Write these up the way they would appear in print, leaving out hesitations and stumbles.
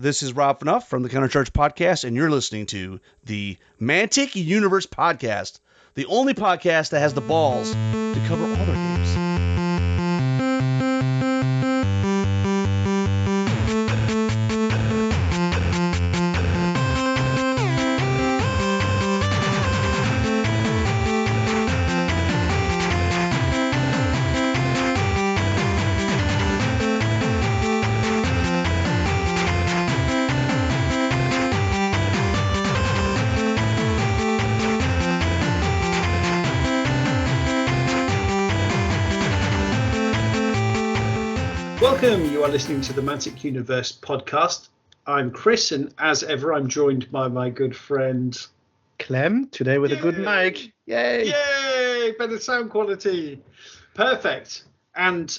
This is Rob Fnuff from the Counter Charge Podcast, and you're listening to the Mantic Universe Podcast, the only podcast that has the balls to cover all their games. Welcome, you are listening to the Mantic Universe podcast. I'm Chris, and as ever, I'm joined by my good friend Clem, today with a good mic. Yay! Yay! Better sound quality. Perfect. And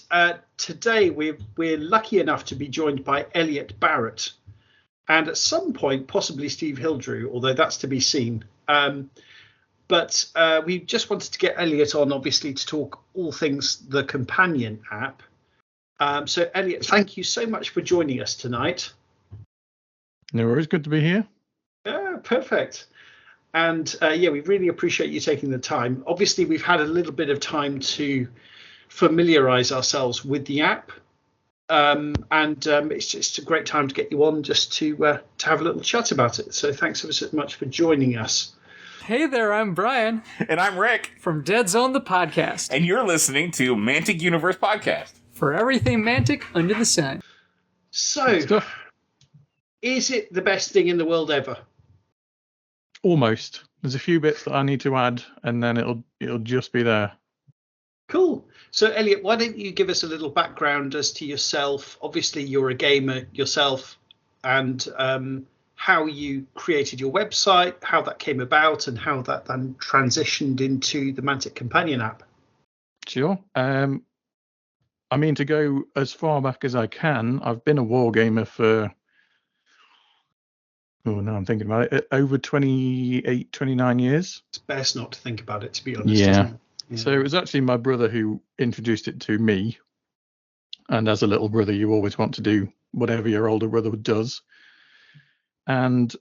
today we're lucky enough to be joined by Elliott Barratt, and at some point possibly Steve Hildrew, although that's to be seen. But we just wanted to get Elliott on, obviously, to talk all things the Companion app. So, Elliott, thank you so much for joining us tonight. No worries, good to be here. Yeah, perfect. And we really appreciate you taking the time. Obviously, we've had a little bit of time to familiarise ourselves with the app, and it's just a great time to get you on just to have a little chat about it. So, thanks ever so much for joining us. Hey there, I'm Brian. And I'm Rick. From Deadzone, the podcast. And you're listening to Mantic Universe Podcast. For everything Mantic under the sun. So, is it the best thing in the world ever? Almost. There's a few bits that I need to add, and then it'll just be there. Cool. So, Elliott, why don't you give us a little background as to yourself? Obviously, you're a gamer yourself, and how you created your website, how that came about, and how that then transitioned into the Mantic Companion app. Sure. I mean, to go as far back as I can, I've been a wargamer for, now I'm thinking about it, over 28, 29 years. It's best not to think about it, to be honest. Yeah. Yeah. So it was actually my brother who introduced it to me. And as a little brother, you always want to do whatever your older brother does. And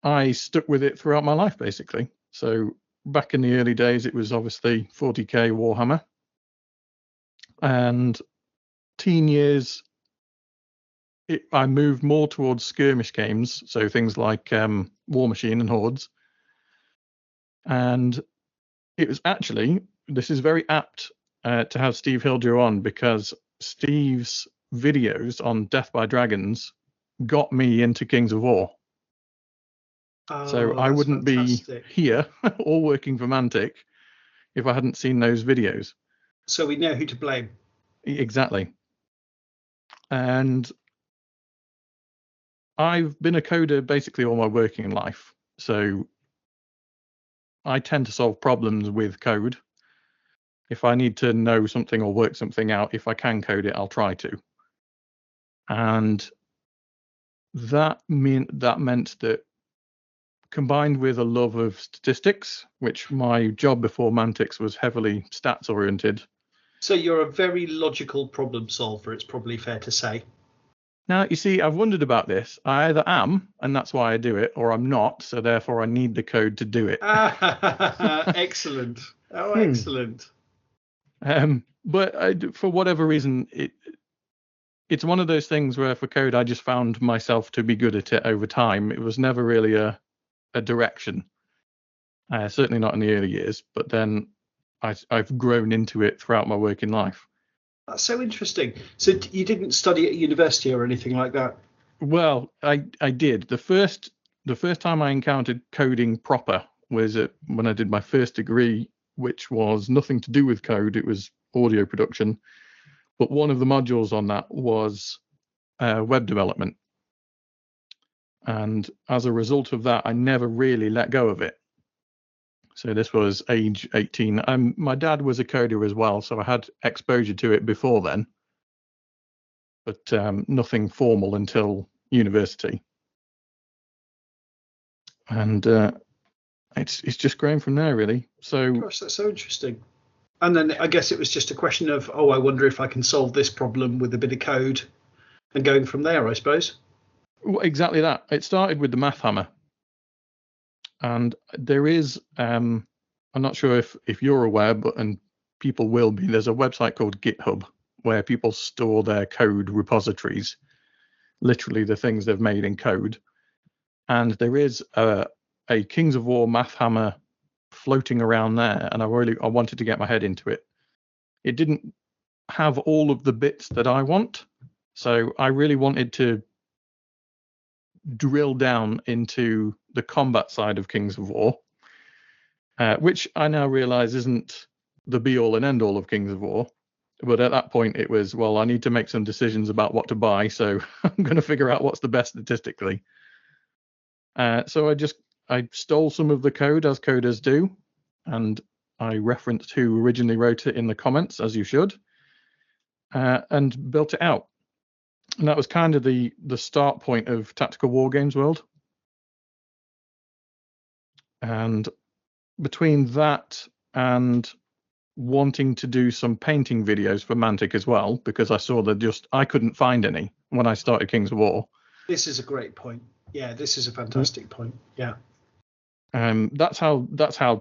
I stuck with it throughout my life, basically. So back in the early days, it was obviously 40k Warhammer. And teen years, I moved more towards skirmish games, so things like War Machine and Hordes. And it was actually, this is very apt to have Steve Hildrew on, because Steve's videos on Death by Dragons got me into Kings of War. So I wouldn't be here or working for Mantic if I hadn't seen those videos. So we know who to blame. Exactly. And I've been a coder basically all my working life. So I tend to solve problems with code. If I need to know something or work something out, if I can code it, I'll try to. And that meant that combined with a love of statistics, which my job before Mantic was heavily stats oriented. So you're a very logical problem solver, it's probably fair to say. Now, you see, I've wondered about this. I either am, and that's why I do it, or I'm not, so therefore I need the code to do it. Excellent. Oh, excellent. But for whatever reason, it's one of those things where for code, I just found myself to be good at it over time. It was never really a direction, certainly not in the early years, but then I've grown into it throughout my working life. That's so interesting. So you didn't study at university or anything like that? Well, I did. The first time I encountered coding proper was when I did my first degree, which was nothing to do with code. It was audio production. But one of the modules on that was web development. And as a result of that, I never really let go of it. So this was age 18. My dad was a coder as well, so I had exposure to it before then, but nothing formal until university. And it's just grown from there, really. So, gosh, that's so interesting. And then I guess it was just a question of, I wonder if I can solve this problem with a bit of code, and going from there, I suppose. Exactly that. It started with the math hammer. And there is, I'm not sure if you're aware, and people will be, there's a website called GitHub where people store their code repositories, literally the things they've made in code. And there is a Kings of War math hammer floating around there, and I wanted to get my head into it. It didn't have all of the bits that I want, so I really wanted to drill down into the combat side of Kings of War, which I now realize isn't the be all and end all of Kings of War. But at that point, it was, well, I need to make some decisions about what to buy, so I'm going to figure out what's the best statistically. So I stole some of the code, as coders do, and I referenced who originally wrote it in the comments, as you should, and built it out. And that was kind of the start point of Tactical War Games World. And between that and wanting to do some painting videos for Mantic as well, because I saw that I couldn't find any when I started Kings of War. This is a great point. Yeah, this is a fantastic point. Yeah. That's how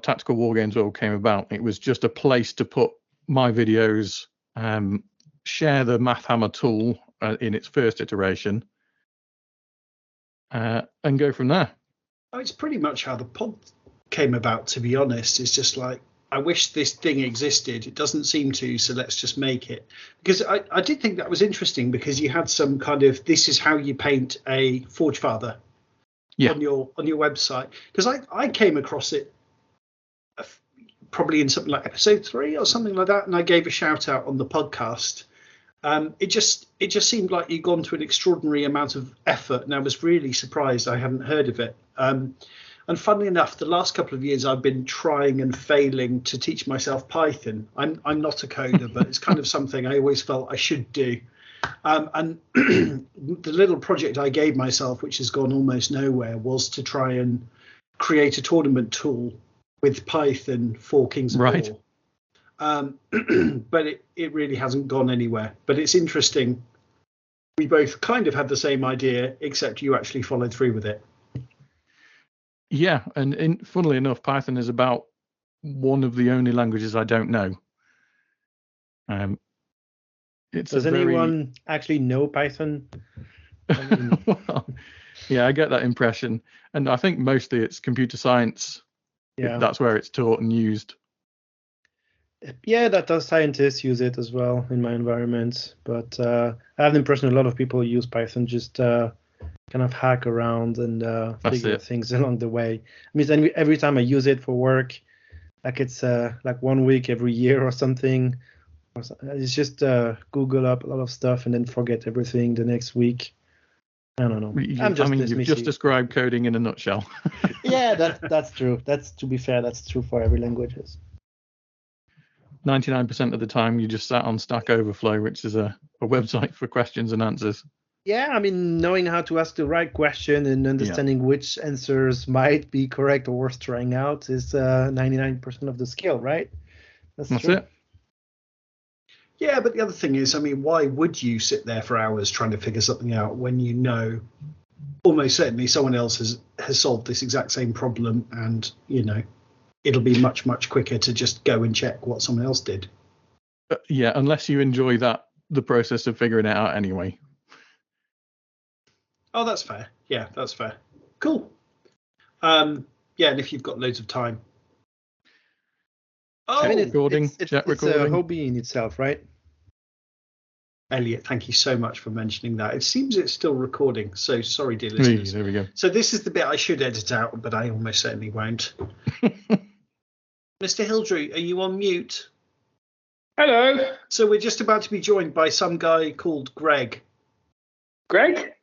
Tactical War Games World came about. It was just a place to put my videos, share the Math Hammer tool in its first iteration, and go from there. Oh, it's pretty much how the pod came about, to be honest. It's just like, I wish this thing existed. It doesn't seem to, so let's just make it. Because I did think that was interesting, because you had some kind of, this is how you paint a Forge Father on your website. Because I came across it probably in something like episode 3 or something like that, and I gave a shout out on the podcast. It just seemed like you'd gone to an extraordinary amount of effort, and I was really surprised I hadn't heard of it. And funnily enough, the last couple of years I've been trying and failing to teach myself Python. I'm not a coder, but it's kind of something I always felt I should do. And the little project I gave myself, which has gone almost nowhere, was to try and create a tournament tool with Python for Kings of War. But it really hasn't gone anywhere. But it's interesting. We both kind of had the same idea, except you actually followed through with it. Yeah, and funnily enough, Python is about one of the only languages I don't know. Does anyone actually know Python? Well, yeah, I get that impression. And I think mostly it's computer science. Yeah. That's where it's taught and used. Yeah, data scientists use it as well in my environment. But I have the impression a lot of people use Python just kind of hack around and figure things along the way. I mean, every time I use it for work, like it's like 1 week every year or something. It's just Google up a lot of stuff and then forget everything the next week. I don't know. You've just described coding in a nutshell. Yeah, that's true. To be fair, that's true for every languages. 99% of the time you just sat on Stack Overflow, which is a website for questions and answers. Yeah, I mean, knowing how to ask the right question and understanding which answers might be correct or worth trying out is 99% of the skill, right? That's true. It. Yeah, but the other thing is, I mean, why would you sit there for hours trying to figure something out when you know almost certainly someone else has solved this exact same problem, and, you know, it'll be much, much quicker to just go and check what someone else did. Yeah, unless you enjoy the process of figuring it out anyway. Oh, that's fair. Yeah, that's fair. Cool. Yeah, and if you've got loads of time. Oh, I mean, it's a hobby in itself, right? Elliot, thank you so much for mentioning that. It seems it's still recording, so sorry, dear listeners. There we go. So this is the bit I should edit out, but I almost certainly won't. Mr. Hildrew, are you on mute? Hello. So we're just about to be joined by some guy called Greg. Greg?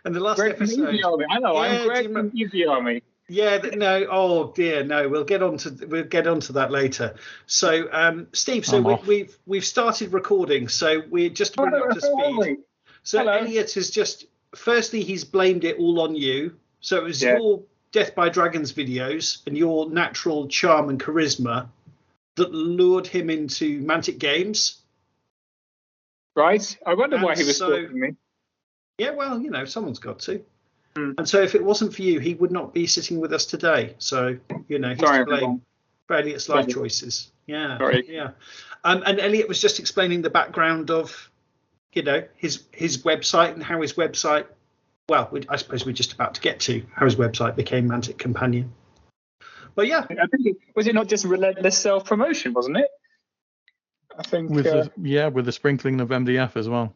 And the last episode, I know. I'm Greg from Easy Army. Yeah, no. Oh dear, no. We'll get on to that later. So, Steve, so we've started recording. So we're just to bring up to speed. So hello. Elliot has firstly he's blamed it all on you. So it was your Death by Dragons videos and your natural charm and charisma that lured him into Mantic Games. Right. I wonder why he was talking to me. Yeah, well, someone's got to. And so if it wasn't for you, he would not be sitting with us today. So, he's to blame for Elliot's life choices. Yeah. Sorry. Yeah. And Elliot was just explaining the background of, his website and how his website, well, I suppose we're just about to get to how his website became Mantic Companion. But yeah. I think was it not just relentless self-promotion, wasn't it? I think with the sprinkling of MDF as well.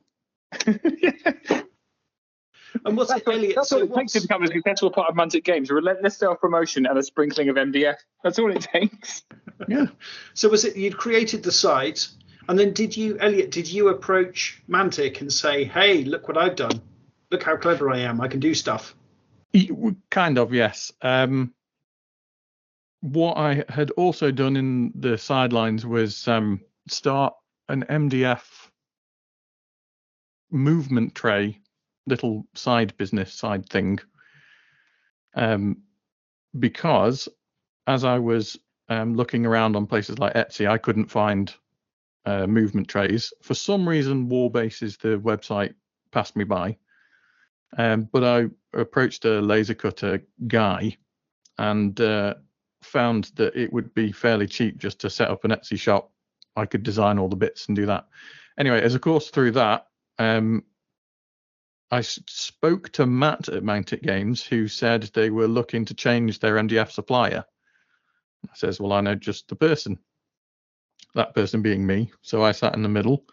And what's it, Elliot? That's what it takes to become a successful part of Mantic Games: relentless self-promotion and a sprinkling of MDF. That's all it takes. Yeah. So was it you'd created the site, and then Elliot, did you approach Mantic and say, "Hey, look what I've done. Look how clever I am. I can do stuff." Kind of, yes. What I had also done in the sidelines was start an MDF movement tray, little side thing, because as I was looking around on places like Etsy, I couldn't find movement trays. For some reason, Warbase's the website passed me by, but I approached a laser cutter guy and found that it would be fairly cheap just to set up an Etsy shop. I could design all the bits and do that. Anyway, as a course through that, I spoke to Matt at Mantic Games, who said they were looking to change their MDF supplier. I says, well, I know just the person, that person being me. So I sat in the middle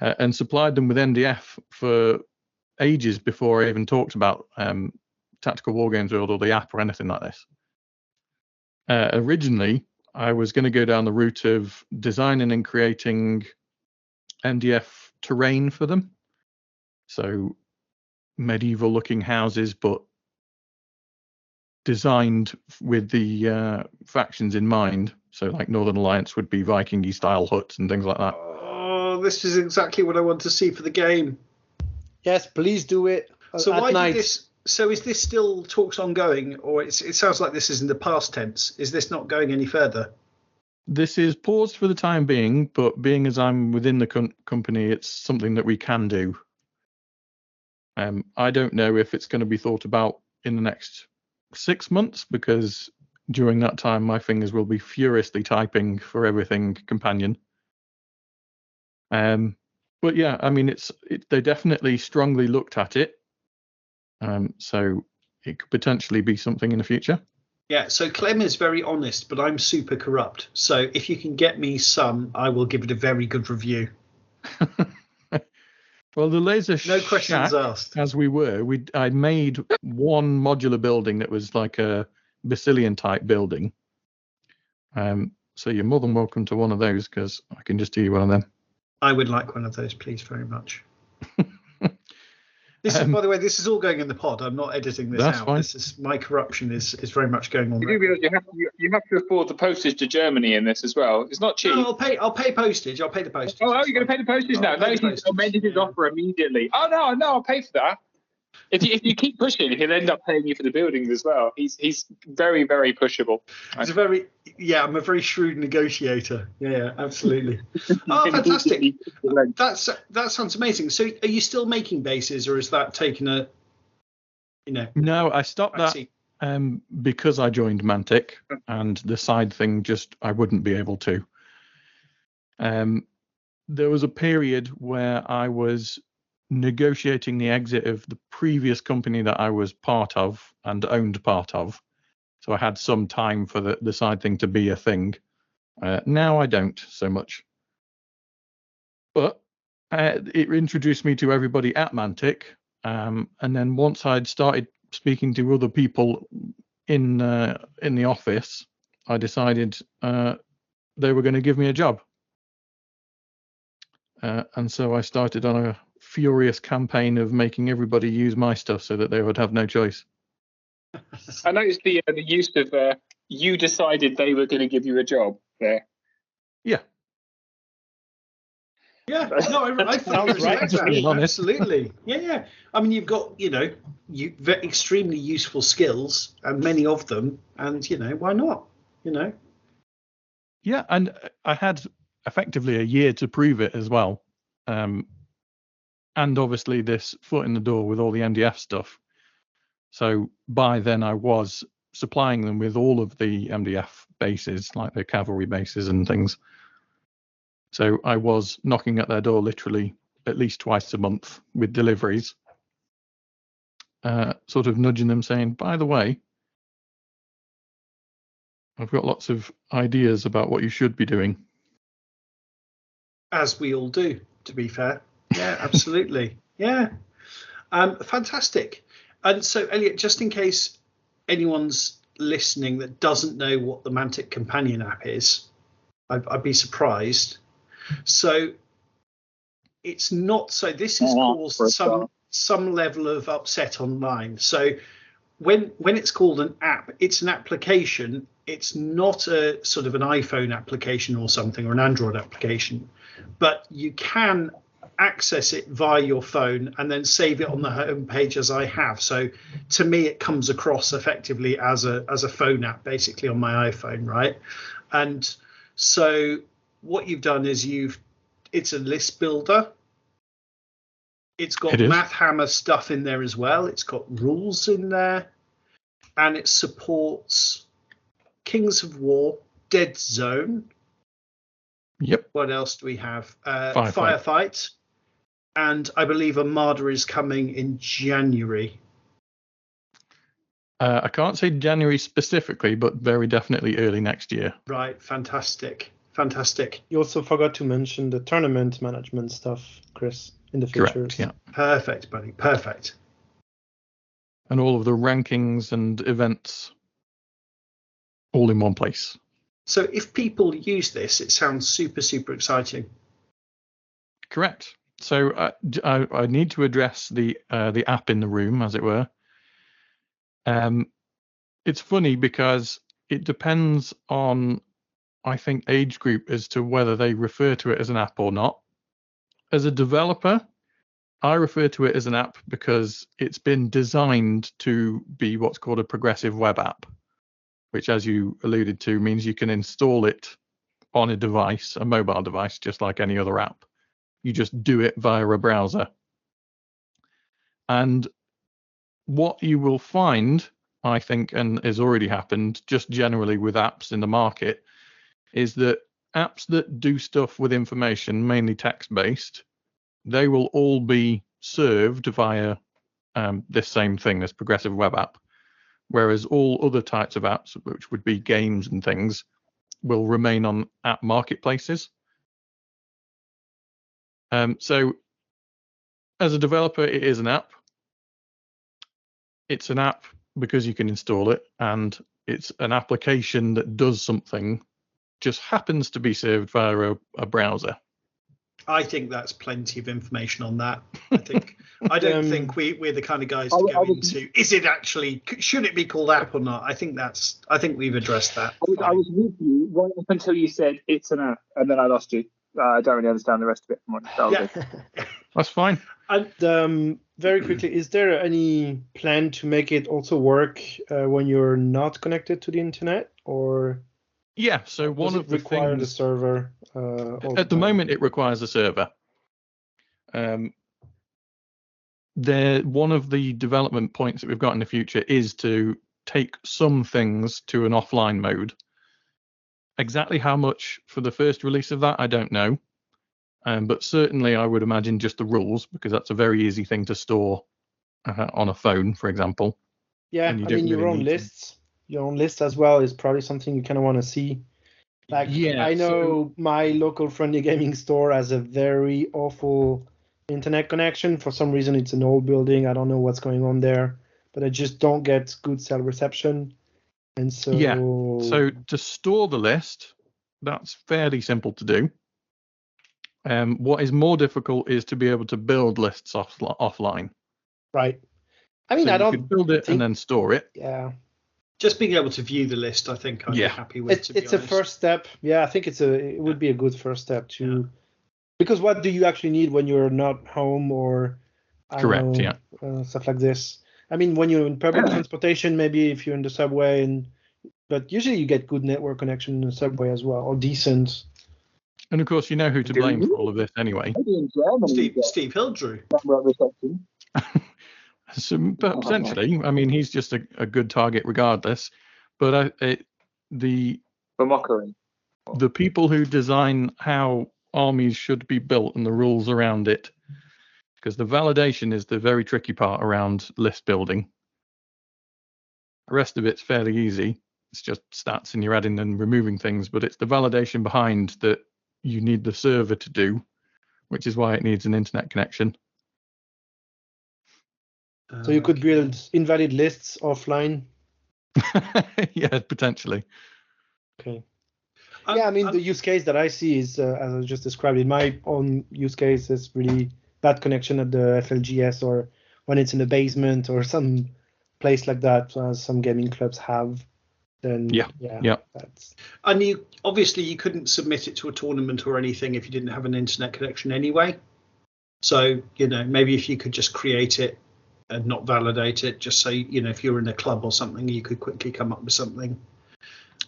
and supplied them with MDF for ages before I even talked about Tactical Wargames World or the app or anything like this. Originally, I was going to go down the route of designing and creating MDF terrain for them. So medieval looking houses, but designed with the factions in mind. So like Northern Alliance would be Viking-y style huts and things like that. Oh, this is exactly what I want to see for the game. Yes, please do it. So at why night. did this? So is this still talks ongoing, or it sounds like this is in the past tense? Is this not going any further? This is paused for the time being, but being as I'm within the company, it's something that we can do. I don't know if it's going to be thought about in the next 6 months, because during that time my fingers will be furiously typing for everything Companion. But yeah, I mean, they definitely strongly looked at it. So it could potentially be something in the future. Yeah, so Clem is very honest, but I'm super corrupt. So if you can get me some, I will give it a very good review. Well, the laser no questions asked. As I made one modular building that was like a Basilian type building. So you're more than welcome to one of those, because I can just do you one of them. I would like one of those, please, very much. This is, by the way, this is all going in the pod. I'm not editing this out. Fine. This is my corruption is very much going on. You do realize you have to afford the postage to Germany in this as well. It's not cheap. No, I'll pay postage. I'll pay the postage. Oh, you're going to pay the postage now? No, he's amended his offer immediately. Oh no, I'll pay for that. If you keep pushing, he'll end up paying you for the buildings as well. He's very, very pushable. I'm a very shrewd negotiator. Yeah, absolutely. Oh, fantastic! That sounds amazing. So, are you still making bases, or is that taken a? No, I stopped that because I joined Mantic, and the side thing I wouldn't be able to. There was a period where I was negotiating the exit of the previous company that I was part of and owned part of. So I had some time for the side thing to be a thing. Now I don't so much. But it introduced me to everybody at Mantic. And then once I'd started speaking to other people in the office, I decided they were going to give me a job. And so I started on a furious campaign of making everybody use my stuff so that they would have no choice. I noticed the use of you decided they were going to give you a job there. Yeah. Yeah, no, I thought right. Absolutely. Yeah. I mean, you've got, extremely useful skills, and many of them, and, why not, Yeah, and I had effectively a year to prove it as well. and obviously this foot in the door with all the MDF stuff. So by then I was supplying them with all of the MDF bases, like the cavalry bases and things. So I was knocking at their door literally at least twice a month with deliveries, sort of nudging them, saying, by the way, I've got lots of ideas about what you should be doing. As we all do, to be fair. Yeah, absolutely. Yeah. Fantastic. And so, Elliot, just in case anyone's listening that doesn't know what the Mantic Companion App is, I'd be surprised. So it's not, so this has caused some level of upset online. So when it's called an app, it's an application. It's not a sort of an iPhone application or something, or an Android application, but you can access it via your phone and then save it on the home page, as I have. So to me, it comes across effectively as a phone app, basically on my iPhone, right? And so what you've done is it's a list builder. It's got Math Hammer stuff in there as well. It's got rules in there, and it supports Kings of War, Deadzone. Yep. What else do we have? Firefight. And I believe Armada is coming in January. I can't say January specifically, but very definitely early next year. Right. Fantastic. Fantastic. You also forgot to mention the tournament management stuff, Chris, in the features. Correct, yeah. Perfect, buddy. Perfect. And all of the rankings and events all in one place. So if people use this, it sounds super, super exciting. Correct. So I need to address the app in the room, as it were. It's funny because it depends on, I think, age group as to whether they refer to it as an app or not. As a developer, I refer to it as an app because it's been designed to be what's called a progressive web app, which, as you alluded to, means you can install it on a device, a mobile device, just like any other app. You just do it via a browser. And what you will find, I think, and has already happened just generally with apps in the market, is that apps that do stuff with information, mainly text-based, they will all be served via this same thing, this progressive web app. Whereas all other types of apps, which would be games and things, will remain on app marketplaces. So as a developer, it is an app. It's an app because you can install it, and it's an application that does something, just happens to be served via a browser. I think that's plenty of information on that. I don't think we're the kind of guys to go into, is it actually, should it be called app or not? I think we've addressed that. I was with you right up until you said it's an app, and then I lost you. I don't really understand the rest of it. Yeah. That's fine. And very quickly, is there any plan to make it also work when you're not connected to the internet, or? Yeah, so one of the things... require the server? At the moment, it requires a server. One of the development points that we've got in the future is to take some things to an offline mode. Exactly how much for the first release of that, I don't know. But certainly I would imagine just the rules, because that's a very easy thing to store on a phone, for example. Yeah, I mean, your own lists. Your own list as well is probably something you kind of want to see. Like, yeah, I know my local friendly gaming store has a very awful internet connection. For some reason, it's an old building. I don't know what's going on there, but I just don't get good cell reception. And so... Yeah, so to store the list, that's fairly simple to do. What is more difficult is to be able to build lists offline. Right. I mean, so I don't could build it and then store it. Yeah. Just being able to view the list, I think I'd be happy with. It's a first step. Yeah, I think it would be a good first step to, because what do you actually need when you're not home or stuff like this? I mean, when you're in public transportation, maybe if you're in the subway, but usually you get good network connection in the subway as well, or decent. And of course, you know who to blame for all of this anyway. Maybe in Germany, Steve Hildrew. But potentially, I mean, he's just a good target regardless. But for mockery. The people who design how armies should be built and the rules around it, because the validation is the very tricky part around list building. The rest of it's fairly easy. It's just stats and you're adding and removing things, but it's the validation behind that you need the server to do, which is why it needs an internet connection. So you could build invalid lists offline? Yeah, potentially. Okay. Yeah, I mean, the use case that I see is, as I just described, in my own use case, is really bad connection at the FLGS or when it's in a basement or some place like that, as some gaming clubs have. Then yeah. That's... And you obviously you couldn't submit it to a tournament or anything if you didn't have an internet connection anyway. So maybe if you could just create it and not validate it, just so if you're in a club or something, you could quickly come up with something.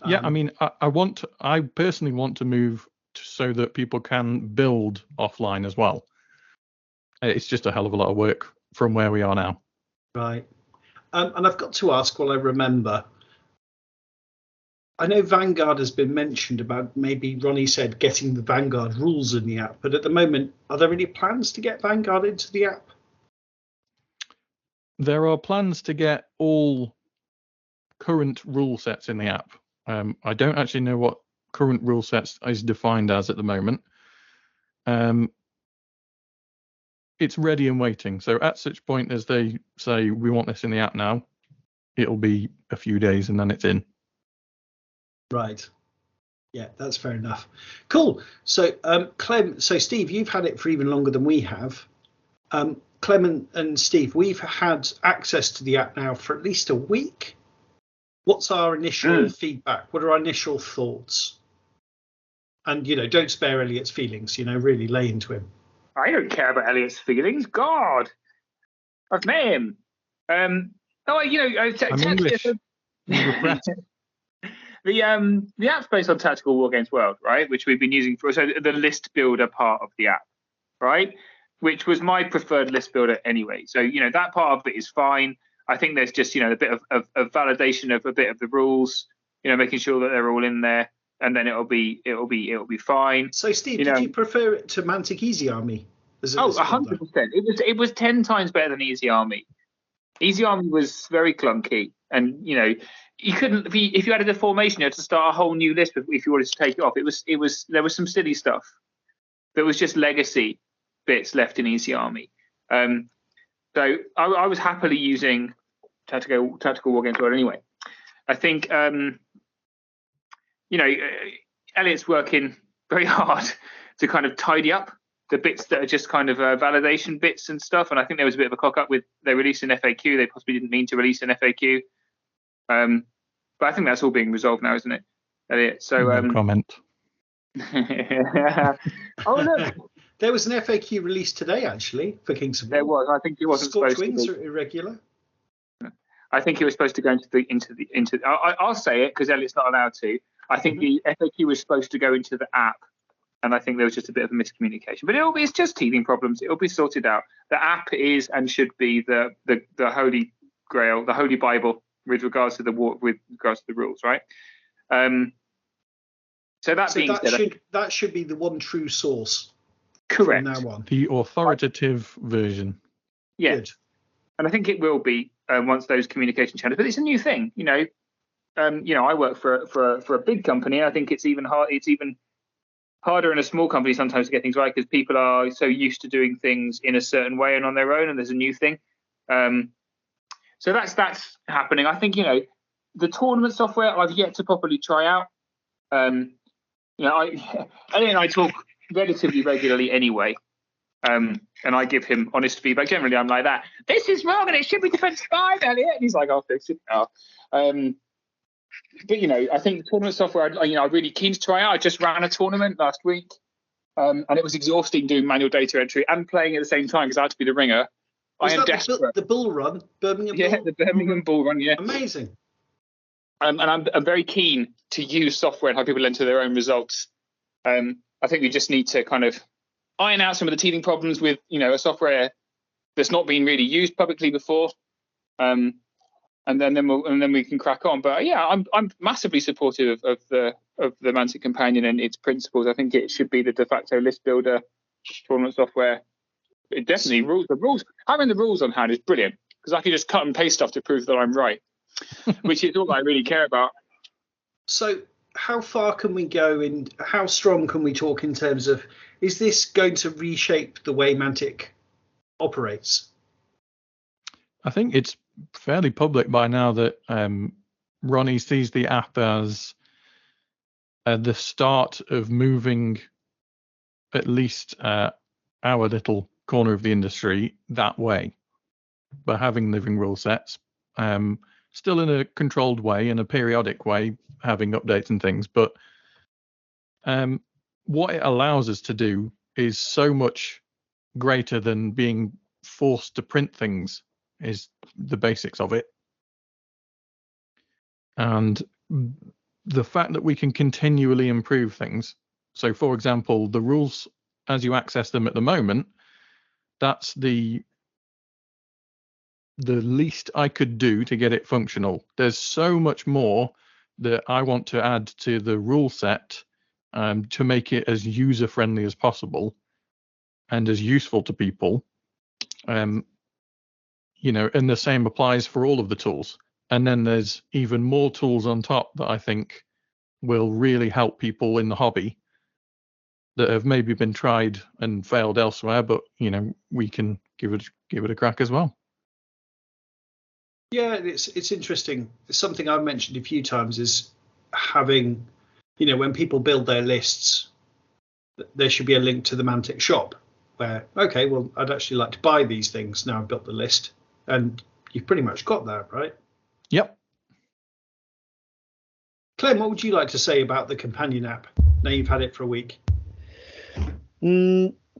Yeah, I mean, I personally want to move so that people can build offline as well. It's just a hell of a lot of work from where we are now. Right. And I've got to ask while I remember, I know Vanguard has been mentioned about, maybe Ronnie said getting the Vanguard rules in the app, but at the moment, are there any plans to get Vanguard into the app? There are plans to get all current rule sets in the app. I don't actually know what current rule sets is defined as at the moment. It's ready and waiting. So at such point as they say, we want this in the app now, it'll be a few days and then it's in. Right. Yeah, that's fair enough. Cool. So, Clem, Steve, you've had it for even longer than we have. Clem and Steve, we've had access to the app now for at least a week. What's our initial feedback? What are our initial thoughts? And, don't spare Elliot's feelings, really lay into him. I don't care about Elliot's feelings. God, I've met him. I'm English. The app's based on Tactical Wargames World, right? Which we've been using for the list builder part of the app, right? Which was my preferred list builder anyway. So that part of it is fine. I think there's just a bit of validation of a bit of the rules, making sure that they're all in there, and then it'll be fine. So Steve, did you prefer it to Mantic Easy Army? 100%. It was 10 times better than Easy Army. Easy Army was very clunky, and you couldn't if you added a formation, you had to start a whole new list if you wanted to take it off. It was there was some silly stuff. There was just legacy bits left in Easy Army. So I was happily using Tactical Wargames World anyway. I think Elliot's working very hard to kind of tidy up the bits that are just kind of validation bits and stuff. And I think there was a bit of a cock up with they released an FAQ. They possibly didn't mean to release an FAQ. But I think that's all being resolved now, isn't it, Elliot? So no comment. Oh look. There was an FAQ released today, actually, for Kings of War. There was. I think it wasn't Scorched supposed wings to be. are irregular. I think it was supposed to go into. I'll say it because Elliot's not allowed to. I think the FAQ was supposed to go into the app, and I think there was just a bit of a miscommunication. But it's just teething problems. It'll be sorted out. The app is and should be the holy grail, the holy Bible with regards to the rules, right? So that should be the one true source. Correct. From now on. The authoritative version. Yeah. Good. And I think it will be once those communication channels. But it's a new thing, I work for a big company. I think it's even hard. It's even harder in a small company sometimes to get things right because people are so used to doing things in a certain way and on their own, and there's a new thing. So that's happening. I think the tournament software I've yet to properly try out. Elliot and I talk relatively regularly anyway, and I give him honest feedback. Generally, I'm like that. This is wrong, and it should be defense 5, Elliot. And he's like, "I'll fix it now." But I think the tournament software, I'm really keen to try out. I just ran a tournament last week, and it was exhausting doing manual data entry and playing at the same time because I had to be the ringer. Was that desperate. The Bull Run, Birmingham? Yeah, the Birmingham Bull Run. Yeah, amazing. And I'm very keen to use software and how people enter their own results. I think we just need to kind of iron out some of the teething problems with, a software that's not been really used publicly before, and then we can crack on. But yeah, I'm massively supportive of the Mantic Companion and its principles. I think it should be the de facto list builder tournament software. It definitely rules. Having the rules on hand is brilliant because I can just cut and paste stuff to prove that I'm right, which is all I really care about. So how far can we go and how strong can we talk in terms of, is this going to reshape the way Mantic operates? I think it's fairly public by now that Ronnie sees the app as the start of moving at least our little corner of the industry that way, by having living rule sets, still in a controlled way, in a periodic way, having updates and things. But what it allows us to do is so much greater than being forced to print things, is the basics of it. And the fact that we can continually improve things. So, for example, the rules as you access them at the moment, that's the least I could do to get it functional. There's so much more that I want to add to the rule set to make it as user friendly as possible and as useful to people. And the same applies for all of the tools. And then there's even more tools on top that I think will really help people in the hobby that have maybe been tried and failed elsewhere, but we can give it a crack as well. Yeah, it's interesting. It's something I've mentioned a few times, is having, when people build their lists, there should be a link to the Mantic shop where, okay, well, I'd actually like to buy these things now I've built the list. And you've pretty much got that, right? Yep. Clem, what would you like to say about the companion app now you've had it for a week?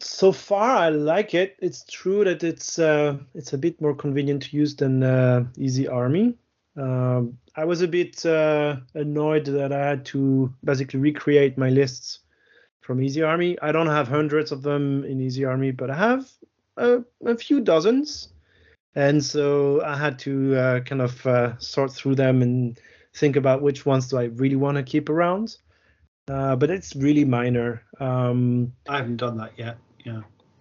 So far, I like it. It's true that it's a bit more convenient to use than Easy Army. I was a bit annoyed that I had to basically recreate my lists from Easy Army. I don't have hundreds of them in Easy Army, but I have a few dozens. And so I had to kind of sort through them and think about which ones do I really want to keep around. But it's really minor. I haven't done that yet.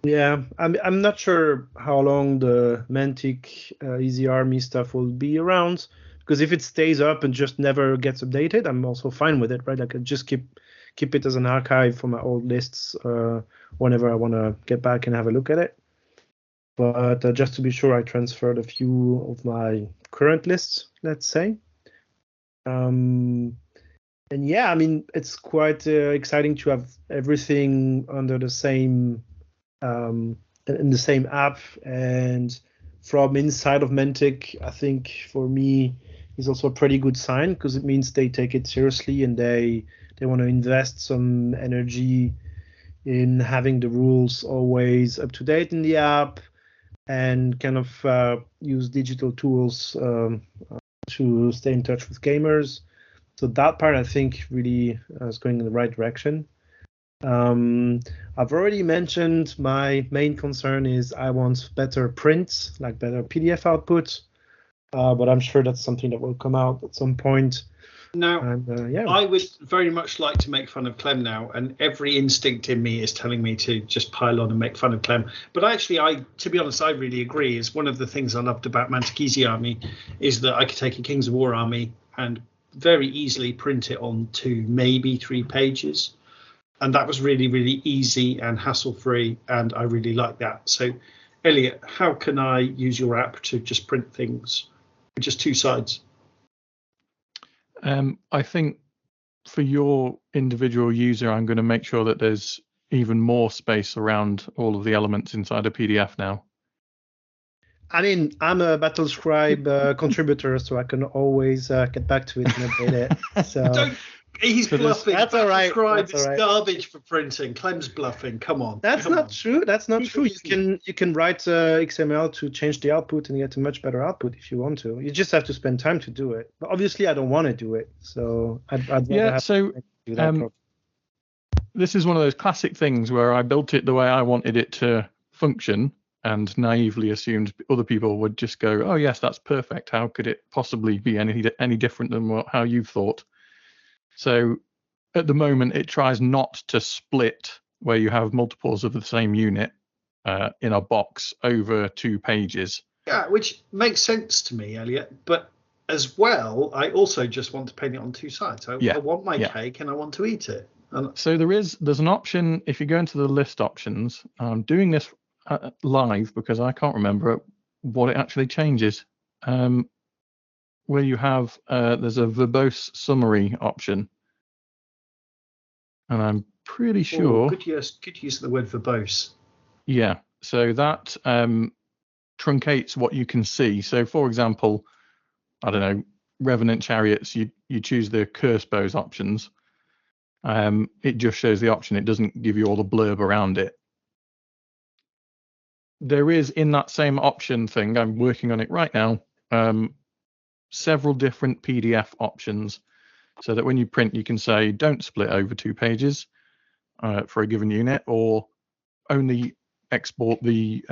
Yeah, I'm not sure how long the Mantic Easy Army stuff will be around, because if it stays up and just never gets updated, I'm also fine with it, right? I could just keep it as an archive for my old lists whenever I want to get back and have a look at it. But just to be sure, I transferred a few of my current lists, let's say. And yeah, I mean, it's quite exciting to have everything under the same in the same app, and from inside of Mantic, I think for me is also a pretty good sign, because it means they take it seriously and they want to invest some energy in having the rules always up to date in the app, and kind of use digital tools to stay in touch with gamers. So that part, I think, really is going in the right direction. I've already mentioned my main concern is I want better prints, like better PDF output, but I'm sure that's something that will come out at some point. Now, yeah. I would very much like to make fun of Clem now, and every instinct in me is telling me to just pile on and make fun of Clem. But actually, to be honest, I really agree. Is one of the things I loved about Mantic Easy Army is that I could take a Kings of War army and very easily print it on 2, maybe 3 pages. And that was really, really easy and hassle-free, and I really like that. So, Elliot, how can I use your app to just print things with just 2 sides? I think for your individual user, I'm going to make sure that there's even more space around all of the elements inside a PDF now. I mean, I'm a BattleScribe contributor, so I can always get back to it and update it. So. He's bluffing. That's all right. It's garbage for printing. Clem's bluffing. Come on. That's not true. That's not true. You can write XML to change the output and get a much better output if you want to. You just have to spend time to do it. But obviously, I don't want to do it, so I'd rather do that. this is one of those classic things where I built it the way I wanted it to function and naively assumed other people would just go, oh, yes, that's perfect. How could it possibly be any different than how you've thought? So at the moment, it tries not to split where you have multiples of the same unit in a box over 2 pages. Yeah, which makes sense to me, Elliot. But as well, I also just want to paint it on 2 sides. I want my cake and I want to eat it. So there's an option if you go into the list options. I'm doing this live because I can't remember what it actually changes. Where you have there's a verbose summary option, and I'm pretty sure. Good use of the word verbose. Yeah, so that truncates what you can see. So, for example, I don't know, Revenant Chariots. You choose the curse bows options. It just shows the option. It doesn't give you all the blurb around it. There is in that same option thing, I'm working on it right now, several different PDF options so that when you print, you can say, don't split over 2 pages for a given unit, or only export the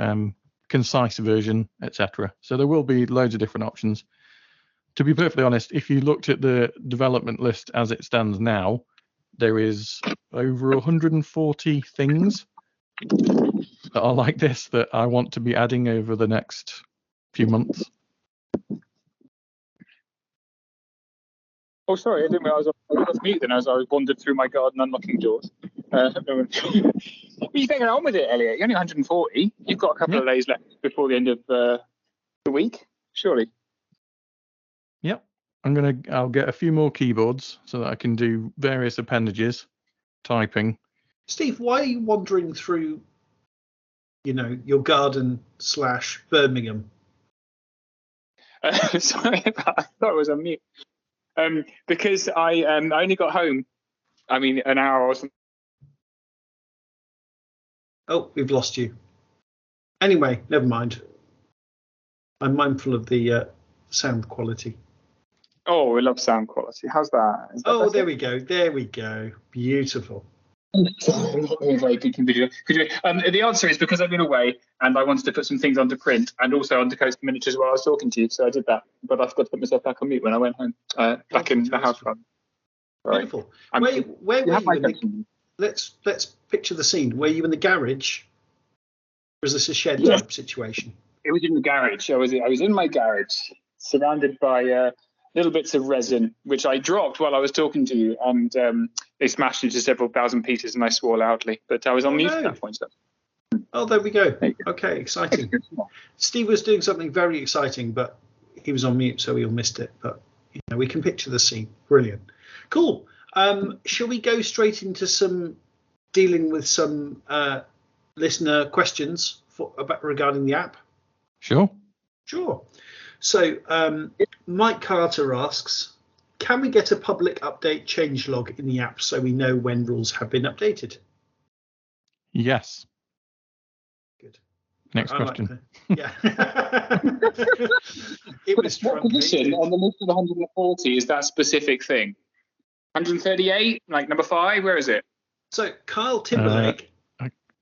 concise version, etc. So there will be loads of different options. To be perfectly honest, if you looked at the development list as it stands now, there is over 140 things that are like this that I want to be adding over the next few months. Oh, sorry, I didn't realize I was off mute then as I wandered through my garden unlocking doors. What are you getting on with it, Elliot? You're only 140. You've got a couple of days left before the end of the week, surely. Yep. I'll get a few more keyboards so that I can do various appendages, typing. Steve, why are you wandering through, your garden / Birmingham? Sorry, I thought it was on mute. Because I only got home, an hour or something. Oh, we've lost you. Anyway, never mind. I'm mindful of the sound quality. Oh, we love sound quality. How's that? Oh, better? There we go. Beautiful. Very good video. The answer is because I've been away and I wanted to put some things onto print and also onto Coast Miniatures while I was talking to you, so I did that. But I forgot to put myself back on mute when I went home, back in the house. Beautiful. Right. Where were you? Let's picture the scene. Were you in the garage? Or was this a shed type situation? It was in the garage. I was in my garage, surrounded by little bits of resin, which I dropped while I was talking to you, and they smashed into several thousand pieces, and I swore loudly. But I was on mute at that point. So. Oh, there we go. Okay, exciting. Steve was doing something very exciting, but he was on mute, so we all missed it. But we can picture the scene. Brilliant. Cool. Shall we go straight into some dealing with some listener questions regarding the app? Sure. So Mike Carter asks, can we get a public update changelog in the app so we know when rules have been updated? Yes. Good. Next question. Yeah. It was what position on the list of 140 is that specific thing? 138, like number 5? Where is it? So Kyle Timberlake.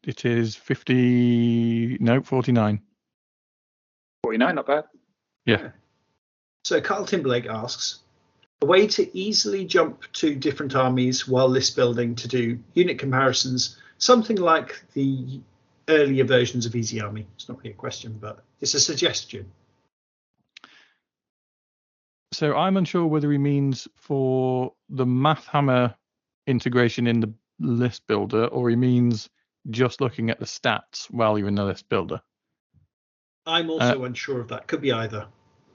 It is 49. 49, not bad. Yeah. So Kyle Timberlake asks, a way to easily jump to different armies while list building to do unit comparisons, something like the earlier versions of Easy Army. It's not really a question, but it's a suggestion. So I'm unsure whether he means for the MathHammer integration in the list builder, or he means just looking at the stats while you're in the list builder. I'm also unsure of that. Could be either.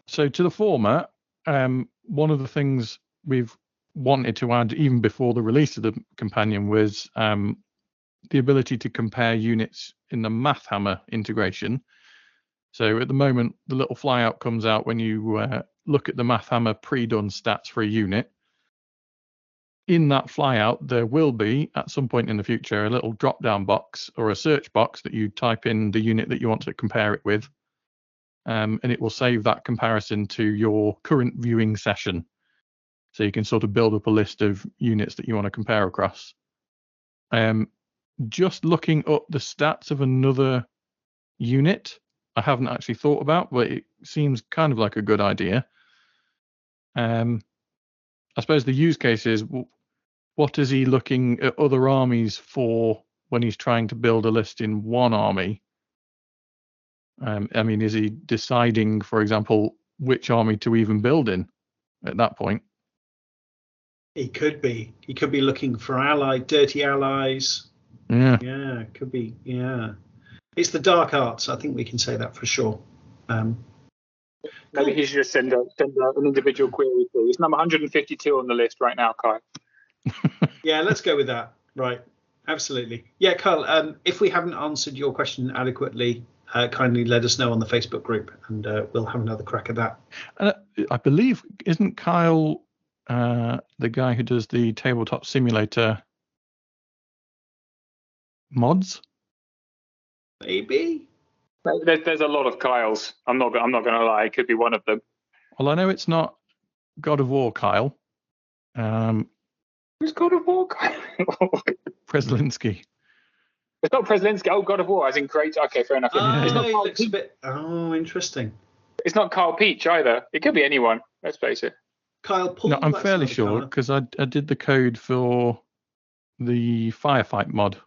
So to the former, one of the things we've wanted to add even before the release of the companion was the ability to compare units in the MathHammer integration. So at the moment, the little flyout comes out when you look at the MathHammer pre-done stats for a unit. In that flyout, there will be, at some point in the future, a little drop-down box or a search box that you type in the unit that you want to compare it with. And it will save that comparison to your current viewing session. So you can sort of build up a list of units that you want to compare across. Just looking up the stats of another unit, I haven't actually thought about, but it seems kind of like a good idea. I suppose the use case is, what is he looking at other armies for when he's trying to build a list in one army? I mean, is he deciding, for example, which army to even build in at that point? He could be. He could be looking for dirty allies. Yeah. Yeah, it could be. Yeah. It's the dark arts. I think we can say that for sure. Maybe he should just send an individual query through. It's number 152 on the list right now, Kai. Yeah, let's go with that. Right. Absolutely. Yeah, Kyle, if we haven't answered your question adequately, kindly let us know on the Facebook group, and we'll have another crack at that. I believe, isn't Kyle the guy who does the tabletop simulator mods? Maybe. There's a lot of Kyles. I'm not going to lie. It could be one of them. Well, I know it's not God of War Kyle. Who's God of War Kyle? Preslinski. It's not Preslinski. Oh, God of War, as in great. Okay, fair enough. Oh, It's not he Kyle looks a Peach. bit. Oh, interesting. It's not Kyle Peach either. It could be anyone. Let's face it. Kyle Paul. No, I'm that's fairly another sure colour. because I did the code for the Firefight mod,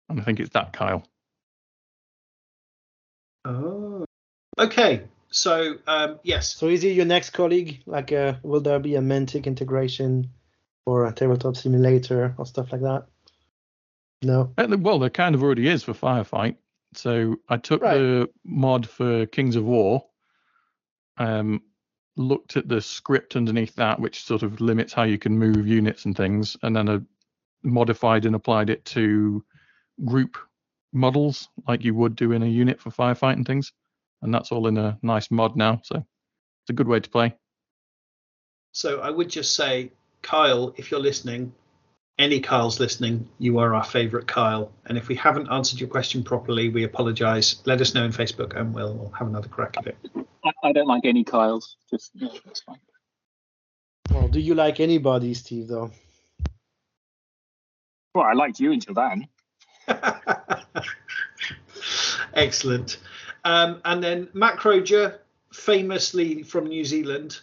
and I think it's that Kyle. Oh. Okay. So yes. So is he your next colleague? Like, will there be a Mantic integration or a tabletop simulator or stuff like that? No. Well, there kind of already is for Firefight. So I took the mod for Kings of War, looked at the script underneath that, which sort of limits how you can move units and things, and then modified and applied it to group models like you would do in a unit for Firefight and things. And that's all in a nice mod now. So it's a good way to play. So I would just say, Kyle, if you're listening, any Kyle's listening, you are our favourite Kyle. And if we haven't answered your question properly, we apologise. Let us know in Facebook and we'll have another crack at it. I don't like any Kyles. Just that's fine. Well, do you like anybody, Steve, though? Well, I liked you until then. Excellent. And then Matt Croger, famously from New Zealand.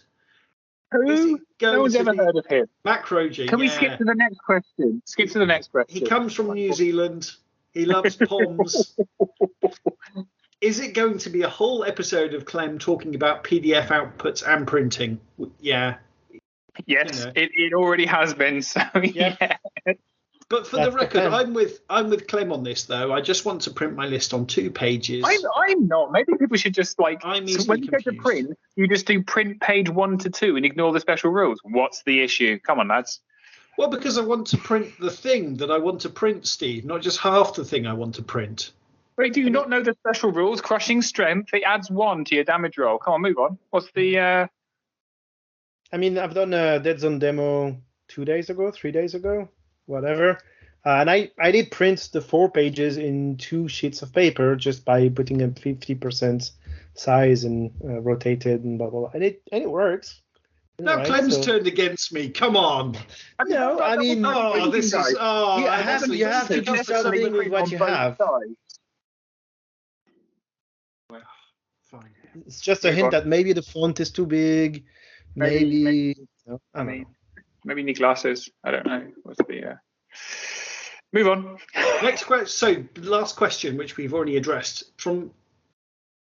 Who? No one's ever heard of him. Matt Croger. Can we skip to the next question? Skip to the next question. He comes from New Zealand. He loves POMs. Is it going to be a whole episode of Clem talking about PDF outputs and printing? Yeah. Yes, You know. it already has been. So yeah. But for the record, I'm with Clem on this though. I just want to print my list on 2 pages. I'm not. Maybe people should just like. I'm So easily when you go to confused. print, you just do print page 1 to 2 and ignore the special rules. What's the issue? Come on, lads. Well, because I want to print the thing that I want to print, Steve, not just half the thing I want to print. Wait, do you not know the special rules? Crushing strength, it adds 1 to your damage roll. Come on, move on. What's the? I mean, I've done a Deadzone demo 2 days ago, 3 days ago, whatever. And I did print the 4 pages in 2 sheets of paper just by putting a 50% size and rotated and blah, blah, blah. And it works. Now Clem's turned against me. Come on. No, I mean, Oh, this is. Oh, you honestly, have to do something with what you have. Fine. It's just a hint that maybe the font is too big. Maybe no, I don't know. Maybe need glasses. I don't know. What's the? Move on. Next question. So, last question, which we've already addressed, from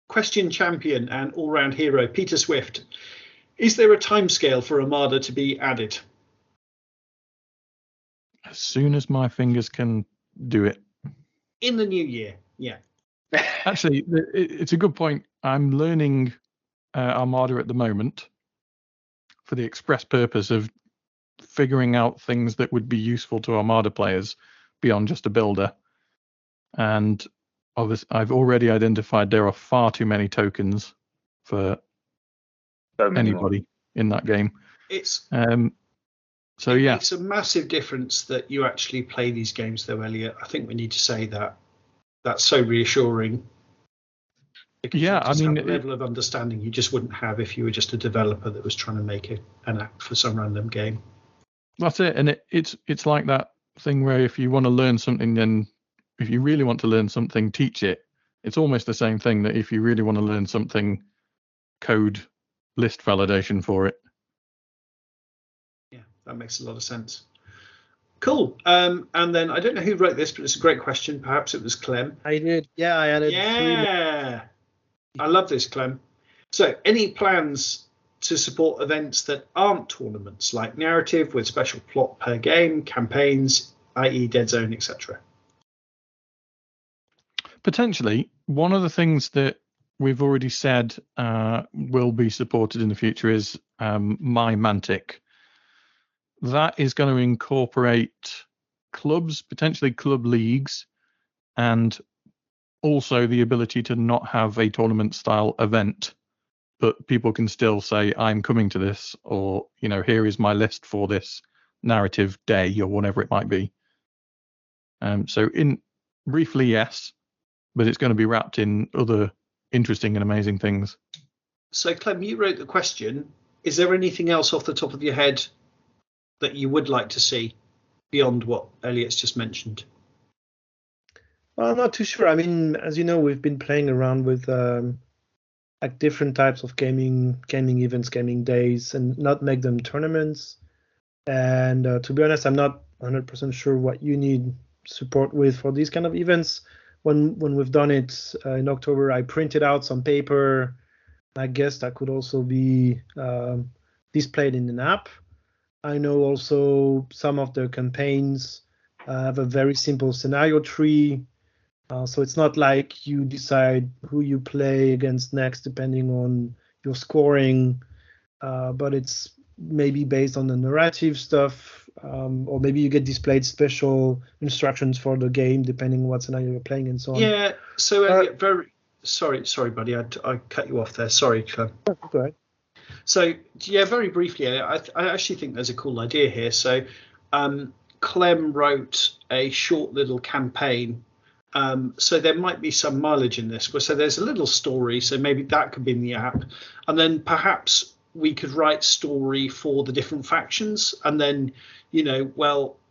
question champion and all-round hero Peter Swift. Is there a timescale for Armada to be added? As soon as my fingers can do it. In the new year, yeah. Actually, it's a good point. I'm learning Armada at the moment for the express purpose of figuring out things that would be useful to Armada players beyond just a builder. And obviously, I've already identified there are far too many tokens for anybody in that game. It's so yeah. It's a massive difference that you actually play these games, though, Elliot. I think we need to say that. That's so reassuring. Because Yeah, you just I mean, have a level of understanding you just wouldn't have if you were just a developer that was trying to make an app for some random game. That's it, and it's like that thing where if you want to learn something, then if you really want to learn something, teach it. It's almost the same thing that if you really want to learn something, code list validation for it. Yeah, that makes a lot of sense. Cool. And then I don't know who wrote this, but it's a great question. Perhaps it was Clem. I did. Yeah, I added 3 more. Yeah. I love this, Clem. So any plans to support events that aren't tournaments, like narrative with special plot per game, campaigns, i.e. Deadzone, etc.? Potentially. One of the things that we've already said will be supported in the future is My Mantic. That is going to incorporate clubs, potentially club leagues, and also the ability to not have a tournament style event, but people can still say, I'm coming to this, or, here is my list for this narrative day, or whatever it might be. So briefly, yes, but it's going to be wrapped in other interesting and amazing things. So, Clem, you wrote the question. Is there anything else off the top of your head that you would like to see beyond what Elliot's just mentioned? Well, I'm not too sure. I mean, as you know, we've been playing around with like different types of gaming events, gaming days, and not make them tournaments. And to be honest, I'm not 100% sure what you need support with for these kind of events. When we've done it in October, I printed out some paper. I guess that could also be displayed in an app. I know also some of the campaigns have a very simple scenario tree. So it's not like you decide who you play against next depending on your scoring, but it's maybe based on the narrative stuff, or maybe you get displayed special instructions for the game depending on what scenario you're playing and so on. Yeah, so Elliot, sorry, buddy, I cut you off there. Sorry, Clem. Go ahead. So, yeah, very briefly, I actually think there's a cool idea here. So Clem wrote a short little campaign. So there might be some mileage in this. So there's a little story. So maybe that could be in the app. And then perhaps we could write story for the different factions. And then,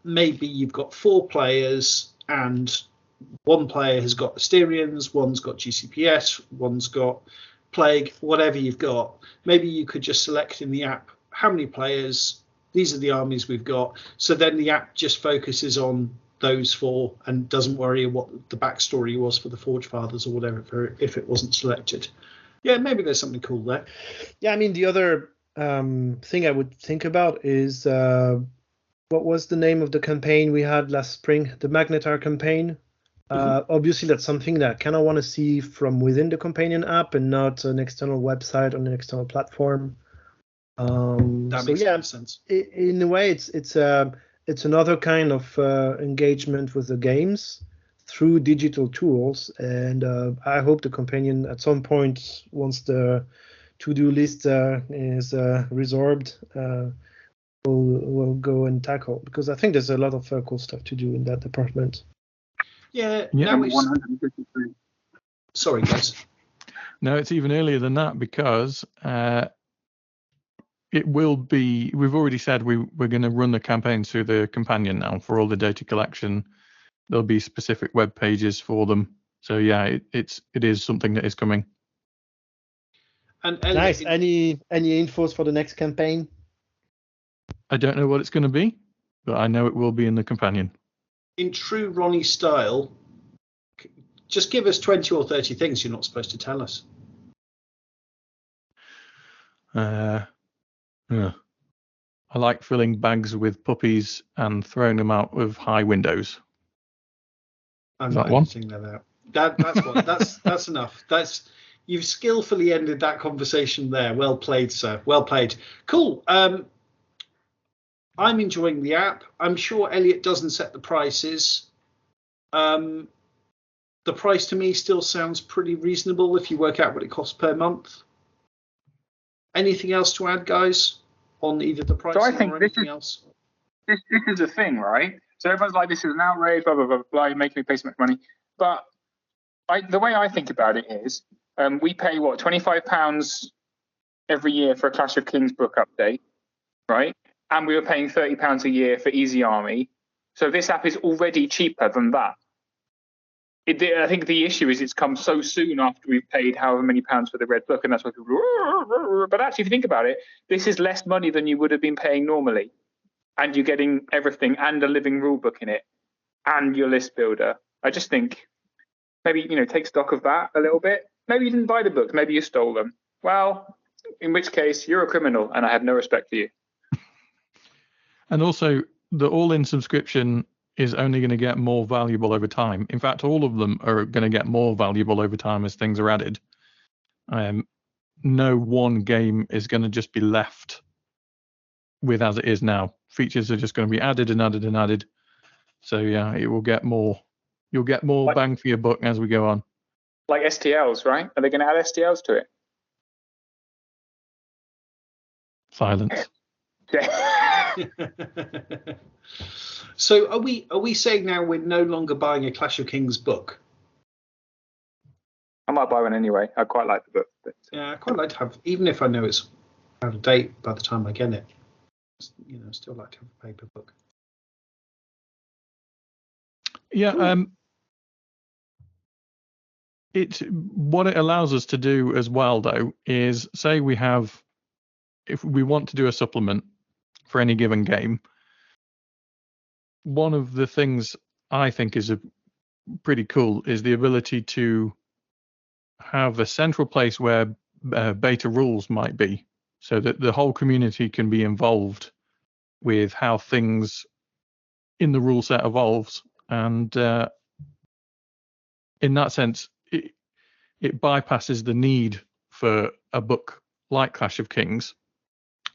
maybe you've got 4 players and one player has got Asterians, one's got GCPS, one's got Plague, whatever you've got. Maybe you could just select in the app how many players, these are the armies we've got. So then the app just focuses on those 4 and doesn't worry what the backstory was for the Forge Fathers or whatever if it wasn't selected. Yeah, maybe there's something cool there. Yeah, I mean, the other thing I would think about is what was the name of the campaign we had last spring? The Magnetar campaign. Obviously, that's something that I kind of want to see from within the companion app and not an external website on an external platform. That makes sense. In a way, it's another kind of engagement with the games through digital tools, and I hope the companion at some point, once the to-do list is resorbed, will go and tackle, because I think there's a lot of cool stuff to do in that department. Yeah. Now 153. Sorry, guys. No, it's even earlier than that, because it will be. We've already said we're going to run the campaigns through the companion now for all the data collection. There'll be specific web pages for them. So yeah, it is something that is coming. And nice. Any infos for the next campaign? I don't know what it's going to be, but I know it will be in the companion. In true Ronnie style, just give us 20 or 30 things you're not supposed to tell us. Yeah. I like filling bags with puppies and throwing them out of high windows. I'm that not one? editing that out. That's one. That's enough. You've skillfully ended that conversation there. Well played, sir. Well played. Cool. I'm enjoying the app. I'm sure Elliot doesn't set the prices. The price to me still sounds pretty reasonable if you work out what it costs per month. Anything else to add, guys, on either the pricing or anything else? This is the thing, right? So everyone's like, this is an outrage, blah, blah, blah, blah, you're making me pay so much money. But the way I think about it is we pay, £25 every year for a Clash of Kings book update, right? And we were paying £30 a year for Easy Army. So this app is already cheaper than that. I think the issue is it's come so soon after we've paid however many pounds for the Red Book, and that's why people. But actually, if you think about it, this is less money than you would have been paying normally, and you're getting everything and a living rule book in it, and your list builder. I just think maybe take stock of that a little bit. Maybe you didn't buy the books, maybe you stole them. Well, in which case you're a criminal, and I have no respect for you. And also, the all-in subscription is only going to get more valuable over time. In fact, all of them are going to get more valuable over time as things are added. No one game is going to just be left with as it is now. Features are just going to be added and added and added. So yeah, it will get more. You'll get more bang for your buck as we go on. Like STLs, right? Are they going to add STLs to it? Silence. So are we saying now we're no longer buying a Clash of Kings book? I might buy one anyway. I quite like the book. But... Yeah, I quite like to have, even if I know it's out of date by the time I get it. Still like to have a paper book. Yeah. What it allows us to do as well, though, is say if we want to do a supplement for any given game, one of the things I think is pretty cool is the ability to have a central place where beta rules might be, so that the whole community can be involved with how things in the rule set evolves. And in that sense, it bypasses the need for a book like Clash of Kings,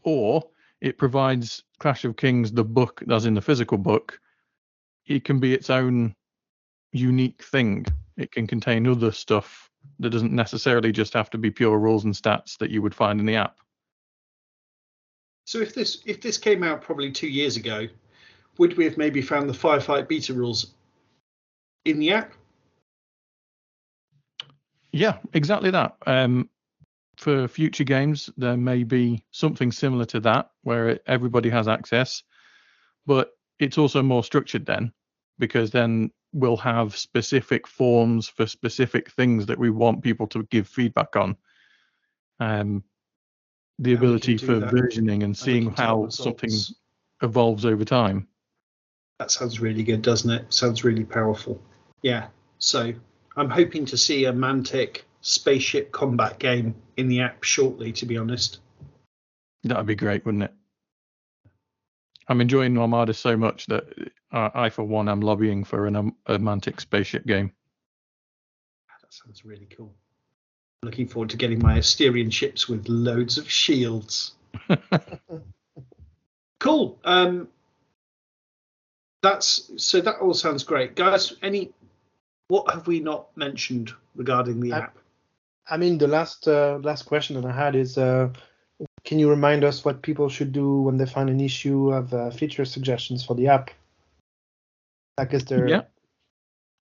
or it provides Clash of Kings, the book, as in the physical book. It can be its own unique thing. It can contain other stuff that doesn't necessarily just have to be pure rules and stats that you would find in the app. So if this came out probably 2 years ago, would we have maybe found the Firefight beta rules in the app? Yeah, exactly that. For future games, there may be something similar to that where everybody has access, but it's also more structured then, because then we'll have specific forms for specific things that we want people to give feedback on. The ability for versioning and seeing how something evolves over time. That sounds really good, doesn't it? Sounds really powerful. Yeah. So I'm hoping to see a Mantic spaceship combat game in the app shortly, to be honest. That'd be great, wouldn't it? I'm enjoying Armada so much that I, for one, am lobbying for a Mantic spaceship game. That sounds really cool. I'm looking forward to getting my Asterian ships with loads of shields. Cool. That all sounds great, guys. What have we not mentioned regarding the app? I mean, the last question that I had is, can you remind us what people should do when they find an issue of feature suggestions for the app? Like, is there a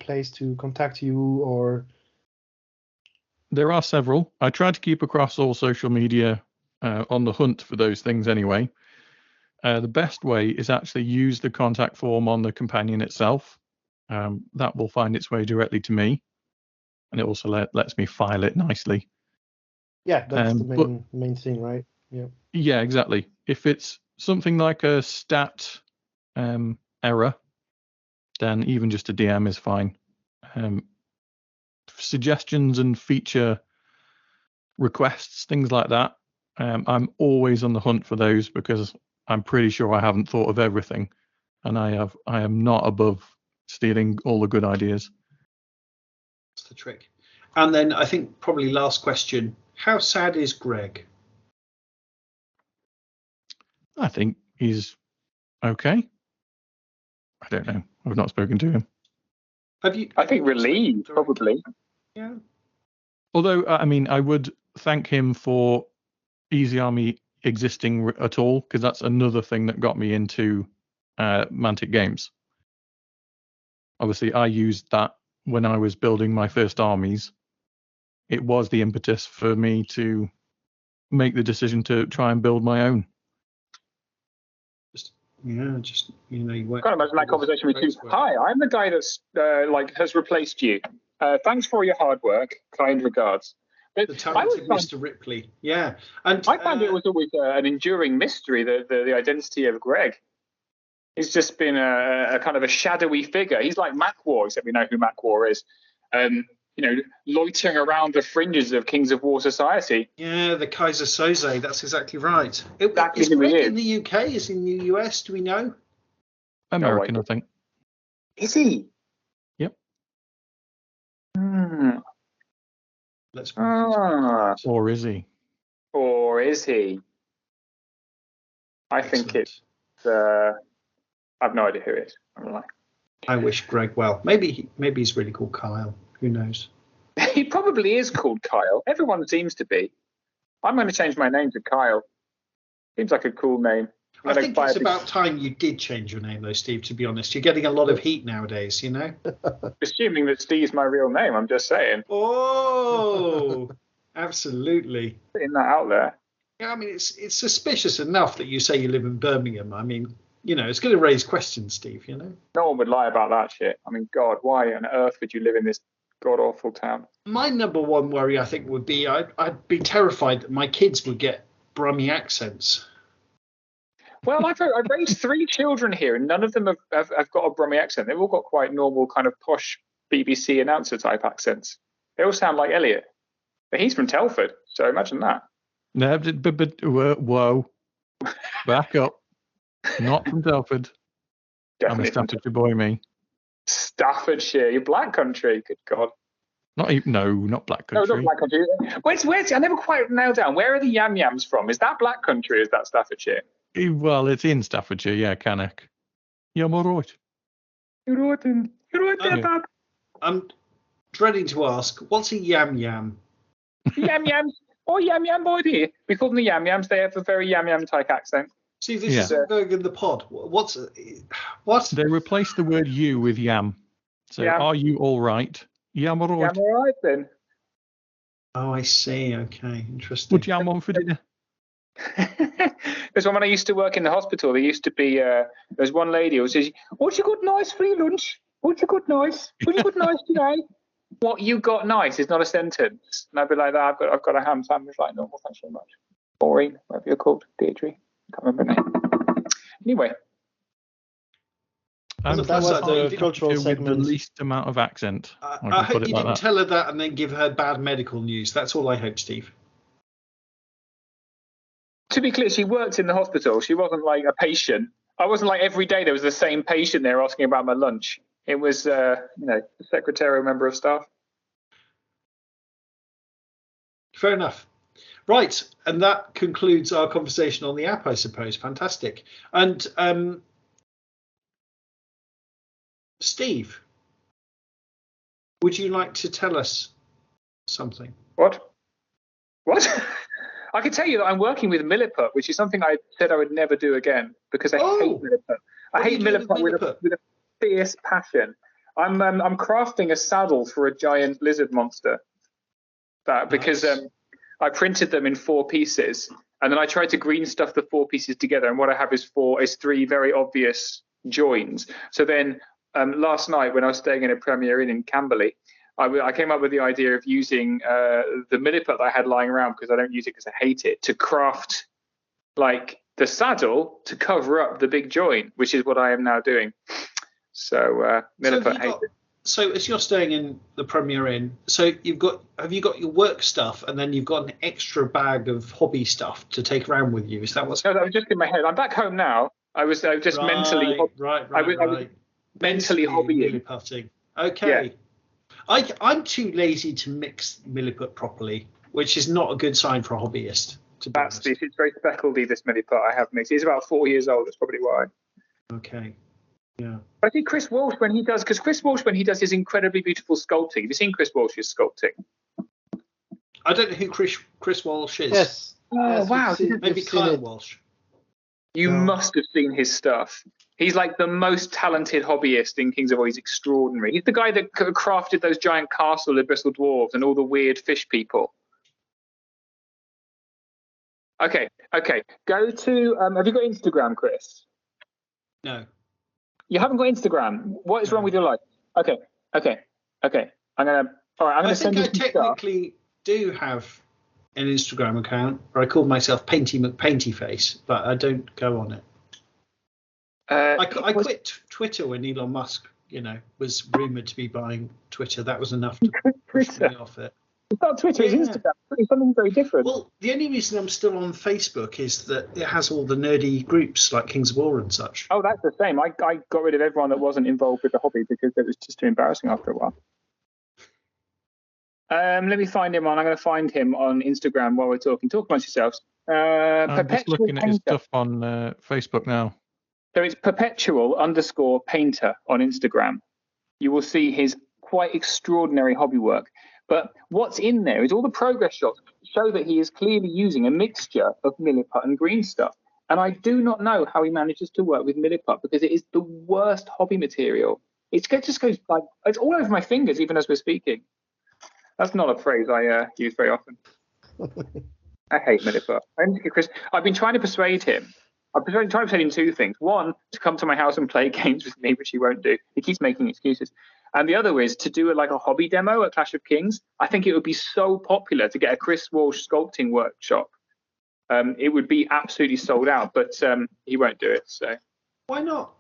place to contact you, or? There are several. I try to keep across all social media on the hunt for those things anyway. The best way is actually use the contact form on the companion itself. That will find its way directly to me, and it also lets me file it nicely. Yeah, that's the main thing, right? Yeah. Yeah, exactly. If it's something like a stat error, then even just a DM is fine. Suggestions and feature requests, things like that, I'm always on the hunt for those, because I'm pretty sure I haven't thought of everything, and I am not above stealing all the good ideas. That's the trick. And then I think probably last question, how sad is Greg? I think he's okay. I don't know. I've not spoken to him. Have you? I think relieved, probably. Yeah. Although, I mean, I would thank him for Easy Army existing at all, because that's another thing that got me into Mantic Games. Obviously, I used that when I was building my first armies. It was the impetus for me to make the decision to try and build my own. Yeah, just you work. Can't imagine that conversation with you. Hi, I'm the guy that's has replaced you. Thanks for your hard work. Kind regards. But The talented Mr. Ripley. Yeah, and I found it was always an enduring mystery, the identity of Greg. He's just been a kind of a shadowy figure. He's like Mac War, except we know who Mac War is. Loitering around the fringes of Kings of War society. Yeah, the Kaiser Soze. That's exactly right. Exactly Is who he Greg is. in the UK? Is he in the US? Do we know? American, I think. Is he? Yep. Let's. Or is he? Or is he? I think it's. I have no idea who it is. I'm lying. I wish Greg well. Maybe he's really called Kyle. Who knows? He probably is called Kyle. Everyone seems to be. I'm going to change my name to Kyle. Seems like a cool name. I think it's about time you did change your name, though, Steve, to be honest. You're getting a lot of heat nowadays, Assuming that Steve's my real name, I'm just saying. Oh, absolutely. Putting that out there. Yeah, I mean, it's suspicious enough that you say you live in Birmingham. I mean, it's going to raise questions, Steve, No one would lie about that shit. I mean, God, why on earth would you live in this god-awful town? My number one worry, I think, would be I'd be terrified that my kids would get Brummie accents. Well, I've raised 3 children here, and none of them have got a Brummie accent. They've all got quite normal, kind of posh BBC announcer type accents. They all sound like Elliot. But he's from Telford, so imagine that. No, but whoa. Back up. Not from Telford. Definitely I'm a Staffordshire boy, me. Staffordshire, you're Black Country. Good God. Not Black Country. No, not Black Country. Where's I never quite nailed down. Where are the Yam Yams from? Is that Black Country or is that Staffordshire? Well, it's in Staffordshire, yeah, Cannock. Yeah, I'm all right. You're right there, Bob. I'm dreading to ask, what's a Yam Yam? Yam Yams. Oh, Yam Yam boy here. We call them the Yam Yams. They have a very Yam Yam type accent. See, this is going in the pod. What? They replaced the word you with yam. So Yam. Are you all right? Yam all right. Yam all right then. Oh, I see. Okay, interesting. Would yam on for dinner? Because when I used to work in the hospital, there used to be there's one lady who says, "What you got nice free lunch? What you got nice? What you got nice today?" What you got nice is not a sentence. And I'd be like that. I've got a ham sandwich like normal. Thanks very much. Maureen, whatever you're called, Deirdre. Can't remember her name. Anyway. And that was the cultural with segment. the least amount of accent. I hope you didn't tell her that and then give her bad medical news. That's all I hope, Steve. To be clear, she worked in the hospital. She wasn't like a patient. I wasn't like every day there was the same patient there asking about my lunch. It was, a secretarial member of staff. Fair enough. Right, and that concludes our conversation on the app, I suppose. Fantastic. And Steve, would you like to tell us something? What? I can tell you that I'm working with Milliput, which is something I said I would never do again because I hate Milliput. I hate Milliput with a fierce passion. I'm crafting a saddle for a giant lizard monster. Because I printed them in 4 pieces, and then I tried to green stuff the 4 pieces together, and what I have is 3 very obvious joins. So then last night when I was staying in a Premier Inn in Camberley, I came up with the idea of using the Milliput that I had lying around, because I don't use it because I hate it, to craft like the saddle to cover up the big joint, which is what I am now doing. So Milliput hates it. So as you're staying in the Premier Inn, so have you got your work stuff and then you've got an extra bag of hobby stuff to take around with you? Is that what's? No, that was just in my head. I'm back home now. I was just mentally. Right. I was mentally hobbying. Milliputting. Okay. Yeah. I'm too lazy to mix Milliput properly, which is not a good sign for a hobbyist. It's very speckled, this Milliput I have mixed. He's about 4 years old. That's probably why. Okay. Yeah. I think Chris Walsh when he does his incredibly beautiful sculpting. Have you seen Chris Walsh's sculpting? I don't know who Chris Walsh is. Yes. Oh, wow. Maybe Kyle Walsh. You must have seen his stuff. He's like the most talented hobbyist in Kings of War. He's extraordinary. He's the guy that crafted those giant castle of Bristol Dwarves and all the weird fish people. Okay. Go to. Have you got Instagram, Chris? No. You haven't got Instagram. What is wrong with your life? Okay. I'm gonna send you I some stuff. technically do have an Instagram account where I call myself Painty McPaintyface, but I don't go on it. I quit Twitter when Elon Musk, was rumored to be buying Twitter. That was enough to push me off it. It's not Twitter, it's Instagram. It's something very different. Well, the only reason I'm still on Facebook is that it has all the nerdy groups like Kings of War and such. Oh, that's the same. I got rid of everyone that wasn't involved with the hobby because it was just too embarrassing after a while. Let me find him I'm going to find him on Instagram while we're talking. Talk amongst yourselves. I'm just looking at his stuff on Facebook now. So it's perpetual_painter on Instagram. You will see his quite extraordinary hobby work. But what's in there is all the progress shots show that he is clearly using a mixture of milliput and green stuff. And I do not know how he manages to work with milliput because it is the worst hobby material. It just goes like, it's all over my fingers even as we're speaking. That's not a phrase I use very often. I hate milliput. Chris, I've been trying to persuade him. I've been trying to persuade him two things. One, to come to my house and play games with me, which he won't do. He keeps making excuses. And the other is to do a hobby demo at Clash of Kings. I think it would be so popular to get a Chris Walsh sculpting workshop. It would be absolutely sold out, but he won't do it. So why not?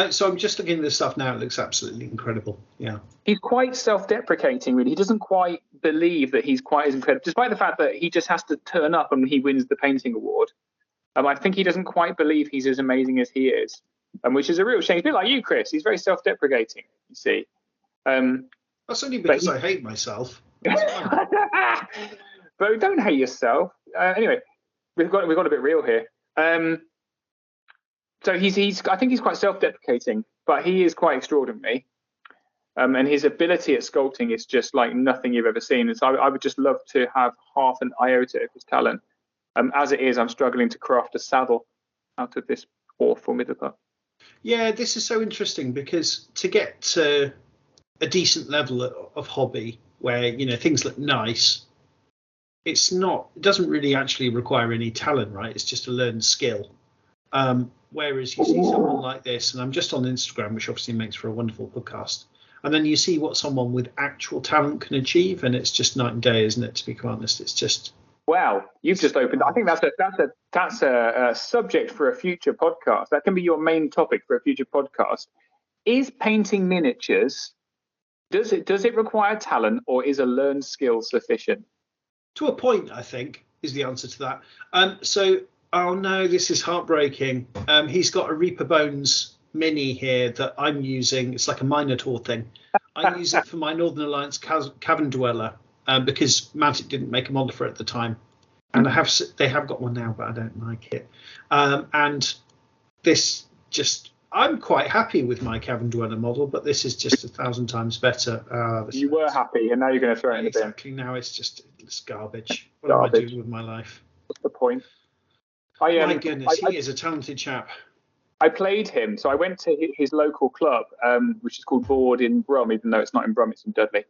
So I'm just looking at this stuff now. It looks absolutely incredible. Yeah. He's quite self-deprecating, really. He doesn't quite believe that he's quite as incredible, despite the fact that he just has to turn up and he wins the painting award. I think he doesn't quite believe he's as amazing as he is, which is a real shame. He's a bit like you, Chris. He's very self-deprecating, you see. That's only because I hate myself. But don't hate yourself. Anyway, we've got a bit real here. So I think he's quite self-deprecating, but he is quite extraordinary. And his ability at sculpting is just like nothing you've ever seen. And so I would just love to have half an iota of his talent. As it is, I'm struggling to craft a saddle out of this awful milliput. Yeah, this is so interesting because to get to a decent level of hobby where things look nice, it doesn't really actually require any talent, right? It's just a learned skill. Whereas you see someone like this, and I'm just on Instagram, which obviously makes for a wonderful podcast, and then you see what someone with actual talent can achieve, and it's just night and day, isn't it? To be quite honest, it's just. Wow, you've just opened. I think that's a subject for a future podcast. That can be your main topic for a future podcast. Is painting miniatures? Does it require talent, or is a learned skill sufficient? To a point, I think, is the answer to that. Oh no, this is heartbreaking. He's got a Reaper Bones mini here that I'm using. It's like a Minotaur thing. I use it for my Northern Alliance Cavern Dweller because Mantic didn't make a model for it at the time, and they have got one now, but I don't like it. And this I'm quite happy with my Cavern Dweller model, but this is just 1,000 times better. You were happy, and now you're going to throw it in the bin. Exactly. Now it's garbage. What am I doing with my life? What's the point? My goodness, he is a talented chap. I played him, so I went to his local club, which is called Board in Brum, even though it's not in Brum, it's in Dudley.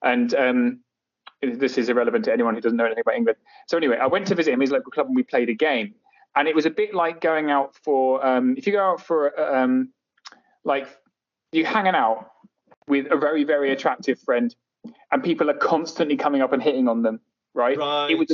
And this is irrelevant to anyone who doesn't know anything about England. So anyway, I went to visit him, his local club, and we played a game. And it was a bit like going out for, if you go out for, you're hanging out with a very, very attractive friend, and people are constantly coming up and hitting on them. Right. It was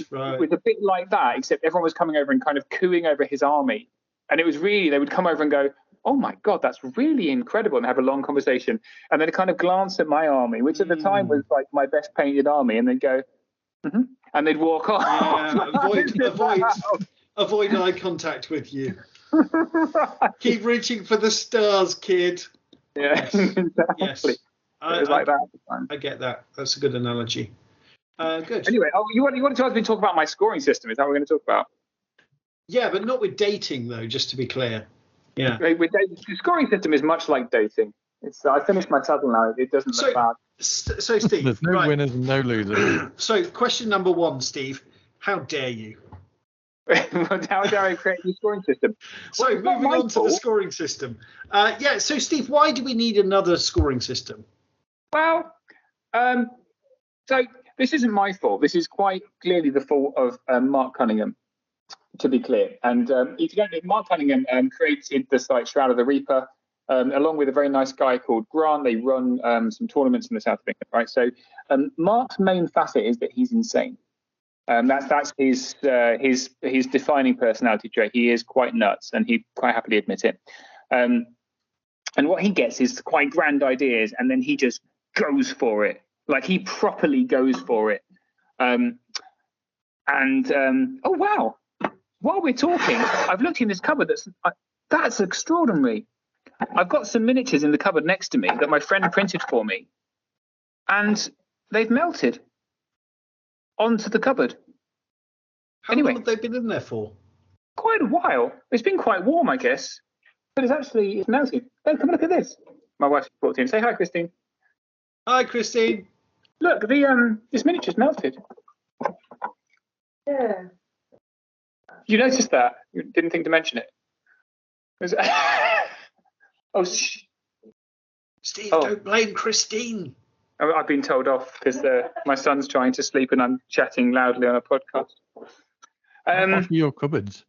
a bit like that, except everyone was coming over and kind of cooing over his army. And it was really, they would come over and go, oh my God, that's really incredible, and have a long conversation. And then kind of glance at my army, which at the time was like my best painted army, and they'd go, and they'd walk off. Yeah, avoid eye contact with you. Keep reaching for the stars, kid. Yeah, exactly. Yes. It was like that. I get that. That's a good analogy. Good. Anyway, you wanted to talk about my scoring system. Is that what we're going to talk about? Yeah, but not with dating, though, just to be clear. Yeah. The scoring system is much like dating. I finished my saddle now. It doesn't look bad. So, Steve. There's no winners and no losers. So, question number one, Steve. How dare you? How dare I create a scoring system? So, moving on to the scoring system. So, Steve, why do we need another scoring system? Well, so this isn't my fault. This is quite clearly the fault of Mark Cunningham. to be clear. And if you don't know, Mark Cunningham created the site Shroud of the Reaper, along with a very nice guy called Grant. They run some tournaments in the south of England, right? So Mark's main facet is that he's insane. That's his defining personality trait. He is quite nuts, and he quite happily admits it. And what he gets is quite grand ideas, and then he just goes for it. Like, he properly goes for it. Oh wow! While we're talking, I've looked in this cupboard. That's extraordinary. I've got some miniatures in the cupboard next to me that my friend printed for me, and they've melted onto the cupboard. How long have they been in there for? Quite a while. It's been quite warm, I guess, but it's melting. Hey, come and look at this. My wife's walked in. Say hi, Christine. Hi, Christine. Look, this miniature's melted. Yeah. You noticed that? You didn't think to mention it. Steve, don't blame Christine. I've been told off because my son's trying to sleep and I'm chatting loudly on a podcast. What are your cupboards?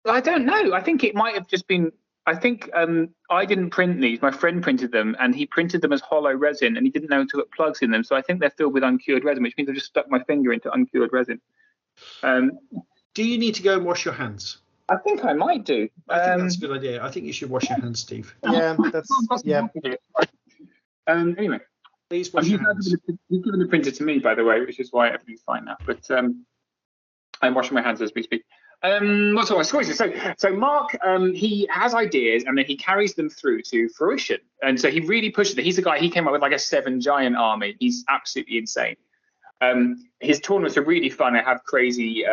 I don't know. I think it might have just been. I think I didn't print these. My friend printed them, and he printed them as hollow resin, and he didn't know to put plugs in them. So I think they're filled with uncured resin, which means I just stuck my finger into uncured resin. Do you need to go and wash your hands? I think I might do. I think that's a good idea. I think you should wash your hands, Steve. Yeah, yeah. Anyway, please wash your hands. You've given the printer to me, by the way, which is why everything's fine now. But I'm washing my hands as we speak. What's all my stories? So Mark, he has ideas and then he carries them through to fruition. And so he really pushes it. He's a guy. He came up with like a 7 giant army. He's absolutely insane. His tournaments are really fun. They have crazy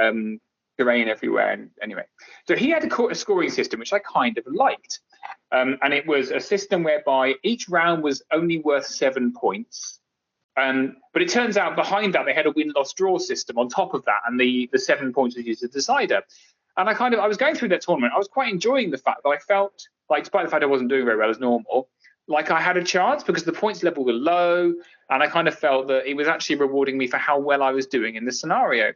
terrain everywhere. And anyway, so he had a scoring system which I kind of liked, and it was a system whereby each round was only worth 7 points. But it turns out behind that they had a win-loss-draw system on top of that, and the 7 points was used as a decider. And I was going through that tournament. I was quite enjoying the fact that I felt like, despite the fact I wasn't doing very well as normal, like I had a chance because the points level were low, and I kind of felt that it was actually rewarding me for how well I was doing in the scenario.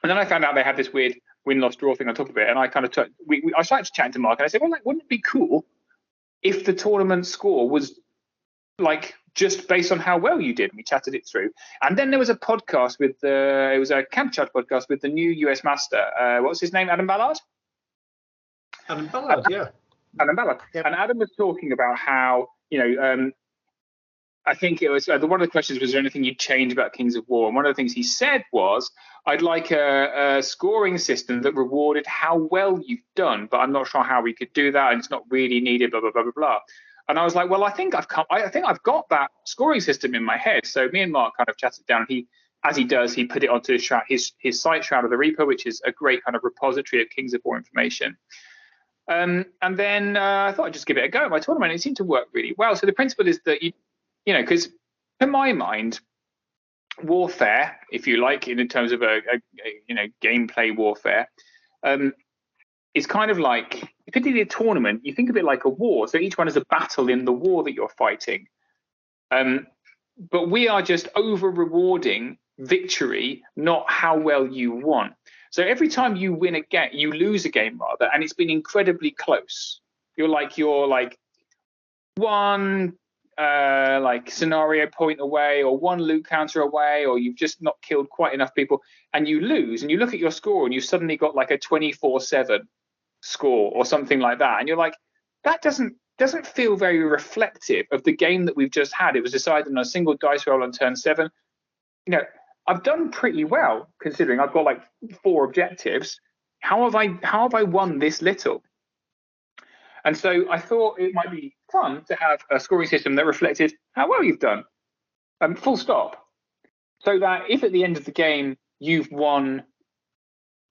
And then I found out they had this weird win-loss-draw thing on top of it, and I kind of I started chatting to Mark, and I said, well, like, wouldn't it be cool if the tournament score was like just based on how well you did? And we chatted it through. And then there was a podcast it was a Camp Chat podcast with the new US Master. What's his name? Adam Ballard? Adam Ballard, yeah. Adam Ballard. Yep. And Adam was talking about how, I think it was one of the questions was there anything you'd change about Kings of War? And one of the things he said was, I'd like a scoring system that rewarded how well you've done, but I'm not sure how we could do that, and it's not really needed, blah, blah, blah, blah, blah. And I was like, well, I think I've got that scoring system in my head. So me and Mark kind of chatted down. He put it onto his site, Shroud of the Reaper, which is a great kind of repository of Kings of War information. And then I thought I'd just give it a go at my tournament. It seemed to work really well. So the principle is that because to my mind, warfare, if you like, in terms of a gameplay warfare, is kind of like, particularly a tournament, you think of it like a war. So each one is a battle in the war that you're fighting. But we are just over rewarding victory, not how well you won. So every time you win a game, you lose a game rather, and it's been incredibly close. You're like one scenario point away, or one loot counter away, or you've just not killed quite enough people, and you lose. And you look at your score, and you've suddenly got like a 24-7 score or something like that, and you're like, that doesn't feel very reflective of the game that we've just had. It was decided on a single dice roll on turn 7. I've done pretty well considering I've got like 4 objectives. How have I won this little? And so I thought it might be fun to have a scoring system that reflected how well you've done, full stop. So that if at the end of the game you've won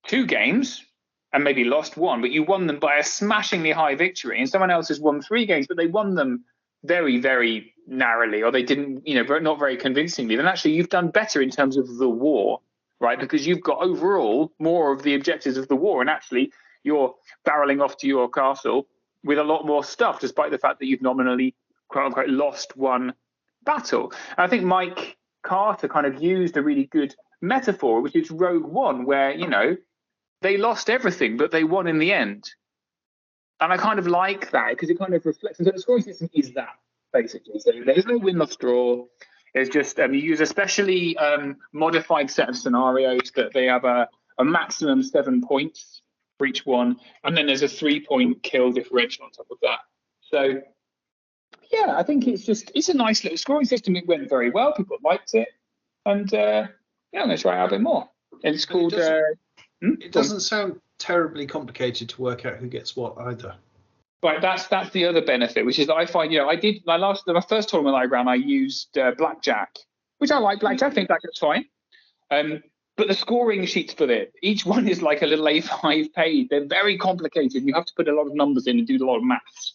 2 games and maybe lost 1, but you won them by a smashingly high victory, and someone else has won 3 games, but they won them very, very narrowly, or they didn't, not very convincingly, then actually you've done better in terms of the war, right? Because you've got overall more of the objectives of the war, and actually you're barreling off to your castle with a lot more stuff, despite the fact that you've nominally, quote unquote, lost 1 battle. And I think Mike Carter kind of used a really good metaphor, which is Rogue One, where, they lost everything, but they won in the end. And I kind of like that because it kind of reflects. And so the scoring system is that, basically. So there's no win-loss draw. It's just you use a specially modified set of scenarios that they have a maximum 7 points for each one. And then there's a 3-point kill differential on top of that. So, yeah, I think it's a nice little scoring system. It went very well. People liked it. And, I'm going to try it out a bit more. And it's called... It doesn't sound terribly complicated to work out who gets what either. Right, that's the other benefit, which is that I find, my first tournament I ran, I used blackjack, which I like blackjack. I think blackjack's fine. But the scoring sheets for it, each one is like a little A5 page. They're very complicated. You have to put a lot of numbers in and do a lot of maths,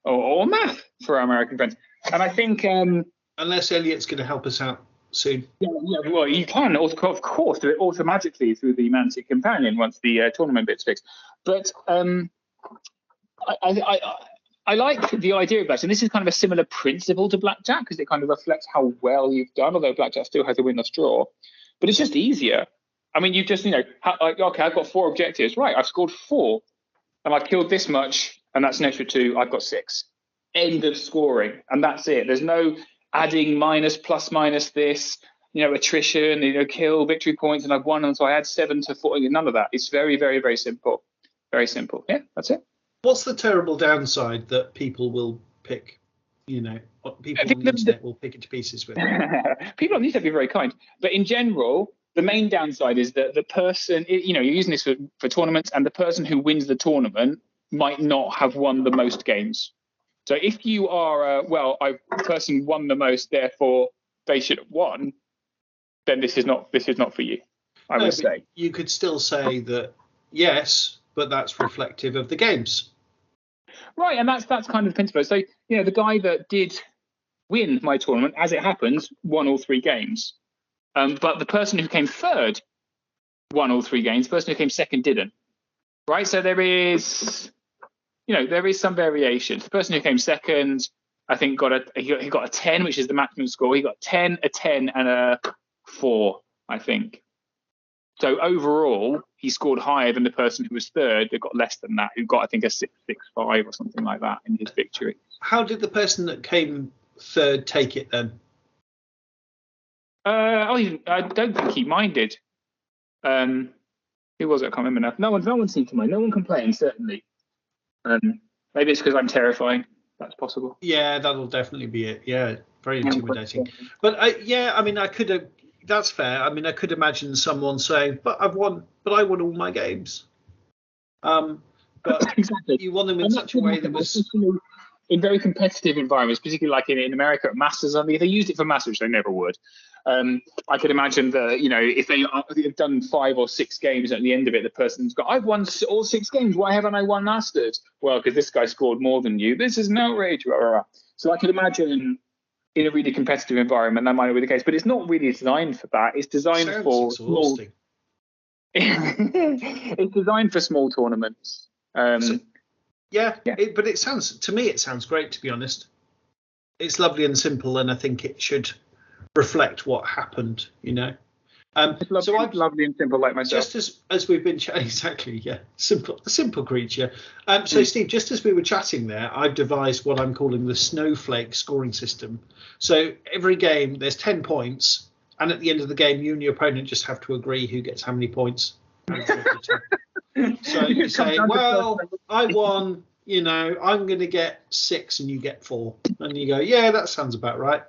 or math for our American friends. And I think unless Elliot's going to help us out soon. Yeah, well, you can, of course, do it automatically through the Mantic Companion once the tournament bit's fixed. But I like the idea of that. And this is kind of a similar principle to blackjack because it kind of reflects how well you've done, although blackjack still has a win-loss draw. But it's just easier. I mean, you just, okay, I've got 4 objectives. Right, I've scored 4 and I've killed this much and that's an extra 2. I've got 6. End of scoring. And that's it. There's no adding minus, plus, minus this, attrition, kill, victory points, and I've won, and so I add 7 to 4. None of that. It's very, very, very simple. Very simple. Yeah, that's it. What's the terrible downside that people will pick? People on the internet will pick it to pieces with. People on the internet be very kind, but in general, the main downside is that the person, you're using this for tournaments, and the person who wins the tournament might not have won the most games. So if you are, the person won the most, therefore they should have won, then this is not for you, I would say. You could still say that, yes, but that's reflective of the games. Right, and that's kind of the principle. So, the guy that did win my tournament, as it happens, won all 3 games. But the person who came third won all 3 games. The person who came second didn't. Right, so there is... there is some variation. The person who came second, I think, he got a 10, which is the maximum score. He got 10, a 10, and a 4, I think. So overall, he scored higher than the person who was third. They got less than that, who got, I think, a 6.65 or something like that in his victory. How did the person that came third take it then? I don't think he minded. Who was it? I can't remember now. No one seemed to mind. No one complained, certainly. Maybe it's because I'm terrifying. That's possible. Yeah, that'll definitely be it. Yeah, very intimidating. But I could have. That's fair. I mean, I could imagine someone saying, "But I won all my games." But exactly. You won them in such a way that was in very competitive environments, particularly like in America at Masters. I mean, if they used it for Masters, which they never would. I could imagine that, if they've done 5 or 6 games at the end of it, the person's got, I've won all 6 games. Why haven't I won Masters? Well, because this guy scored more than you. This is an outrage. Blah, blah, blah. So I could imagine in a really competitive environment that might be the case, but it's not really designed for that. It's designed for small. It's designed for small tournaments. But it sounds great, to be honest. It's lovely and simple, and I think it should reflect what happened, It's lovely and simple, like myself. Just as we've been chatting, exactly, yeah, a simple creature. So Steve, just as we were chatting there, I've devised what I'm calling the snowflake scoring system. So every game there's 10 points, and at the end of the game, you and your opponent just have to agree who gets how many points. So you say, well, I won, I'm going to get 6 and you get 4, and you go, yeah, that sounds about right.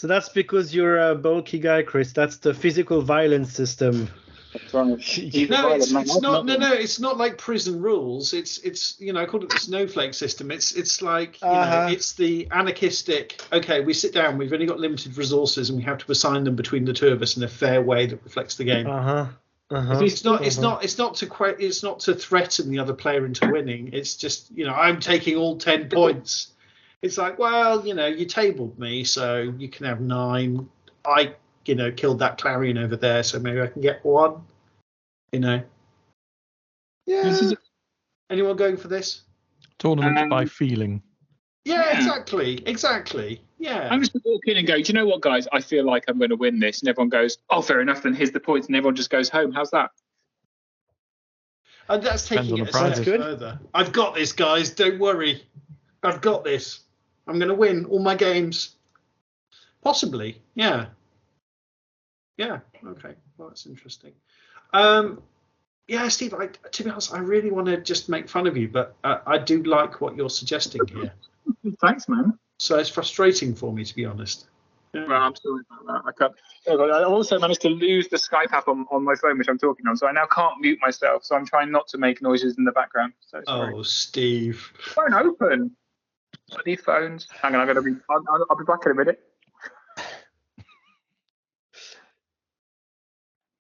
So that's because you're a bulky guy, Chris. That's the physical violence system. That's right. It's not. No, it's not like prison rules. It's I call it the snowflake system. It's like it's the anarchistic. Okay, we sit down. We've only got limited resources, and we have to assign them between the 2 of us in a fair way that reflects the game. It's not to threaten the other player into winning. It's just I'm taking all 10 points. It's like, well, you tabled me, so you can have 9. I, killed that clarion over there, so maybe I can get 1. Yeah. Anyone going for this? Tournament by feeling. Yeah, exactly. Yeah. I'm just going to walk in and go, do you know what, guys? I feel like I'm going to win this. And everyone goes, oh, fair enough, then here's the points. And everyone just goes home. How's that? And that's taking Depends it on a the step prizes. further. I've got this, guys. Don't worry. I've got this. I'm going to win all my games. Possibly. Yeah. Yeah. Okay. Well, that's interesting. Yeah, Steve, to be honest, I really want to just make fun of you, but I do like what you're suggesting here. Thanks, man. So it's frustrating for me, to be honest. Yeah. Well, I'm sorry about that. I can't. I also managed to lose the Skype app on my phone, which I'm talking on, so I now can't mute myself. So I'm trying not to make noises in the background. So sorry. Oh, Steve. Phone open. Bloody phones. Hang on, I'll be back in a minute.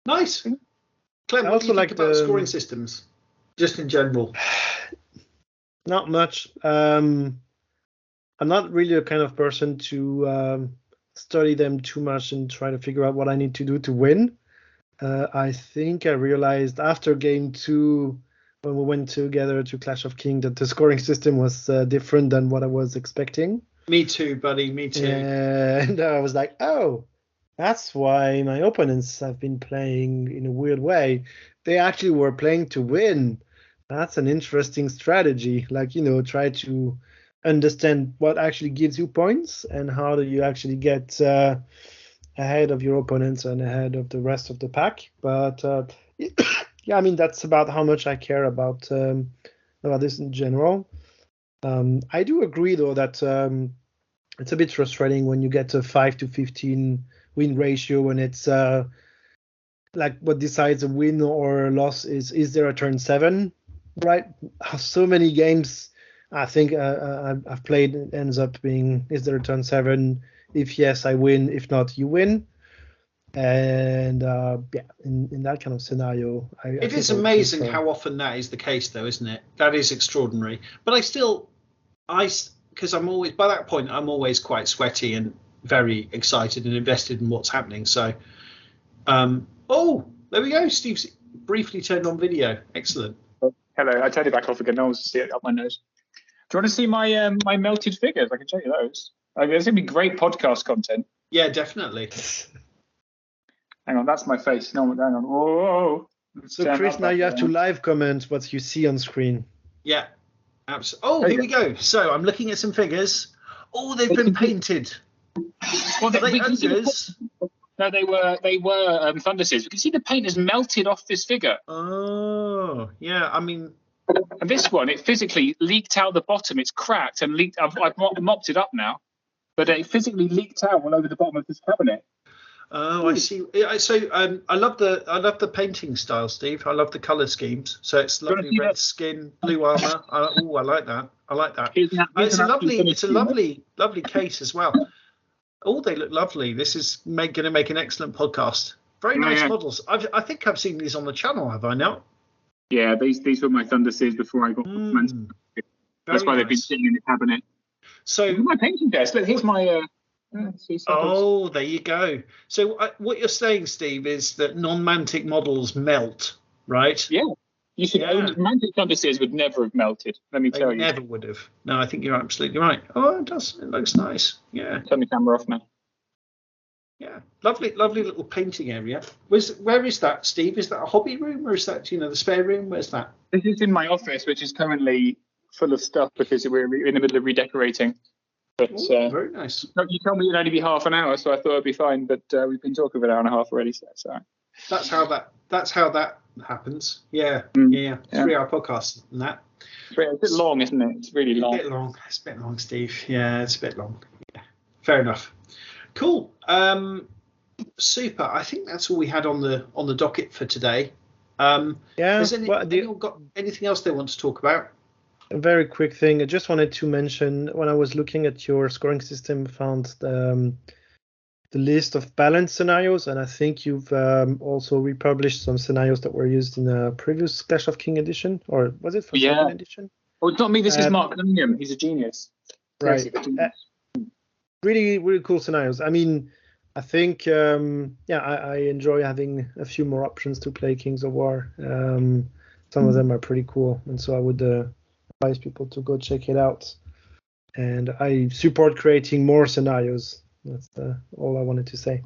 Nice. Clem, I what do also you like think about the scoring systems, just in general? Not much. I'm not really the kind of person to study them too much and try to figure out what I need to do to win. I think I realized after game 2, when we went together to Clash of Kings, that the scoring system was different than what I was expecting. Me too, buddy. Me too. And I was like, oh, that's why my opponents have been playing in a weird way. They actually were playing to win. That's an interesting strategy. Like, try to understand what actually gives you points and how do you actually get ahead of your opponents and ahead of the rest of the pack. But yeah, I mean, that's about how much I care about this in general. I do agree, though, that it's a bit frustrating when you get a 5 to 15 win ratio and it's like what decides a win or a loss is there a turn 7, right? So many games I think I've played ends up being, is there a turn 7? If yes, I win. If not, you win. And yeah, in that kind of scenario, it is amazing how often that is the case, though, isn't it? That is extraordinary. But because I'm always, by that point, I'm always quite sweaty and very excited and invested in what's happening. So, oh, there we go. Steve's briefly turned on video. Excellent. Hello, I turned it back off again. No one wants to see it up my nose. Do you want to see my my melted figures? I can show you those. There's going to be great podcast content. Yeah, definitely. Hang on, that's my face. No, hang on. Whoa. So, Chris, now you have to live comment what you see on screen. Yeah, absolutely. Oh, here we go. So I'm looking at some figures. Oh, they've been painted. Well, Are they ogres? No, they were Thunderseers. We can see the paint has melted off this figure. Oh, yeah. I mean, and this one, it physically leaked out the bottom. It's cracked and leaked. I've mopped it up now, but it physically leaked out all over the bottom of this cabinet. Oh, I see. So I love the painting style, Steve. I love the color schemes. So it's lovely red skin, blue armor. I like that. I like that. It's a lovely case as well. Oh, they look lovely. This is going to make an excellent podcast. Very nice models. I think I've seen these on the channel, have I not? Yeah, these were my Thunderseers before I got Mantic. That's why they've been sitting in the cabinet. So my painting desk. Look, here's my. Oh, there you go. So what you're saying, Steve, is that non-Mantic models melt, right? Yeah. You should own Mantic Thunderseers would never have melted. Let me tell you. Never would have. No, I think you're absolutely right. Oh, it does. It looks nice. Yeah. Turn the camera off now. Yeah. Lovely little painting area. Where is that, Steve? Is that a hobby room or is that, the spare room? Where's that? This is in my office, which is currently full of stuff because we're in the middle of redecorating. But very nice. You told me it'd only be half an hour, so I thought it'd be fine. But we've been talking for an hour and a half already, so that's all right. That's how that happens. Yeah. 3-hour podcast and that. It's a bit long, isn't it? It's really long. It's a bit long, Steve. Yeah, it's a bit long. Yeah. Fair enough. Cool. Super. I think that's all we had on the docket for today. Has anyone got anything else they want to talk about? A very quick thing. I just wanted to mention, when I was looking at your scoring system, found the list of balanced scenarios, and I think you've also republished some scenarios that were used in a previous Clash of King edition, or was it for second edition? Oh, it's not me. This is Mark Cunningham. He's a genius. Right. Really, really cool scenarios. I mean, I think, I enjoy having a few more options to play Kings of War. Some of them are pretty cool, and so I would advise people to go check it out. And I support creating more scenarios. That's all I wanted to say.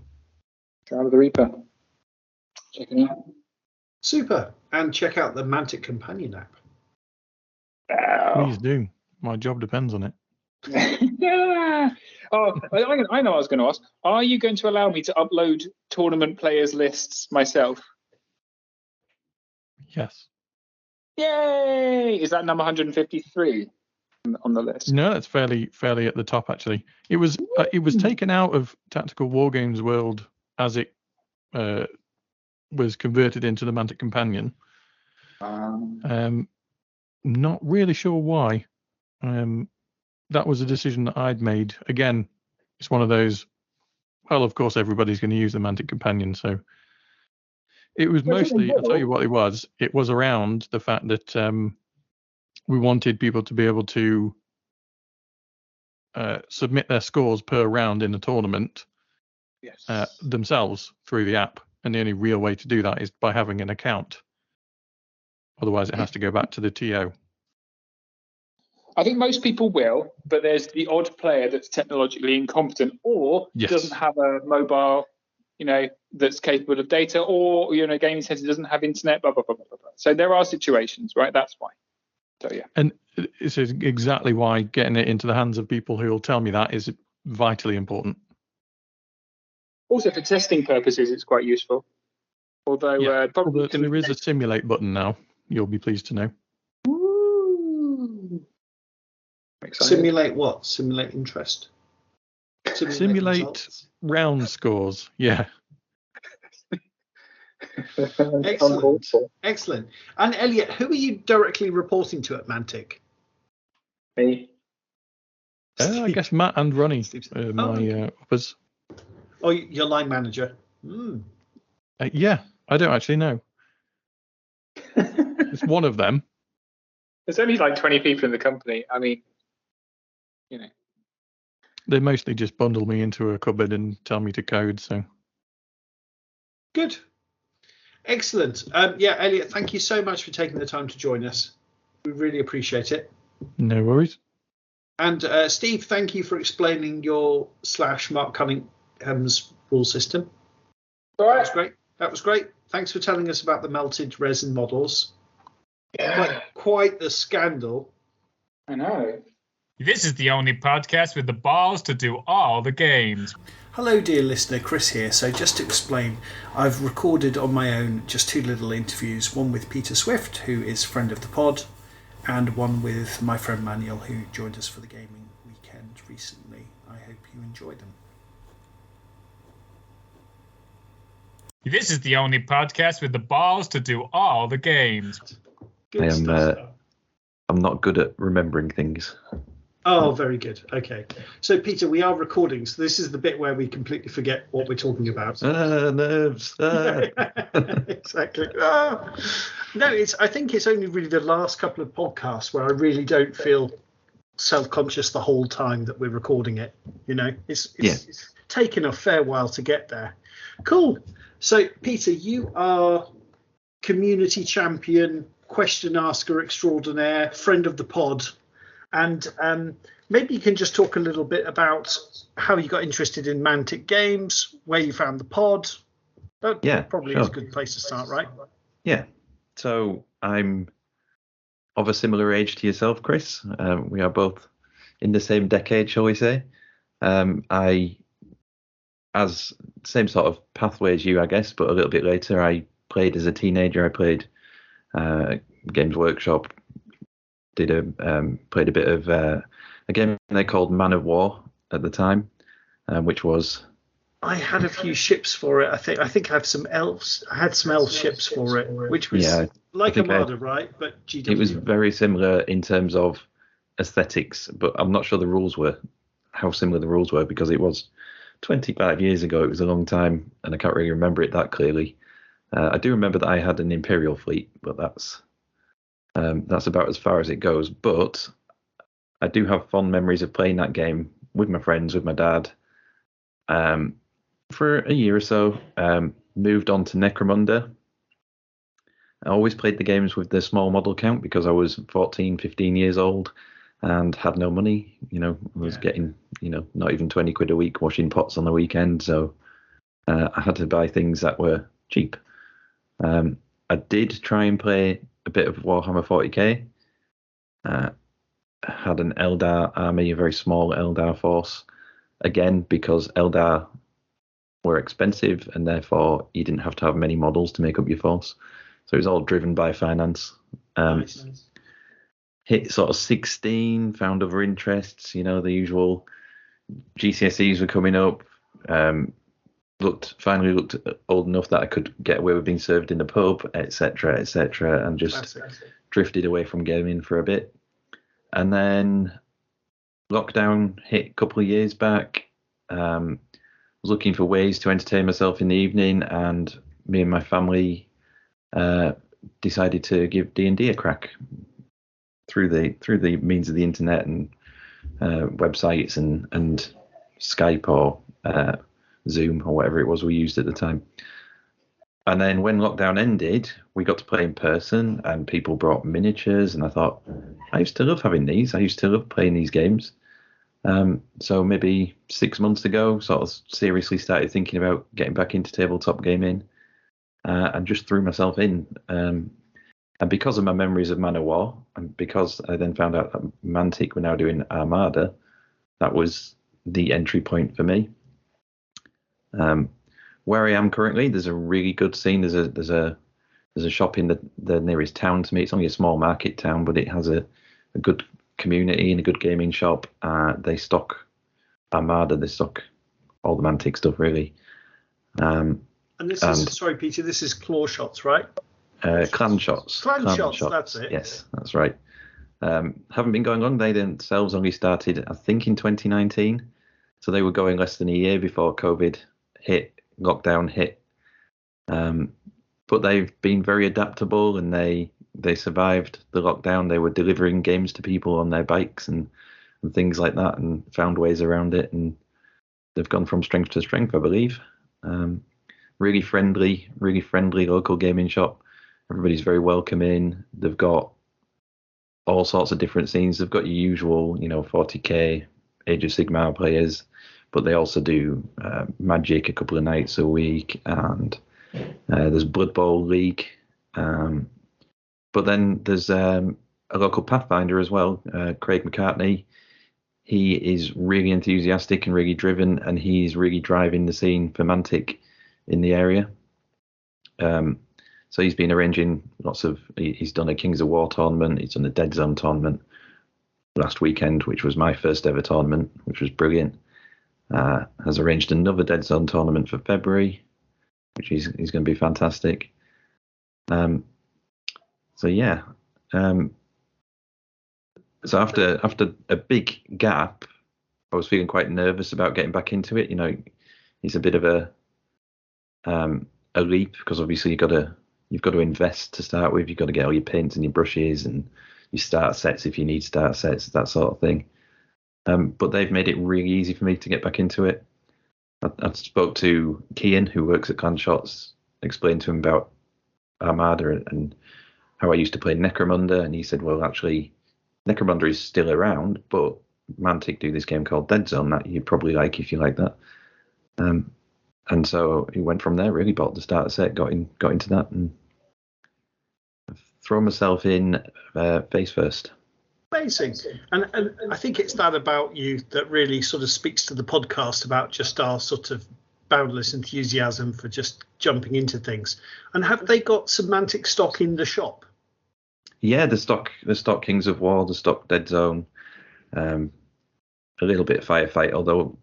Shroud of the Reaper. Check it out. Super. and check out the Mantic Companion App. Please do. My job depends on it. Yeah. Oh, I know. I was going to ask. Are you going to allow me to upload tournament players lists myself? Yes. Yay! Is that number 153 on the list? No, that's fairly at the top actually. It was taken out of Tactical Wargames World as it was converted into the Mantic Companion. Not really sure why. That was a decision that I'd made. Again, it's one of those. Well, of course, everybody's going to use the Mantic Companion, so it was mostly. I'll tell you what it was. It was around the fact that we wanted people to be able to submit their scores per round in a tournament themselves through the app, and the only real way to do that is by having an account. Otherwise, it has to go back to the TO. I think most people will, but there's the odd player that's technologically incompetent or doesn't have a mobile, that's capable of data, or gaming center doesn't have internet. Blah blah blah blah blah. So there are situations, right? That's why. So yeah. And this is exactly why getting it into the hands of people who will tell me that is vitally important. Also, for testing purposes, it's quite useful. Although probably there is a simulate button now. You'll be pleased to know. Simulate what? Simulate interest? Simulate round scores. Yeah. Excellent. And Elliot, who are you directly reporting to at Mantic? Me. I guess Matt and Ronnie, my uppers. Oh, your line manager. Yeah, I don't actually know. It's one of them. There's only like 20 people in the company. I mean, They mostly just bundle me into a cupboard and tell me to code. So good. Excellent. Elliot, thank you so much for taking the time to join us. We really appreciate it. No worries. And Steve, thank you for explaining your / Mark Cunningham's rule system. All right. That was great. Thanks for telling us about the melted resin models. Yeah. Quite the scandal. I know. This is the only podcast with the balls to do all the games. Hello, dear listener, Chris here. So just to explain, I've recorded on my own just 2 little interviews, one with Peter Swift, who is friend of the pod, and one with my friend Manuel, who joined us for the gaming weekend recently. I hope you enjoy them. This is the only podcast with the balls to do all the games. Good stuff. I'm not good at remembering things. Oh, very good. Okay. So, Peter, we are recording. So this is the bit where we completely forget what we're talking about. Nerves. Exactly. No, I think it's only really the last couple of podcasts where I really don't feel self-conscious the whole time that we're recording it. It's taken a fair while to get there. Cool. So, Peter, you are community champion, question asker extraordinaire, friend of the pod. And maybe you can just talk a little bit about how you got interested in Mantic Games, where you found the pod. That probably is a good place to start, right? Yeah. So I'm of a similar age to yourself, Chris. We are both in the same decade, shall we say. As same sort of pathway as you, I guess, but a little bit later. I played as a teenager. I played Games Workshop. Played a bit of a game they called Man of War at the time, which was. I had a few ships for it. I think I have some elves. I had some elf ships for it, which was like Armada, right? But GW. It was very similar in terms of aesthetics, but I'm not sure how similar the rules were because it was 25 years ago. It was a long time, and I can't really remember it that clearly. I do remember that I had an Imperial fleet, but that's about as far as it goes. But I do have fond memories of playing that game with my friends, with my dad. For a year or so, moved on to Necromunda. I always played the games with the small model count because I was 14, 15 years old and had no money. I was getting, not even 20 quid a week washing pots on the weekend. So I had to buy things that were cheap. I did try and play a bit of Warhammer 40k. Had an Eldar army, a very small Eldar force. Again, because Eldar were expensive, and therefore you didn't have to have many models to make up your force. So it was all driven by finance. Nice. Hit sort of 16, found other interests, the usual. GCSEs were coming up. Finally looked old enough that I could get away with being served in the pub, etc., and just drifted away from gaming for a bit. And then lockdown hit a couple of years back. Was looking for ways to entertain myself in the evening, and me and my family decided to give D&D a crack through the means of the internet and websites and Skype or Zoom or whatever it was we used at the time. And then when lockdown ended, we got to play in person, and people brought miniatures, and I thought, I used to love having these. I used to love playing these games. So maybe 6 months ago, sort of seriously started thinking about getting back into tabletop gaming, and just threw myself in. And because of my memories of Man of War, and because I then found out that Mantic were now doing Armada, that was the entry point for me. Where I am currently, there's a really good scene. There's a shop in the nearest town to me. It's only a small market town, but it has a good community and a good gaming shop. They stock Armada. They stock all the Mantic stuff, really. And this is, sorry, Peter, this is Claw Shots, right? Clan Shots. Clan Shots, that's it. Yes, that's right. Haven't been going long. They themselves only started, I think, in 2019. So they were going less than a year before COVID hit, lockdown hit. But they've been very adaptable, and they survived the lockdown. They were delivering games to people on their bikes and things like that, and found ways around it. And they've gone from strength to strength, I believe. Really friendly local gaming shop. Everybody's very welcoming. They've got all sorts of different scenes. They've got your usual, 40k Age of Sigmar players, but they also do Magic a couple of nights a week, and there's Blood Bowl League. But then there's a local Pathfinder as well, Craig McCartney. He is really enthusiastic and really driven, and he's really driving the scene for Mantic in the area. So he's been arranging he's done a Kings of War tournament, he's done a Deadzone tournament last weekend, which was my first ever tournament, which was brilliant. Has arranged another Deadzone tournament for February, which is going to be fantastic. So after a big gap, I was feeling quite nervous about getting back into it. It's a bit of a leap, because obviously you've got to invest to start with. You've got to get all your paints and your brushes and your starter sets if you need starter sets, that sort of thing. But they've made it really easy for me to get back into it. I spoke to Kian, who works at Clan Shots, explained to him about Armada and how I used to play Necromunda, and he said, well, actually, Necromunda is still around, but Mantic do this game called Deadzone that you'd probably like if you like that. And so he went from there, really bought the starter set, got into that, and I've thrown myself in face first. Amazing. And I think it's that about you that really sort of speaks to the podcast about just our sort of boundless enthusiasm for just jumping into things. And have they got some Mantic stock in the shop? Yeah, the stock Kings of War, the stock Deadzone, a little bit of Firefight, although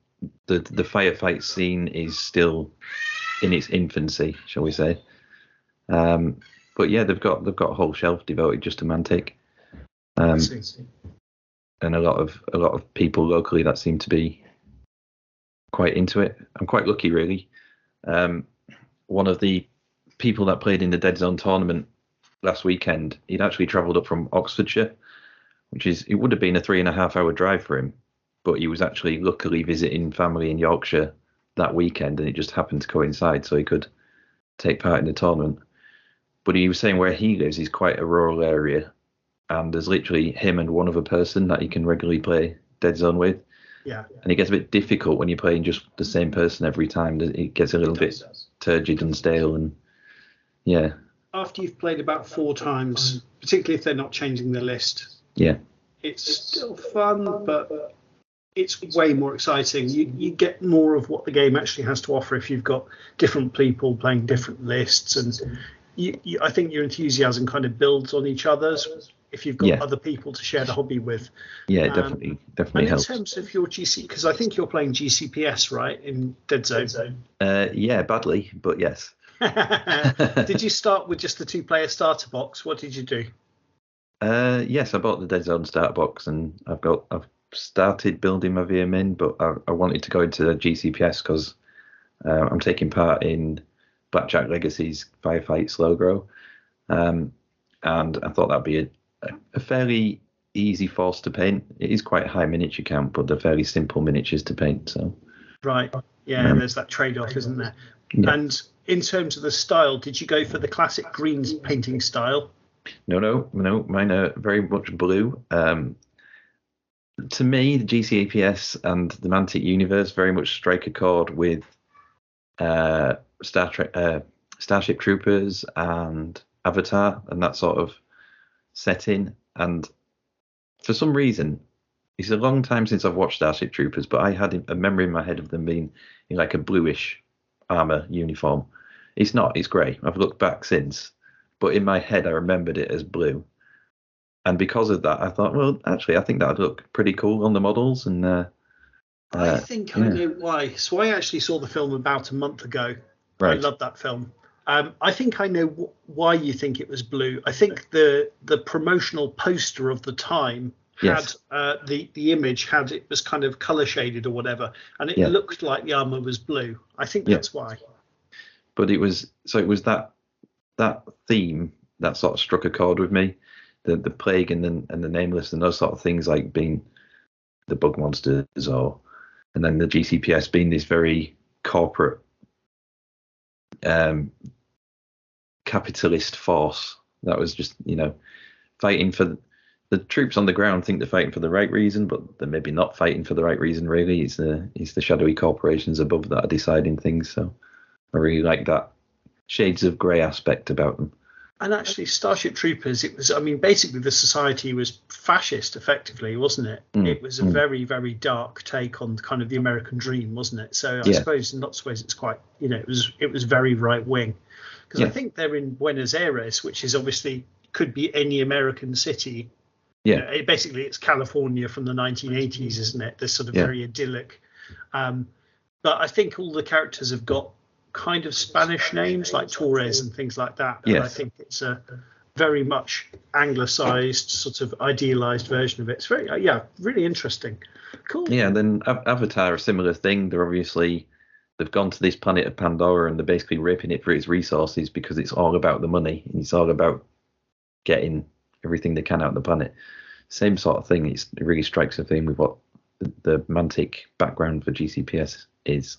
the Firefight scene is still in its infancy, shall we say. But yeah, they've got a whole shelf devoted just to Mantic. And a lot of people locally that seem to be quite into it. I'm quite lucky, really. One of the people that played in the Deadzone tournament last weekend, he'd actually travelled up from Oxfordshire, it would have been a 3.5 hour drive for him, but he was actually luckily visiting family in Yorkshire that weekend, and it just happened to coincide so he could take part in the tournament. But he was saying where he lives is quite a rural area, and there's literally him and one other person that he can regularly play Deadzone with. Yeah. And it gets a bit difficult when you're playing just the same person every time. It gets a little bit turgid and stale, and yeah. after you've played about 4 times, particularly if they're not changing the list, Yeah. it's still fun, but it's way more exciting. You get more of what the game actually has to offer if you've got different people playing different lists, and I think your enthusiasm kind of builds on each other's if you've got other people to share the hobby with. Yeah, it definitely and helps. in terms of your GC, because I think you're playing GCPS, right, in Deadzone? Yeah, badly, but yes. Did you start with just the 2-player starter box? What did you do? Yes, I bought the Deadzone starter box, and I've started building my VM in, but I wanted to go into GCPS because I'm taking part in Blackjack Legacy's Firefight Slow Grow, and I thought that'd be a fairly easy force to paint. It is quite a high miniature count, but they're fairly simple miniatures to paint. So right, yeah, and there's that trade-off, isn't there? Yeah. And in terms of the style, did you go for the classic greens painting style? No, mine are very much blue. To me, the GCPS and the Mantic universe very much strike a chord with Starship Troopers and Avatar and that sort of setting. And for some reason, it's a long time since I've watched Starship Troopers, but I had a memory in my head of them being in like a bluish armor uniform. It's not, it's grey. I've looked back since, but in my head I remembered it as blue. And because of that, I thought, well, actually, I think that would look pretty cool on the models. And I think I know why. So I actually saw the film about a month ago. Right. I love that film. I think I know why you think it was blue. I think the promotional poster of the time had the image had it was kind of color shaded or whatever, and it looked like the armor was blue. I think that's why. But it was that theme that sort of struck a chord with me. The plague and the nameless and those sort of things, like being the bug monsters, and then the GCPS being this very corporate capitalist force that was just fighting for the troops on the ground. Think they're fighting for the right reason, but they're maybe not fighting for the right reason. Really, it's the shadowy corporations above that are deciding things. So I really like that shades of grey aspect about them. And actually, Starship Troopers, it was, I mean, basically the society was fascist, effectively, wasn't it? It was a very, very dark take on kind of the American dream, wasn't it? So I suppose in lots of ways it's quite, it was very right wing. Because I think they're in Buenos Aires, which is obviously could be any American city. Yeah. Basically, it's California from the 1980s, isn't it? This sort of very idyllic. But I think all the characters have got kind of Spanish names like Torres and things like that. And I think it's a very much anglicized, sort of idealized version of it. It's very, really interesting. Cool. Yeah, and then Avatar, a similar thing. They've gone to this planet of Pandora and they're basically raping it for its resources because it's all about the money and it's all about getting everything they can out of the planet. Same sort of thing. It really strikes a theme with what the Mantic background for GCPS is.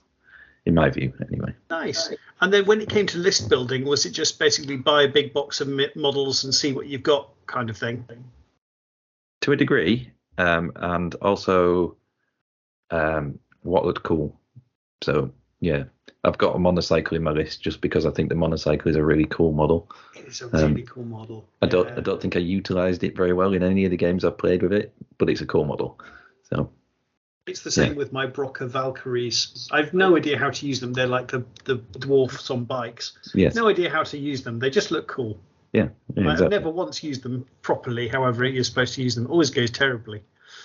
In my view, anyway. Nice. And then when it came to list building, was it just basically buy a big box of models and see what you've got kind of thing? To a degree, and also what looked cool. So, yeah, I've got a monocycle in my list just because I think the monocycle is a really cool model. It's a really cool model. I don't think I utilised it very well in any of the games I've played with it, but it's a cool model. So. It's the same with my Broca Valkyries. I've no idea how to use them. They're like the dwarfs on bikes. Yes. No idea how to use them. They just look cool. Yeah, exactly. I've never once used them properly. However, you're supposed to use them. Always goes terribly.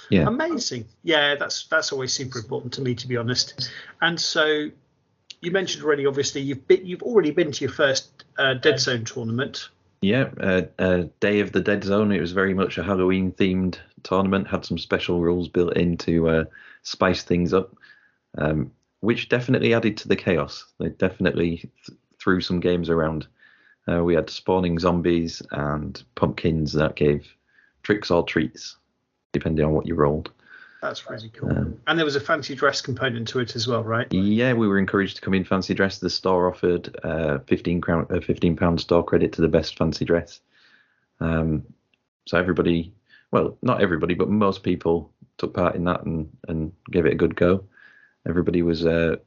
Yeah. Amazing. Yeah, that's always super important to me, to be honest. And so you mentioned already, obviously, you've already been to your first Deadzone tournament. Yeah, Day of the Deadzone. It was very much a Halloween themed tournament. Had some special rules built in to spice things up, which definitely added to the chaos. They definitely threw some games around. We had spawning zombies and pumpkins that gave tricks or treats, depending on what you rolled. That's really cool. And there was a fancy dress component to it as well, right? Yeah, we were encouraged to come in fancy dress. The store offered £15 store credit to the best fancy dress. So everybody, well, not everybody, but most people took part in that and gave it a good go. Everybody was really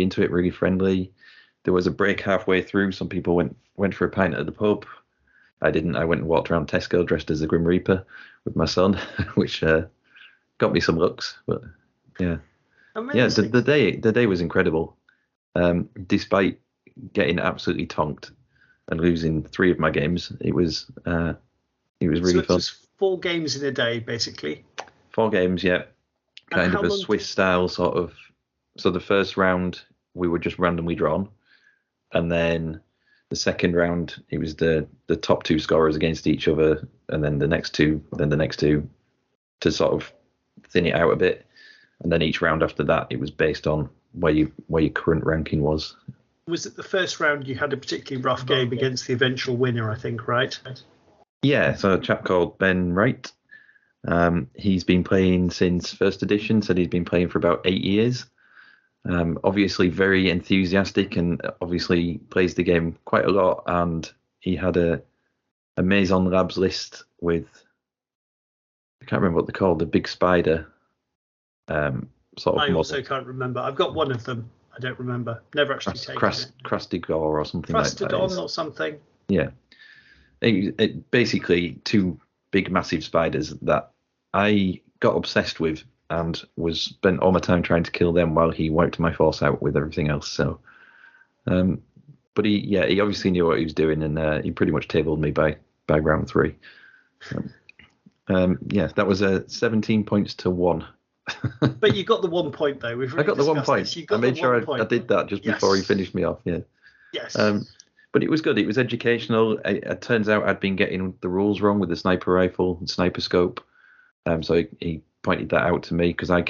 into it, really friendly. there was a break halfway through. Some people went for a pint at the pub. I didn't. I went and walked around Tesco dressed as a Grim Reaper with my son, which got me some looks. But yeah, Amazing. the day was incredible. Despite getting absolutely tonked and losing 3 of my games, it was really fun. So it was 4 games in a day, basically. 4 games, yeah. Kind of a Swiss style sort of. So the first round we were just randomly drawn, and then the second round it was the top 2 scorers against each other, and then the next two, to sort of thin it out a bit, and then each round after that it was based on where your current ranking was. Was it the first round you had a particularly rough game against the eventual winner, I think, right? Yeah, so a chap called Ben Wright. He's been playing since first edition, said he's been playing for about 8 years. Obviously very enthusiastic and obviously plays the game quite a lot. And he had a Maison Labs list with, I can't remember what they're called, the big spider sort of I model. also can't remember. I've got one of them. I don't remember. Never actually taken it. Crustigore or something like that. Crustodon or something. Yeah. It basically 2 big massive spiders that I got obsessed with and spent all my time trying to kill them while he wiped my force out with everything else. So, but he obviously knew what he was doing, and he pretty much tabled me by round 3. That was 17 points to 1. But you got the 1 point though. I got the 1 point. I made sure I did that just before he finished me off. Yeah. Yes. But it was good. It was educational. It turns out I'd been getting the rules wrong with the sniper rifle and sniper scope. So he pointed that out to me because I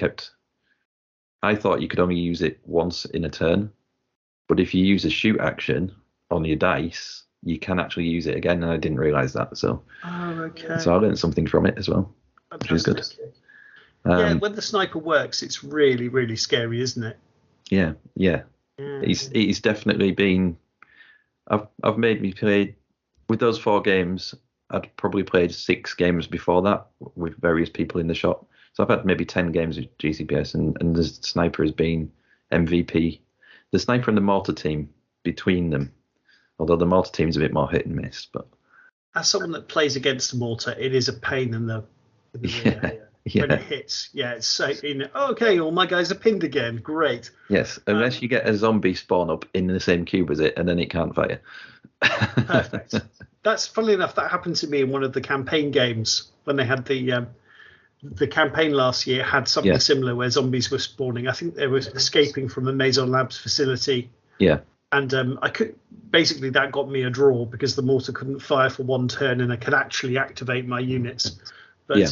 thought you could only use it once in a turn. But if you use a shoot action on your dice, you can actually use it again. And I didn't realise that. So I learned something from it as well, which is good. Yeah, when the sniper works, it's really, really scary, isn't it? Yeah. He's definitely been. I've made me play with those 4 games. I'd probably played 6 games before that with various people in the shop. So I've had maybe 10 games with GCPS, and the sniper has been MVP. The sniper and the mortar team between them, although the mortar team's a bit more hit and miss. But as someone that plays against a mortar, it is a pain in the rear. When it hits. Yeah, it's so, okay, all my guys are pinned again. Great. Yes, unless you get a zombie spawn up in the same cube as it, and then it can't fire. Perfect. That's funnily enough, that happened to me in one of the campaign games when they had the campaign last year had something similar where zombies were spawning. I think they were escaping from a Maison Labs facility. Yeah. And that got me a draw because the mortar couldn't fire for 1 turn and I could actually activate my units. But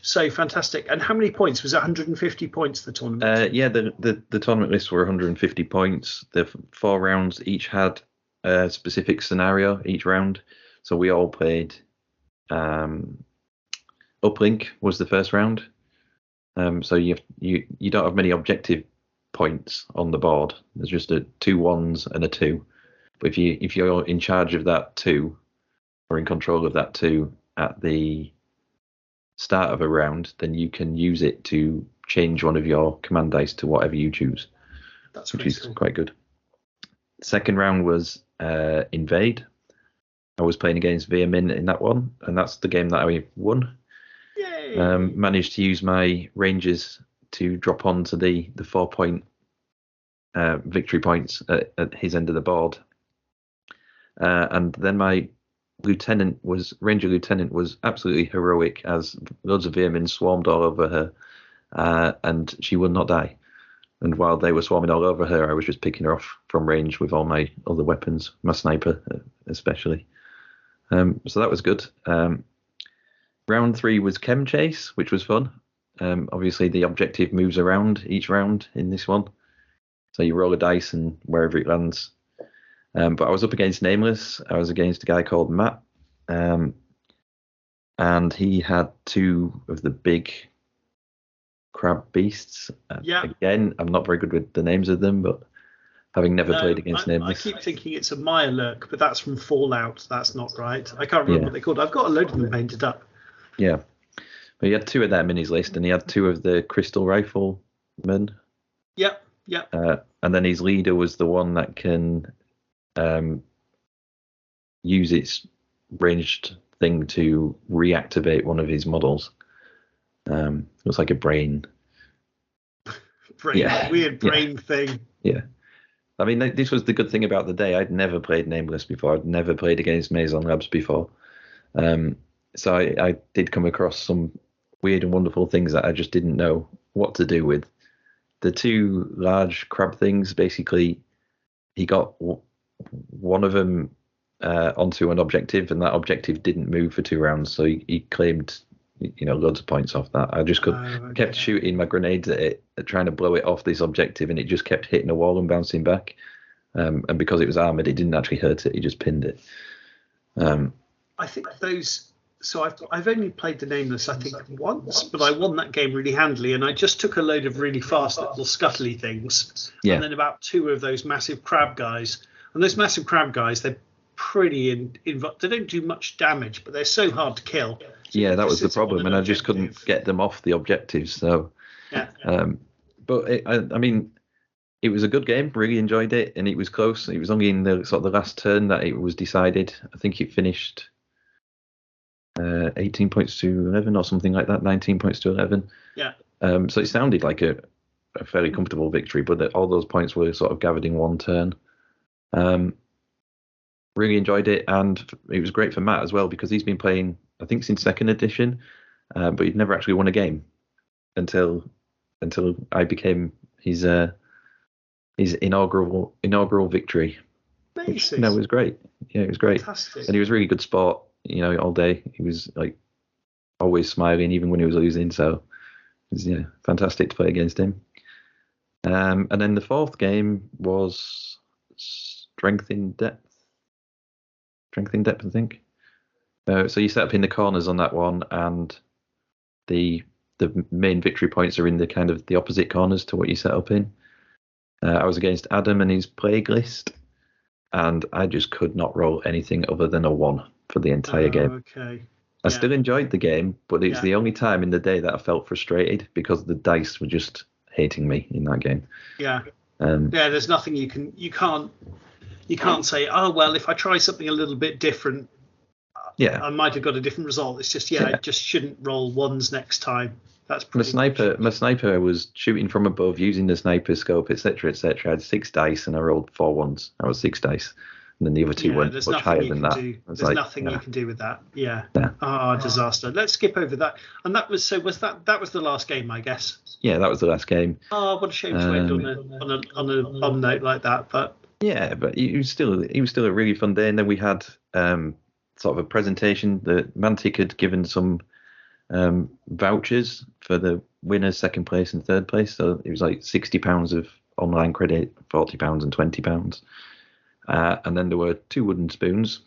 so fantastic. And how many points? Was it 150 points, the tournament? The tournament lists were 150 points. The 4 rounds each had a specific scenario each round. So we all played uplink was the first round. So you don't have many objective points on the board. There's just 2 1s and a 2. But if you're in charge of that 2 or in control of that 2 at the start of a round, then you can use it to change one of your command dice to whatever you choose, which is quite good. Second round was Invade. I was playing against Veermin in that one, and that's the game that I won. Yay! Managed to use my Rangers to drop onto the 4-point victory points at his end of the board. And then my Ranger Lieutenant was absolutely heroic as loads of Veermin swarmed all over her, and she would not die. And while they were swarming all over her, I was just picking her off from range with all my other weapons, my sniper especially. So that was good. Round 3 was Chem Chase, which was fun. Obviously, the objective moves around each round in this one. So you roll a dice and wherever it lands. But I was up against Nameless. I was against a guy called Matt. And he had 2 of the big crab beasts. Again, I'm not very good with the names of them, but having never played against Nameless. I keep thinking it's a Mirelurk, but that's from Fallout. That's not right. I can't remember what they're called. I've got a load of them painted up. Yeah. But he had 2 of them in his list, and he had 2 of the Crystal Riflemen. Yep. and then his leader was the one that can use its ranged thing to reactivate one of his models. Looks like a brain. Weird brain thing. Yeah. I mean, this was the good thing about the day. I'd never played Nameless before. I'd never played against Maison Labs before. So I did come across some weird and wonderful things that I just didn't know what to do with. The two large crab things, basically, he got one of them onto an objective, and that objective didn't move for 2 rounds. So he claimed, loads of points off that. I just kept shooting my grenades at it, trying to blow it off this objective, and it just kept hitting a wall and bouncing back. And because it was armored, it didn't actually hurt it. He just pinned it. I think those. So I've only played the Nameless, I think, once, but I won that game really handily, and I just took a load of really fast little scuttly things, and then about 2 of those massive crab guys. And those massive crab guys, they're pretty they don't do much damage, but they're so hard to kill. Yeah, that was the problem, and I just couldn't get them off the objectives. So, but I mean, it was a good game. Really enjoyed it, and it was close. It was only in the sort of the last turn that it was decided. I think it finished 18 points to 11 or something like that. 19 points to 11. Yeah. So it sounded like a fairly comfortable victory, but all those points were sort of gathered in one turn. Really enjoyed it, and it was great for Matt as well because he's been playing, I think, since 2nd edition, but he'd never actually won a game until I became his inaugural victory. Amazing. No, it was great. Yeah, it was great. Fantastic. And he was a really good sport, all day. He was like always smiling, even when he was losing. So it was fantastic to play against him. And then the 4th game was Strength in Depth, I think. So you set up in the corners on that one, and the main victory points are in the kind of the opposite corners to what you set up in. I was against Adam and his plague list, and I just could not roll anything other than a 1 for the entire game. Okay. I still enjoyed the game, but it's the only time in the day that I felt frustrated because the dice were just hating me in that game. Yeah. There's nothing you can't say, oh well, if I try something a little bit different, I might have got a different result. It's just I just shouldn't roll 1s next time. That's pretty my sniper was shooting from above using the sniper scope, etc. I had 6 dice and I rolled 4 1s. I was 6 dice, and then the other 2 went much higher than that. There's nothing you can do with that. Yeah. Disaster. Let's skip over that. And that was that was the last game, I guess. Yeah, that was the last game. Oh, what a shame to end on a note like that. But yeah, but it was still a really fun day. And then we had sort of a presentation that Mantic had given some vouchers for the winners, 2nd place and 3rd place. So it was like £60 of online credit, £40 and £20. And then there were 2 wooden spoons.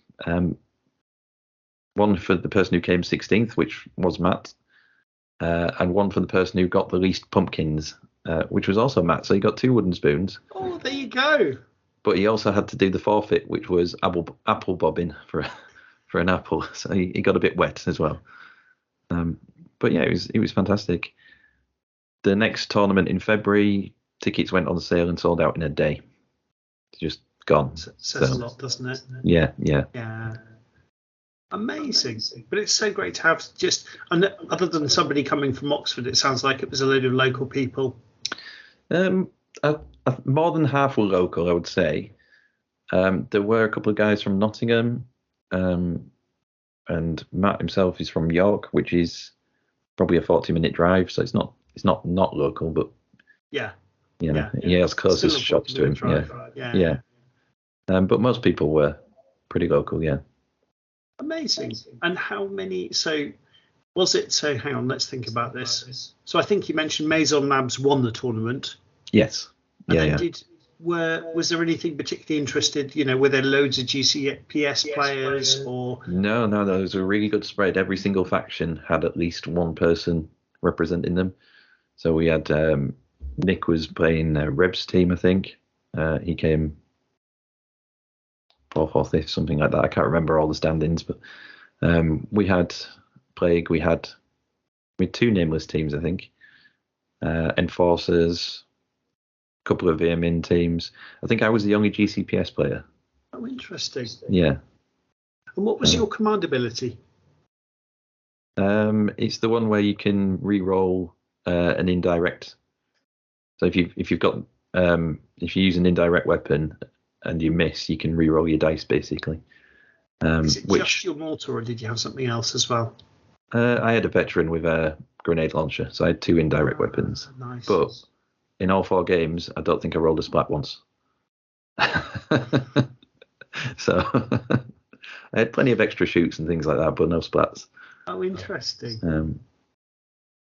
One for the person who came 16th, which was Matt, and one for the person who got the least pumpkins, which was also Matt. So he got 2 wooden spoons. Oh, there you go. But he also had to do the forfeit, which was apple bobbing for an apple. So he got a bit wet as well. But yeah, it was fantastic. The next tournament in February, tickets went on sale and sold out in a day. Just gone. Says a lot, doesn't it? Yeah. Amazing. But it's so great to have and other than somebody coming from Oxford, it sounds like it was a load of local people. More than half were local, I would say. There were a couple of guys from Nottingham, and Matt himself is from York, which is probably a 40-minute drive, so it's not local, but he has closest shops to him. Yeah. But most people were pretty local. Yeah. Amazing. And how many? So was it? So hang on, let's think about this. So I think you mentioned Maison Labs won the tournament. Yes. Was there anything particularly interested? Were there loads of GCPS players or? No. There was a really good spread. Every single faction had at least one person representing them. So we had Nick was playing Reb's team, I think. He came 4th or 5th, something like that. I can't remember all the standings, but we had Plague. We had 2 nameless teams, I think. Enforcers. couple of VMin teams. I think I was the only GCPS player. Oh, interesting. Yeah. And what was your command ability? It's the one where you can re-roll an indirect. So if you use an indirect weapon and you miss, you can re-roll your dice basically. Is it just your mortar, or did you have something else as well? I had a veteran with a grenade launcher, so I had 2 indirect weapons. Nice. But in all 4 games, I don't think I rolled a splat once. So I had plenty of extra shoots and things like that, but no splats. Oh, interesting.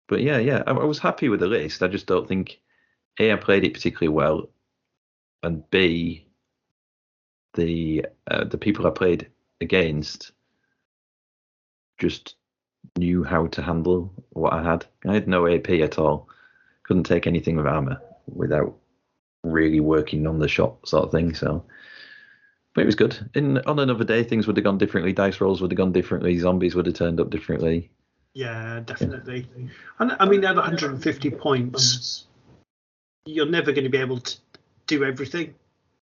But yeah, I was happy with the list. I just don't think A, I played it particularly well, and B, the people I played against just knew how to handle what I had. I had no AP at all. Couldn't take anything with armor without really working on the shot sort of thing. So, but it was good. On another day, things would have gone differently. Dice rolls would have gone differently. Zombies would have turned up differently. Yeah, definitely. Yeah. And I mean, at 150 points, you're never going to be able to do everything.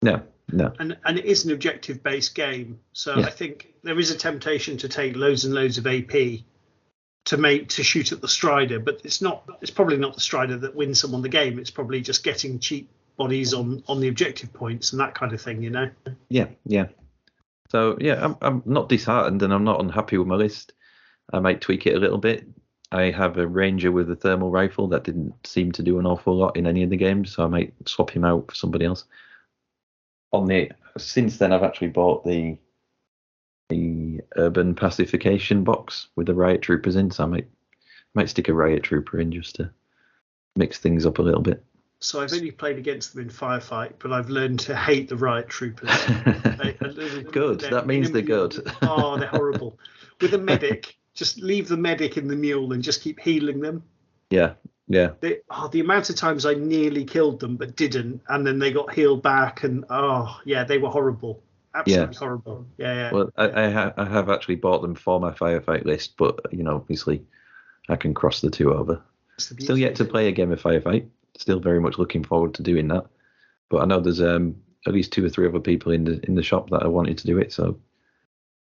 No. And it is an objective-based game, so yeah. I think there is a temptation to take loads and loads of AP to shoot at the Strider, but it's probably not the Strider that wins someone the game. It's probably just getting cheap bodies on the objective points and that kind of thing, you know. Yeah. So yeah, I'm not disheartened and I'm not unhappy with my list. I might tweak it a little bit. I have a Ranger with a thermal rifle that didn't seem to do an awful lot in any of the games, so I might swap him out for somebody else. Since then, I've actually bought the urban pacification box with the riot troopers in, so I might stick a riot trooper in just to mix things up a little bit. So I've only played against them in Firefight, but I've learned to hate the riot troopers. Good. That means they're good. Oh, they're horrible. With a medic, just leave the medic in the mule and just keep healing them. Yeah. The amount of times I nearly killed them but didn't, and then they got healed back, and they were horrible. Absolutely horrible. Yeah. Well, I have actually bought them for my Firefight list, but obviously I can cross the two over. Still yet to play a game of Firefight. Still very much looking forward to doing that. But I know there's at least 2 or 3 other people in the shop that are wanting to do it, so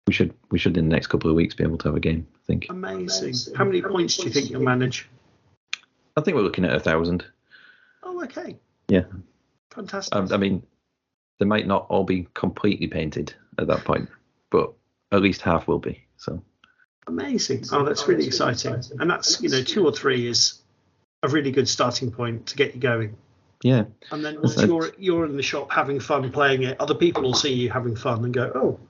we should in the next couple of weeks be able to have a game, I think. Amazing. How many points do you think you'll manage? I think we're looking at 1,000. Oh, okay. Yeah. Fantastic. I mean, they might not all be completely painted at that point, but at least half will be. So amazing. Oh, that's really exciting. And that's 2 or 3 is a really good starting point to get you going. Yeah. And then once you're in the shop having fun playing it, other people will see you having fun and go, oh,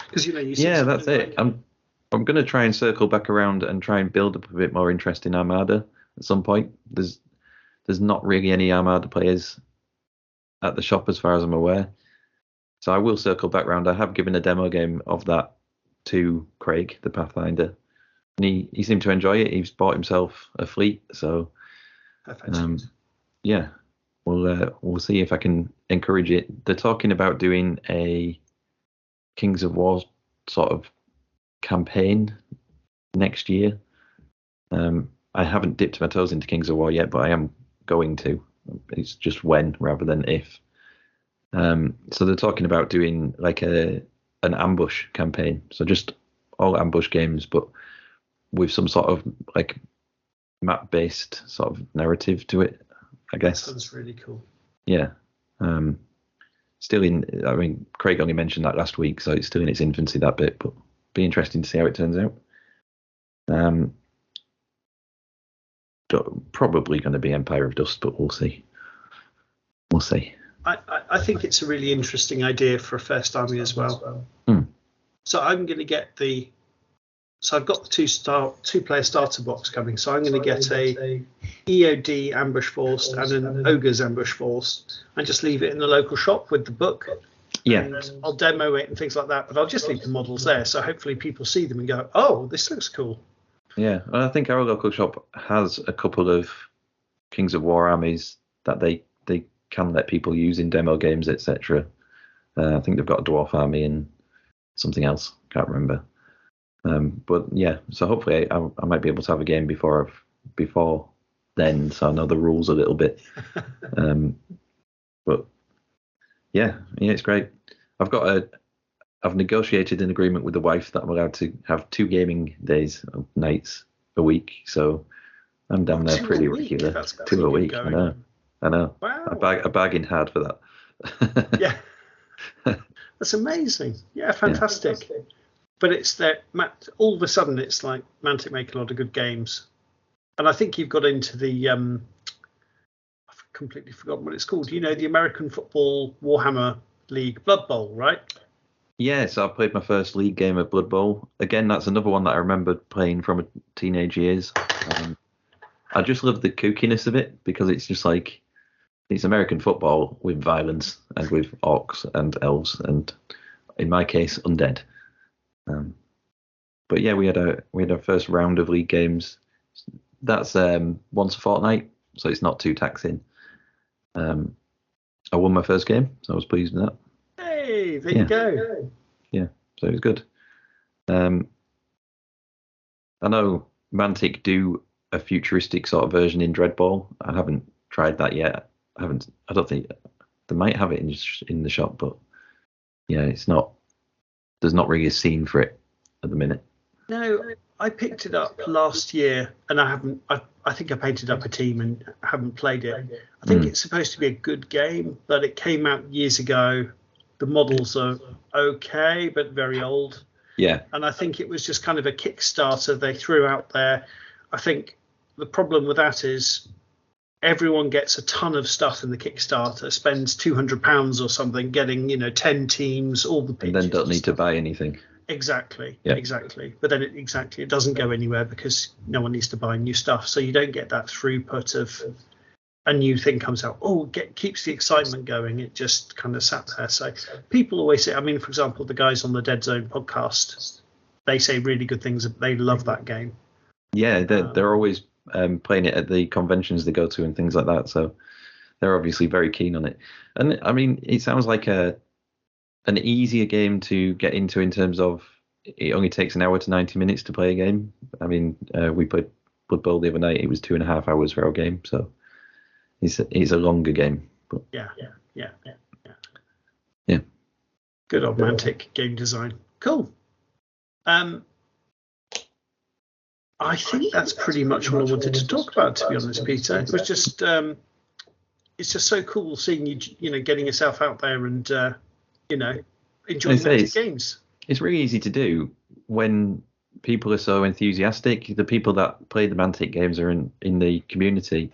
because you see. Yeah, that's it. I'm going to try and circle back around and try and build up a bit more interest in Armada at some point. There's not really any Armada players at the shop as far as I'm aware. So I will circle back round. I have given a demo game of that to Craig, the Pathfinder, and he seemed to enjoy it. He's bought himself a fleet, so yeah, we'll see if I can encourage it. They're talking about doing a Kings of War sort of campaign next year. I haven't dipped my toes into Kings of War yet, but I am going to. It's just when rather than if. So they're talking about doing like an ambush campaign. So just all ambush games, but with some sort of like map-based sort of narrative to it, I guess. That sounds really cool. Yeah. Craig only mentioned that last week, so it's still in its infancy, that bit, but be interesting to see how it turns out. Probably going to be Empire of Dust, but we'll see. I think it's a really interesting idea for a first army as well. So I'm going to get I've got the 2-player starter box coming. So I'm going to get a EOD ambush force and an Ogre's ambush force, and just leave it in the local shop with the book. Yeah. And I'll demo it and things like that, but I'll just leave the models there. So hopefully people see them and go, oh, this looks cool. Yeah, and I think our local shop has a couple of Kings of War armies that they can let people use in demo games, etc. I think they've got a dwarf army and something else, can't remember. But yeah, so hopefully I might be able to have a game before then, so I know the rules a little bit. But But yeah, it's great. I've negotiated an agreement with the wife that I'm allowed to have 2 gaming days, nights a week. So I'm down there pretty regular. That's 2 a week. I know. Wow. I bargained hard for that. Yeah. That's amazing. Yeah, fantastic. Yeah. But it's that all of a sudden it's like Mantic make a lot of good games. And I think you've got into the I've completely forgotten what it's called. You know, the American football Warhammer League Blood Bowl, right? Yeah, so I played my first league game of Blood Bowl. Again, that's another one that I remember playing from teenage years. I just love the kookiness of it because it's just like it's American football with violence and with orcs and elves and, in my case, undead. But yeah, we had our first round of league games. That's once a fortnight, so it's not too taxing. I won my first game, so I was pleased with that. Hey, there you go. Yeah, so it was good. I know Mantic do a futuristic sort of version in Dreadball. I haven't tried that yet. I don't think they might have it in the shop, but yeah, it's not. There's not really a scene for it at the minute. No, I picked it up last year, and I haven't. I think I painted up a team and haven't played it. I think it's supposed to be a good game, but it came out years ago. The models are okay, but very old. Yeah. And I think it was just kind of a Kickstarter they threw out there. I think the problem with that is everyone gets a ton of stuff in the Kickstarter, spends £200 or something, getting 10 teams, all the pictures, and then don't need to buy anything. Exactly. But then it doesn't go anywhere because no one needs to buy new stuff. So you don't get that throughput of a new thing comes out. Keeps the excitement going. It just kind of sat there. So people always say, I mean, for example, the guys on the Deadzone podcast, they say really good things. They love that game. Yeah, they're always playing it at the conventions they go to and things like that. So they're obviously very keen on it. And I mean, it sounds like an easier game to get into in terms of it only takes an hour to 90 minutes to play a game. I mean, we played Blood Bowl the other night. It was 2.5 hours for our game. So it's a longer game. But Yeah. Yeah. Good old Mantic game design. Cool. I think that's pretty much all I wanted to talk about, to be honest, Peter. It was just, it's just so cool seeing you, getting yourself out there and, enjoying Mantic games. It's really easy to do when people are so enthusiastic. The people that play the Mantic games are in the community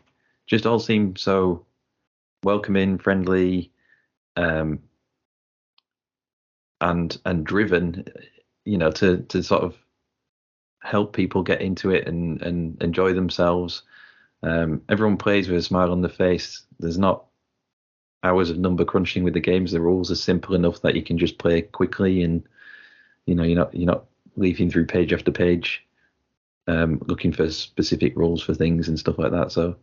just all seem so welcoming, friendly, and driven, to sort of help people get into it and enjoy themselves. Everyone plays with a smile on their face. There's not hours of number crunching with the games. The rules are simple enough that you can just play quickly, and you're not leafing through page after page looking for specific rules for things and stuff like that. So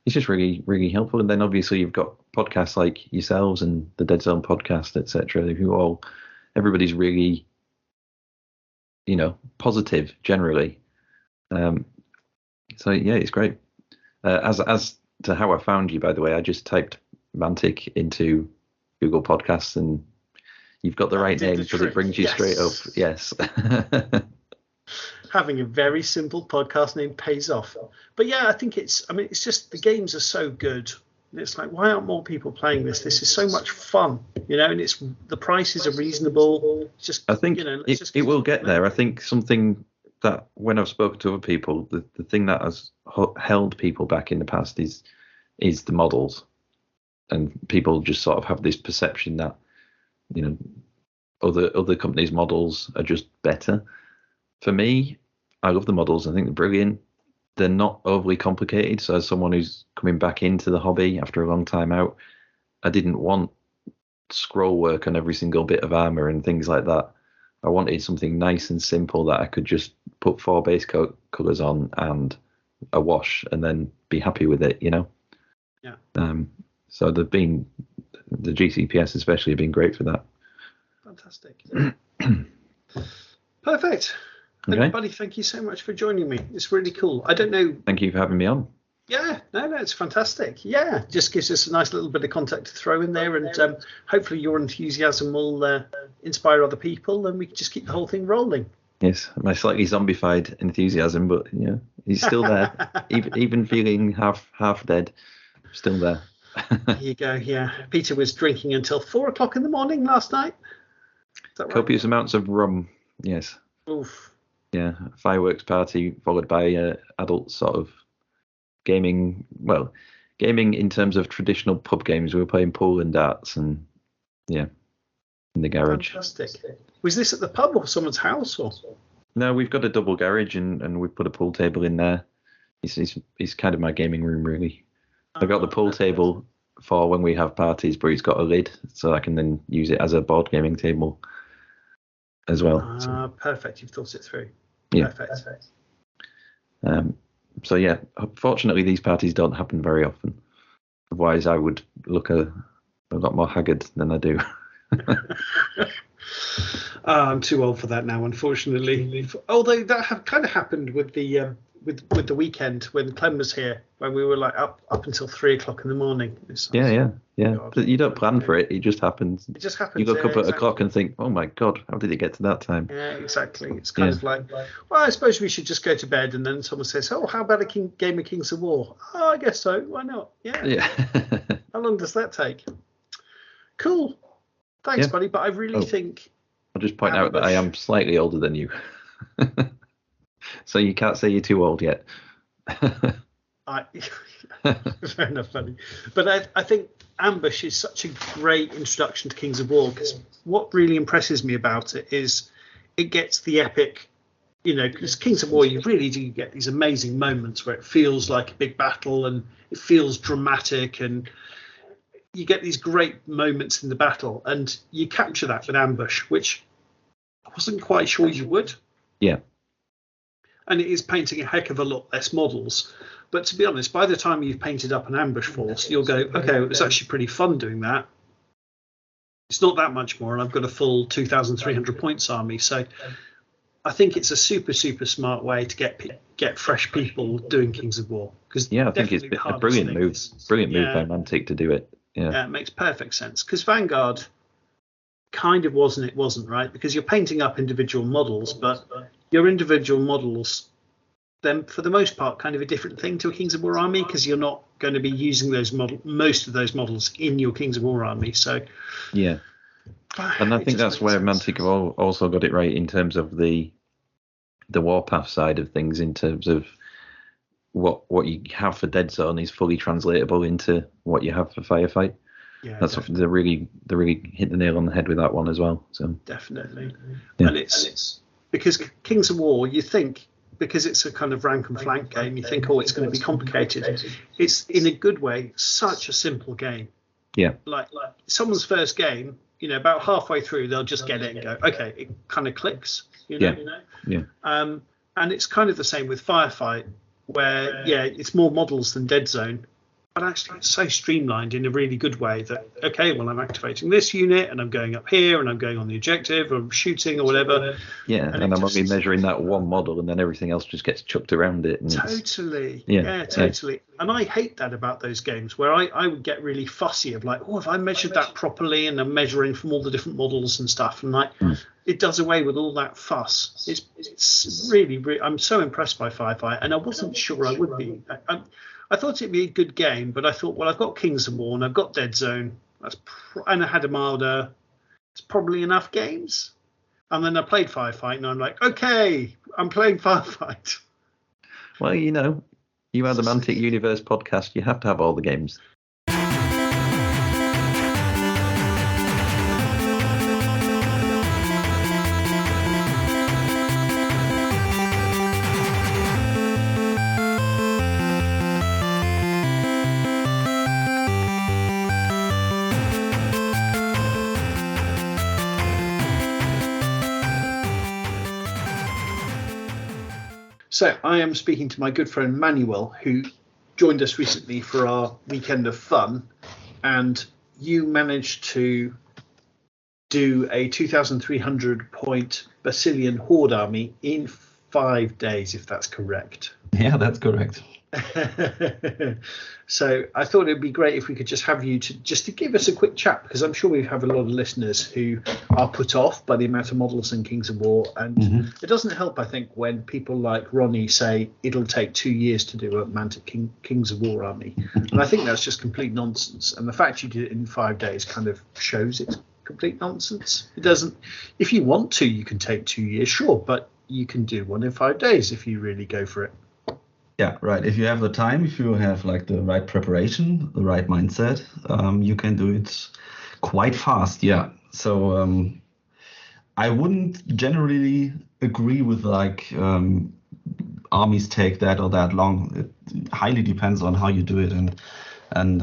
it's just really, really helpful. And then obviously you've got podcasts like yourselves and the Deadzone podcast, etc., everybody's really positive generally. So yeah, it's great. As to how I found you, by the way, I just typed Mantic into Google Podcasts and you've got the right name because it brings you straight up. Yes. Having a very simple podcast name pays off. But yeah, I think it's just the games are so good. It's like, why aren't more people playing this? This is so much fun, and the prices are reasonable. It's just, I think it will get there. I think something that when I've spoken to other people, the thing that has held people back in the past is the models, and people just sort of have this perception that other companies' models are just better. For me, I love the models. I think they're brilliant. They're not overly complicated. So as someone who's coming back into the hobby after a long time out, I didn't want scroll work on every single bit of armor and things like that. I wanted something nice and simple that I could just put 4 base colors on and a wash and then be happy with it, Yeah. So the GCPS especially have been great for that. Fantastic. Perfect. Okay. Everybody, thank you so much for joining me. It's really cool. I don't know. Thank you for having me on. Yeah, no, it's fantastic. Yeah, just gives us a nice little bit of content to throw in there, and hopefully your enthusiasm will inspire other people, and we can just keep the whole thing rolling. Yes, my slightly zombified enthusiasm, but yeah, he's still there, even feeling half dead, still there. There you go. Yeah, Peter was drinking until 4 o'clock in the morning last night. Is that right? Copious amounts of rum. Yes. Oof. Yeah, fireworks party followed by adult sort of gaming. Well, gaming in terms of traditional pub games. We were playing pool and darts, and yeah, in the garage. Fantastic. Was this at the pub or someone's house? Or? No, we've got a double garage, and we've put a pool table in there. It's kind of my gaming room, really. I've got the pool table for when we have parties, but it's got a lid, so I can then use it as a board gaming table as well. Perfect. You've thought it through. Yeah. Perfect. So yeah, fortunately these parties don't happen very often. Otherwise, I would look a lot more haggard than I do. I'm too old for that now, unfortunately. Although that kind of happened with the with the weekend when Clem was here, when we were like up until 3 o'clock in the morning. Yeah. But you don't plan for it; it just happens. It just happens. You look up at a clock and think, "Oh my God, how did it get to that time?" Yeah, exactly. It's kind of like, well, I suppose we should just go to bed, and then someone says, "Oh, how about a game of Kings of War?" Oh, I guess so. Why not? Yeah. How long does that take? Cool. Thanks, buddy. But I really think I'll just point out that I am slightly older than you. So you can't say you're too old yet. Fair enough, buddy. But I think Ambush is such a great introduction to Kings of War, because what really impresses me about it is it gets the epic, because Kings of War, you really do get these amazing moments where it feels like a big battle and it feels dramatic, and you get these great moments in the battle, and you capture that with Ambush, which I wasn't quite sure you would. Yeah. And it is painting a heck of a lot less models. But to be honest, by the time you've painted up an ambush force, you'll go, okay, it was actually pretty fun doing that. It's not that much more, and I've got a full 2,300 points army. So I think it's a super, super smart way to get fresh people doing Kings of War. Yeah, I think it's a brilliant move. Brilliant move by Mantic to do it. Yeah, it makes perfect sense. Because Vanguard kind of was and it wasn't, right? Because you're painting up individual models, but your individual models, then for the most part, kind of a different thing to a Kings of War army, because you're not going to be using most of those models in your Kings of War army. So yeah, and I think that's where Mantic also got it right in terms of the warpath side of things, in terms of what you have for Deadzone is fully translatable into what you have for Firefight. Yeah, that's what they really hit the nail on the head with that one as well. So definitely, and it's because Kings of War, you think, because it's a kind of rank and flank game, you think, oh, it's going to be complicated. It's in a good way such a simple game. Yeah, like someone's first game, about halfway through they'll just get it and go, okay, it kind of clicks. Yeah. And it's kind of the same with Firefight, where it's more models than Deadzone, but actually it's so streamlined in a really good way that, okay, well, I'm activating this unit and I'm going up here and I'm going on the objective or I'm shooting or whatever. Yeah, and I'm only measuring that one model and then everything else just gets chucked around it. And totally. Yeah, totally. And I hate that about those games, where I would get really fussy of like, oh, have I measured that properly? And I'm measuring from all the different models and stuff. And like, it does away with all that fuss. It's really, I'm so impressed by Firefight, and I wasn't sure I would be. I thought it'd be a good game, but I thought, well, I've got Kings of War and I've got Deadzone, and I had Armada. It's probably enough games. And then I played Firefight, and I'm like, okay, I'm playing Firefight. Well, you are the Mantic Universe podcast. You have to have all the games. So I am speaking to my good friend Manuel, who joined us recently for our weekend of fun, and you managed to do a 2,300 point Basilian Horde army in 5 days, if that's correct. Yeah, that's correct. So I thought it'd be great if we could just have you to give us a quick chat, because I'm sure we have a lot of listeners who are put off by the amount of models in Kings of War, and it doesn't help, I think, when people like Ronnie say it'll take 2 years to do a Mantic Kings of War army, and I think that's just complete nonsense. And the fact you did it in 5 days kind of shows it's complete nonsense. It doesn't. If you want to, you can take 2 years, sure, but you can do one in 5 days if you really go for it. Yeah, right. If you have the time, if you have like the right preparation, the right mindset, you can do it quite fast. Yeah. So I wouldn't generally agree with like armies take that or that long. It highly depends on how you do it and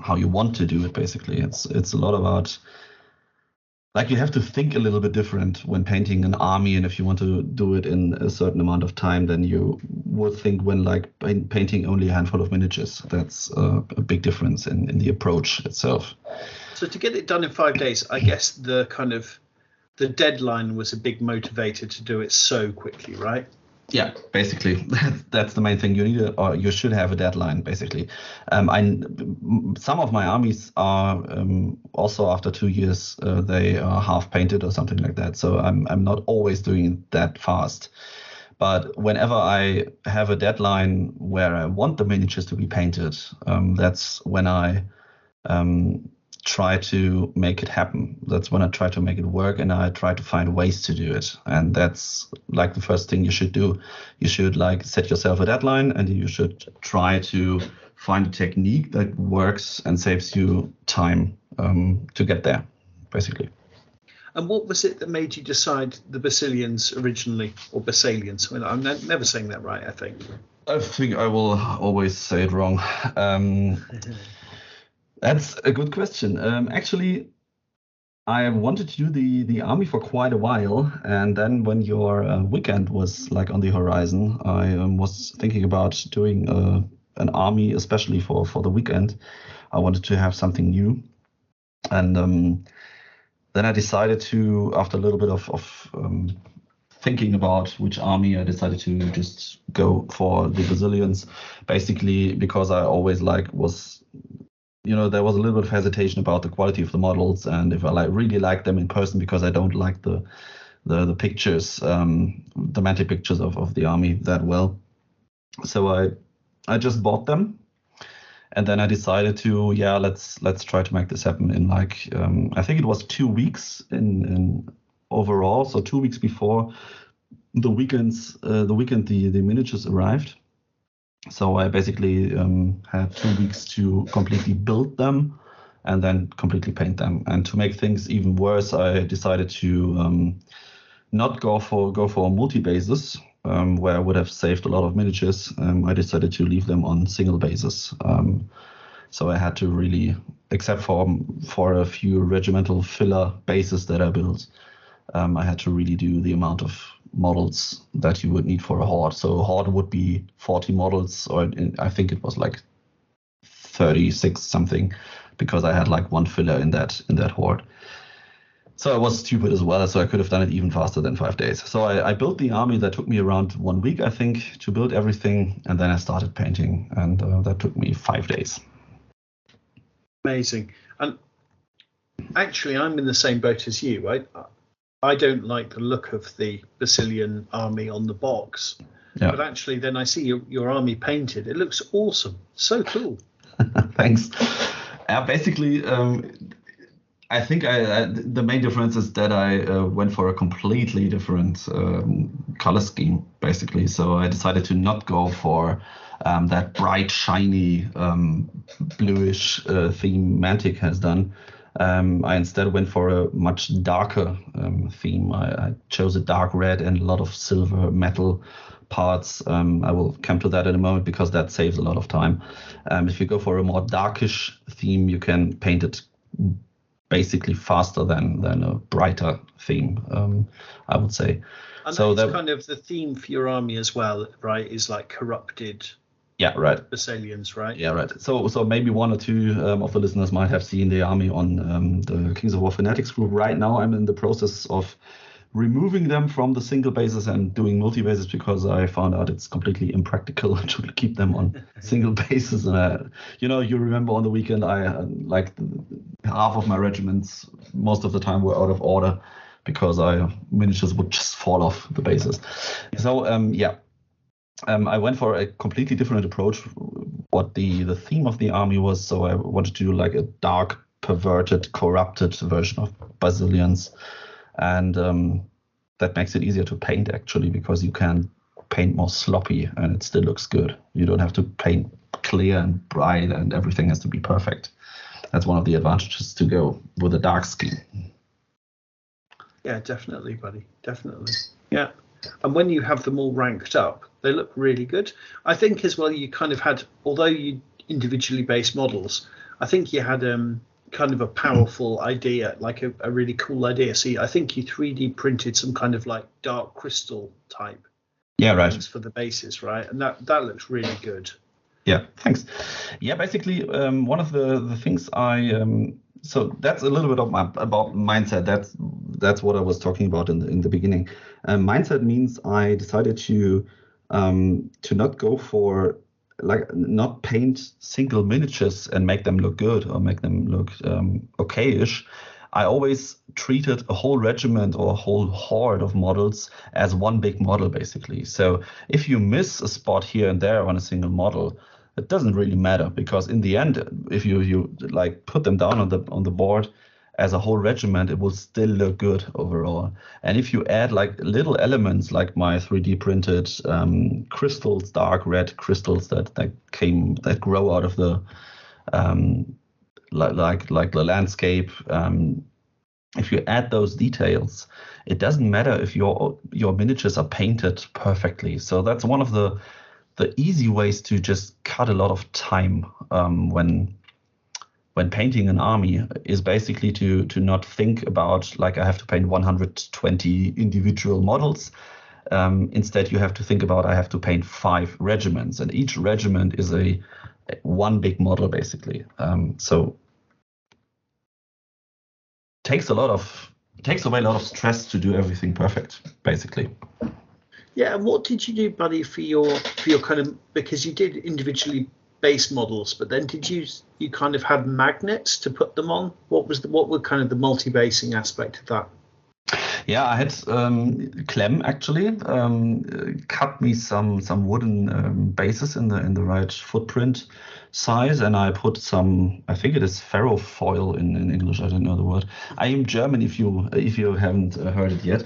how you want to do it. Basically, it's a lot about. Like you have to think a little bit different when painting an army, and if you want to do it in a certain amount of time, then you would think when like painting only a handful of miniatures. That's a big difference in the approach itself. So to get it done in 5 days, I guess the deadline was a big motivator to do it so quickly, right? Yeah, basically, that's the main thing. You need or you should have a deadline. Basically, some of my armies are also after 2 years they are half painted or something like that. So I'm not always doing it that fast, but whenever I have a deadline where I want the miniatures to be painted, that's when I try to make it happen. That's when I try to make it work, and I try to find ways to do it. And that's like the first thing you should do. You should like set yourself a deadline, and you should try to find a technique that works and saves you time to get there, basically. And what was it that made you decide the Basilians originally, or Basilians? I mean, I'm never saying that right, I think. I think I will always say it wrong. That's a good question. Actually, I wanted to do the army for quite a while, and then when your weekend was like on the horizon, I was thinking about doing an army, especially for the weekend. I wanted to have something new, and then I decided to, after a little bit of thinking about which army, I decided to just go for the Basilians, basically because I always there was a little bit of hesitation about the quality of the models, and if I really like them in person, because I don't like the pictures, the Mantic pictures of the army that well. So I just bought them, and then I decided to let's try to make this happen in like I think it was 2 weeks in overall. So 2 weeks before the weekend the miniatures arrived. So I basically had 2 weeks to completely build them and then completely paint them. And to make things even worse, I decided to not go for multi-bases, where I would have saved a lot of miniatures. I decided to leave them on single bases. So I had to really, except for a few regimental filler bases that I built, I had to really do the amount of models that you would need for a horde. So a horde would be 40 models, or I think it was like 36 something, because I had like one filler in that horde. So I was stupid as well, so I could have done it even faster than 5 days. So I built the army. That took me around 1 week, I think, to build everything, and then I started painting, and that took me 5 days. Amazing. And actually, I'm in the same boat as you, right? I don't like the look of the Basilian army on the box, but actually then I see your army painted. It looks awesome. So cool. Thanks. Basically, I think the main difference is that I went for a completely different color scheme, basically. So I decided to not go for that bright, shiny, bluish theme Mantic has done. I instead went for a much darker theme. I chose a dark red and a lot of silver metal parts. I will come to that in a moment because that saves a lot of time. If you go for a more darkish theme, you can paint it basically faster than a brighter theme, I would say. And so that's kind of the theme for your army as well, right? Is like corrupted. Yeah, right. Basilians, right? Yeah, right. So maybe one or two of the listeners might have seen the army on the Kings of War Fanatics group. Right now, I'm in the process of removing them from the single bases and doing multi-bases because I found out it's completely impractical to keep them on single bases. And you remember on the weekend, I like half of my regiments most of the time were out of order because miniatures would just fall off the bases. So I went for a completely different approach. What the theme of the army was, so I wanted to do like a dark, perverted, corrupted version of Basilians. And that makes it easier to paint, actually, because you can paint more sloppy and it still looks good. You don't have to paint clear and bright and everything has to be perfect. That's one of the advantages to go with a dark scheme. Yeah, definitely, buddy. Definitely. Yeah. And when you have them all ranked up, they look really good. I think as well, you kind of had, although you individually based models, I think you had kind of a powerful idea, like a really cool idea. See, I think you 3D printed some kind of like dark crystal type things for the bases, right? And that looks really good. Yeah, thanks. Yeah, basically, one of the things so that's a little bit about mindset. That's what I was talking about in the beginning. Mindset means I decided to not go for not paint single miniatures and make them look good or make them look okay-ish. I always treated a whole regiment or a whole horde of models as one big model, basically. So if you miss a spot here and there on a single model, it doesn't really matter, because in the end, if you like put them down on the board as a whole regiment, it will still look good overall. And if you add like little elements like my 3D printed crystals, dark red crystals that grow out of the like the landscape, if you add those details, it doesn't matter if your miniatures are painted perfectly. So that's one of the easy ways to just cut a lot of time when painting an army, is basically to not think about like I have to paint 120 individual models. Instead, you have to think about I have to paint 5 regiments, and each regiment is a one big model, basically. So takes away a lot of stress to do everything perfect, basically. Yeah, and what did you do, buddy, for your kind of, because you did individually base models, but then did you kind of have magnets to put them on? What were kind of the multi-basing aspect of that? Yeah, I had Clem actually cut me some wooden bases in the right footprint size, and I put some, I think it is ferrofoil in English, I don't know the word. I am German if you haven't heard it yet.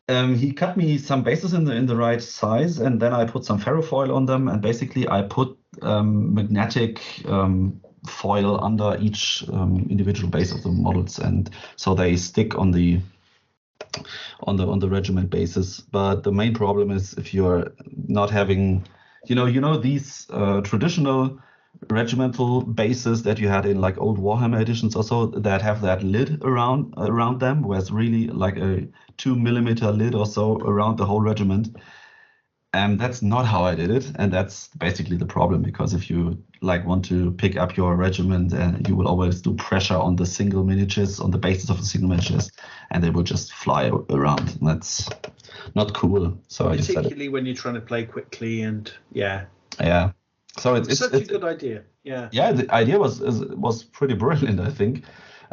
He cut me some bases in the right size, and then I put some ferrofoil on them, and basically I put magnetic foil under each individual base of the models, and so they stick on the regiment bases. But the main problem is if you're not having, these traditional regimental bases that you had in like old Warhammer editions also, that have that lid around them, where it's really like a 2mm lid or so around the whole regiment. And that's not how I did it, and that's basically the problem, because if you like want to pick up your regiment, you will always do pressure on the single miniatures, on the bases of the single miniatures, and they will just fly around. And that's not cool. So particularly when you're trying to play quickly, and yeah. So it's such a good idea. Yeah. Yeah, the idea was pretty brilliant, I think,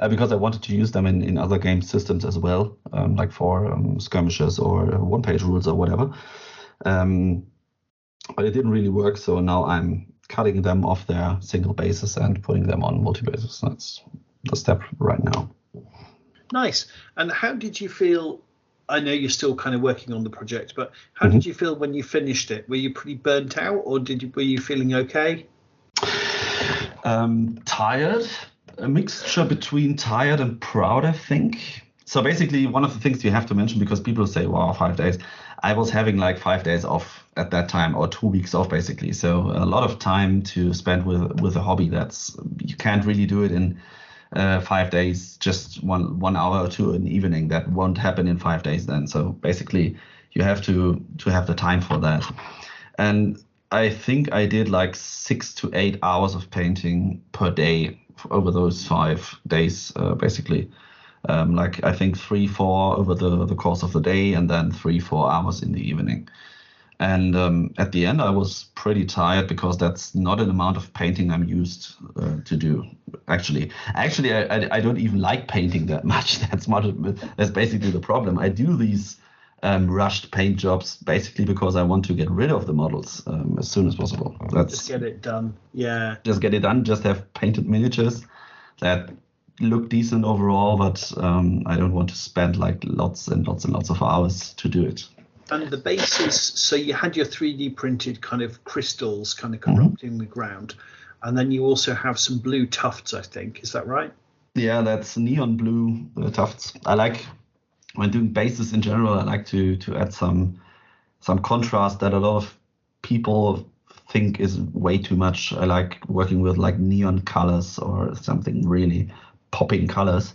because I wanted to use them in other game systems as well, like for skirmishes or one-page rules or whatever. But it didn't really work, so now I'm cutting them off their single bases and putting them on multi-bases. That's the step right now. Nice. And how did you feel? I know you're still kind of working on the project, but how did you feel when you finished it? Were you pretty burnt out, or were you feeling okay? Tired, a mixture between tired and proud, I think. So basically, one of the things you have to mention, because people say, wow, 5 days. I was having like 5 days off at that time, or 2 weeks off, basically. So a lot of time to spend with a hobby. You can't really do it in 5 days, just one hour or two in the evening. That won't happen in 5 days then. So basically, you have to have the time for that. And I think I did like 6 to 8 hours of painting per day over those 5 days, basically. Like I think 3-4 over the course of the day, and then 3-4 hours in the evening. And at the end, I was pretty tired because that's not an amount of painting I'm used to do. Actually, I don't even like painting that much. That's basically the problem. I do these rushed paint jobs basically because I want to get rid of the models as soon as possible. Just get it done. Yeah. Just get it done. Just have painted miniatures that look decent overall, but I don't want to spend like lots and lots and lots of hours to do it. And the bases, so you had your 3D printed kind of crystals kind of corrupting the ground. And then you also have some blue tufts, I think. Is that right? Yeah, that's neon blue tufts. I like, when doing bases in general, I like to add some contrast that a lot of people think is way too much. I like working with like neon colors or something really popping colors.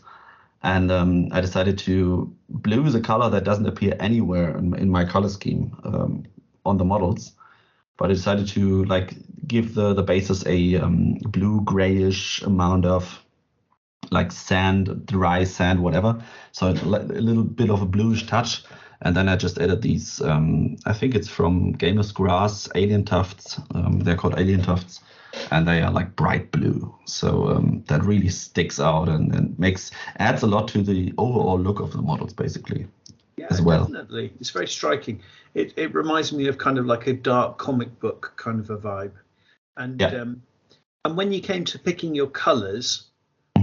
And I decided blue is a color that doesn't appear anywhere in my color scheme on the models. But I decided to like give the bases a blue grayish amount of like sand, dry sand, whatever. So a little bit of a bluish touch. And then I just added these, I think it's from Gamer's Grass alien tufts. They're called alien tufts. And they are like bright blue. So that really sticks out and adds a lot to the overall look of the models, basically. Yeah, as well. Definitely. It's very striking. It reminds me of kind of like a dark comic book kind of a vibe. And and when you came to picking your colors,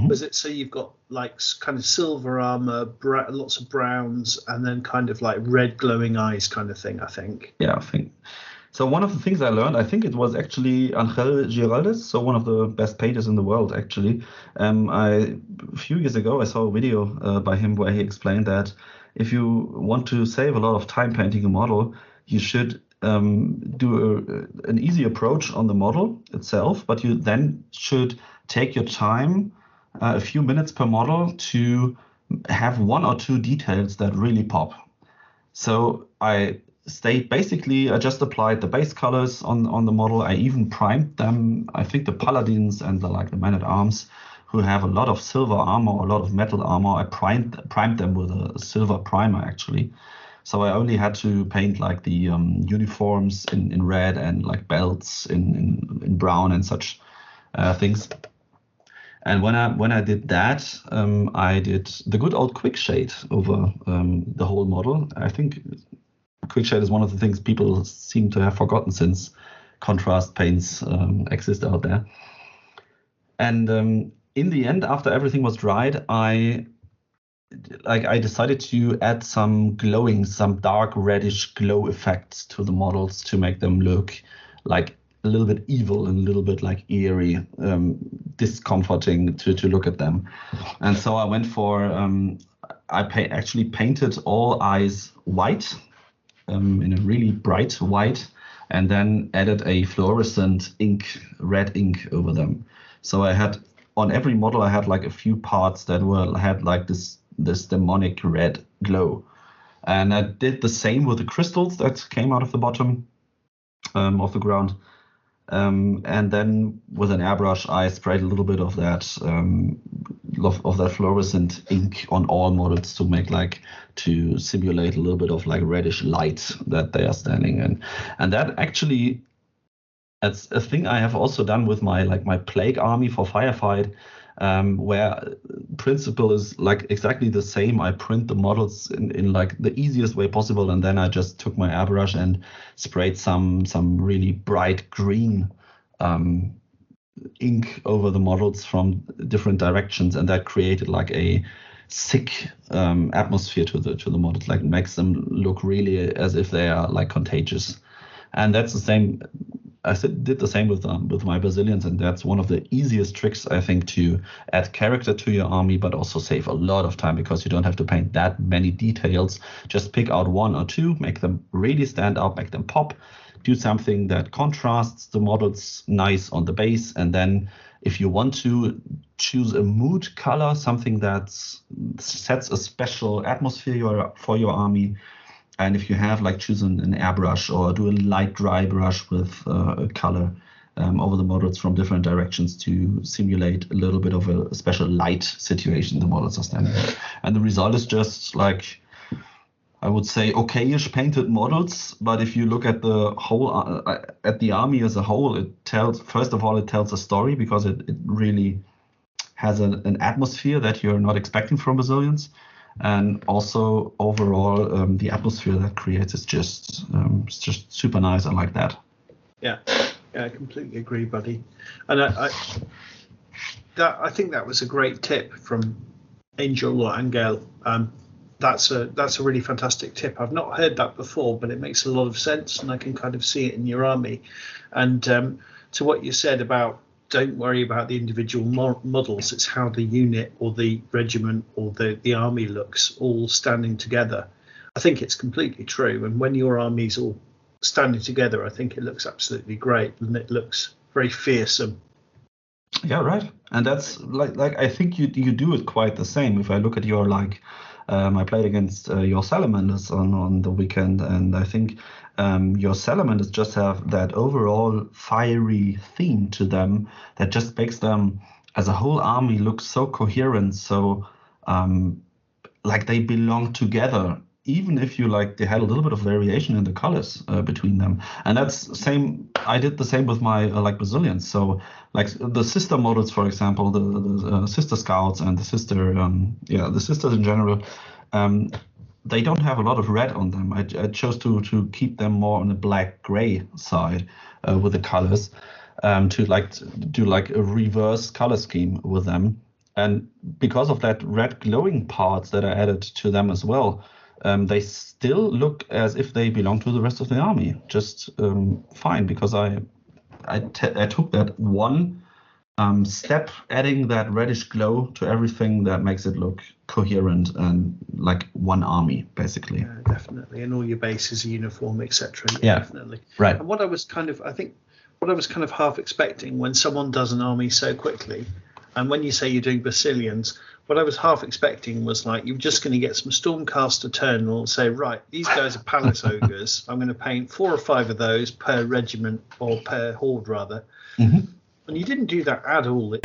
was it so you've got like kind of silver armor, lots of browns, and then kind of like red glowing eyes kind of thing, I think? Yeah, I think. So one of the things I learned, I think it was actually Angel Giraldes, so one of the best painters in the world, actually. A few years ago, I saw a video by him where he explained that if you want to save a lot of time painting a model, you should do an easy approach on the model itself, but you then should take your time, a few minutes per model, to have 1 or 2 details that really pop. So I just applied the base colors on the model. I even primed them. I think the paladins and the men-at-arms who have a lot of silver armor or a lot of metal armor, I primed them with a silver primer, actually. So I only had to paint like the uniforms in red and like belts in brown and such things. And when I did that, I did the good old quick shade over the whole model. I think quick shade is one of the things people seem to have forgotten since contrast paints exist out there. And in the end, after everything was dried, I decided to add some dark reddish glow effects to the models to make them look like a little bit evil and a little bit like eerie, discomforting to look at them. And so I went for, actually painted all eyes white, in a really bright white, and then added a fluorescent red ink over them. So I had, on every model, I had like a few parts that had like this demonic red glow. And I did the same with the crystals that came out of the bottom of the ground. And then with an airbrush, I sprayed a little bit of that fluorescent ink on all models to simulate a little bit of like reddish light that they are standing in. And that actually, that's a thing I have also done with my plague army for Firefight, where principle is like exactly the same. I print the models in like the easiest way possible, and then I just took my airbrush and sprayed some really bright green ink over the models from different directions, and that created like a sick atmosphere to the models, like makes them look really as if they are like contagious. And that's the same. I did the same with my Basilians, and that's one of the easiest tricks, I think, to add character to your army, but also save a lot of time because you don't have to paint that many details. Just pick out 1 or 2, make them really stand out, make them pop, do something that contrasts the models nice on the base, and then if you want to choose a mood color, something that sets a special atmosphere for your army. And if you have choose an airbrush or do a light dry brush with a color, over the models from different directions to simulate a little bit of a special light situation the models are standing in. And the result is just like, I would say, okayish painted models. But if you look at the whole, at the army as a whole, it tells a story, because it really has an atmosphere that you're not expecting from Brazilians. And also overall, the atmosphere that creates is just super nice. I like that. Yeah, I completely agree, buddy. And I think that was a great tip from Angel or Angel. That's a really fantastic tip. I've not heard that before, but it makes a lot of sense, and I can kind of see it in your army. And to what you said about, don't worry about the individual models, it's how the unit or the regiment or the army looks all standing together. I think it's completely true. And when your army's all standing together, I think it looks absolutely great, and it looks very fearsome. Yeah, right. And that's like I think you do it quite the same. If I look at your I played against your salamanders on the weekend, and I think your salamanders just have that overall fiery theme to them that just makes them as a whole army look so coherent, so like they belong together, even if they had a little bit of variation in the colors between them. And that's same. I did the same with my Brazilians. So like the sister models, for example, the sister scouts and the sisters in general, they don't have a lot of red on them. I chose to keep them more on the black gray side with the colors, to do a reverse color scheme with them. And because of that red glowing parts that I added to them as well, they still look as if they belong to the rest of the army, just fine, because I took that one step, adding that reddish glow to everything that makes it look coherent and like one army, basically. Yeah, definitely, and all your bases are uniform, etc. Yeah, definitely. Right. And what I was kind of half expecting when someone does an army so quickly, and when you say you're doing Basilians, what I was half expecting was like you're just going to get some Stormcaster Eternal and say, right, these guys are Palace Ogres. I'm going to paint 4 or 5 of those per regiment, or per horde rather. Mm-hmm. And you didn't do that at all.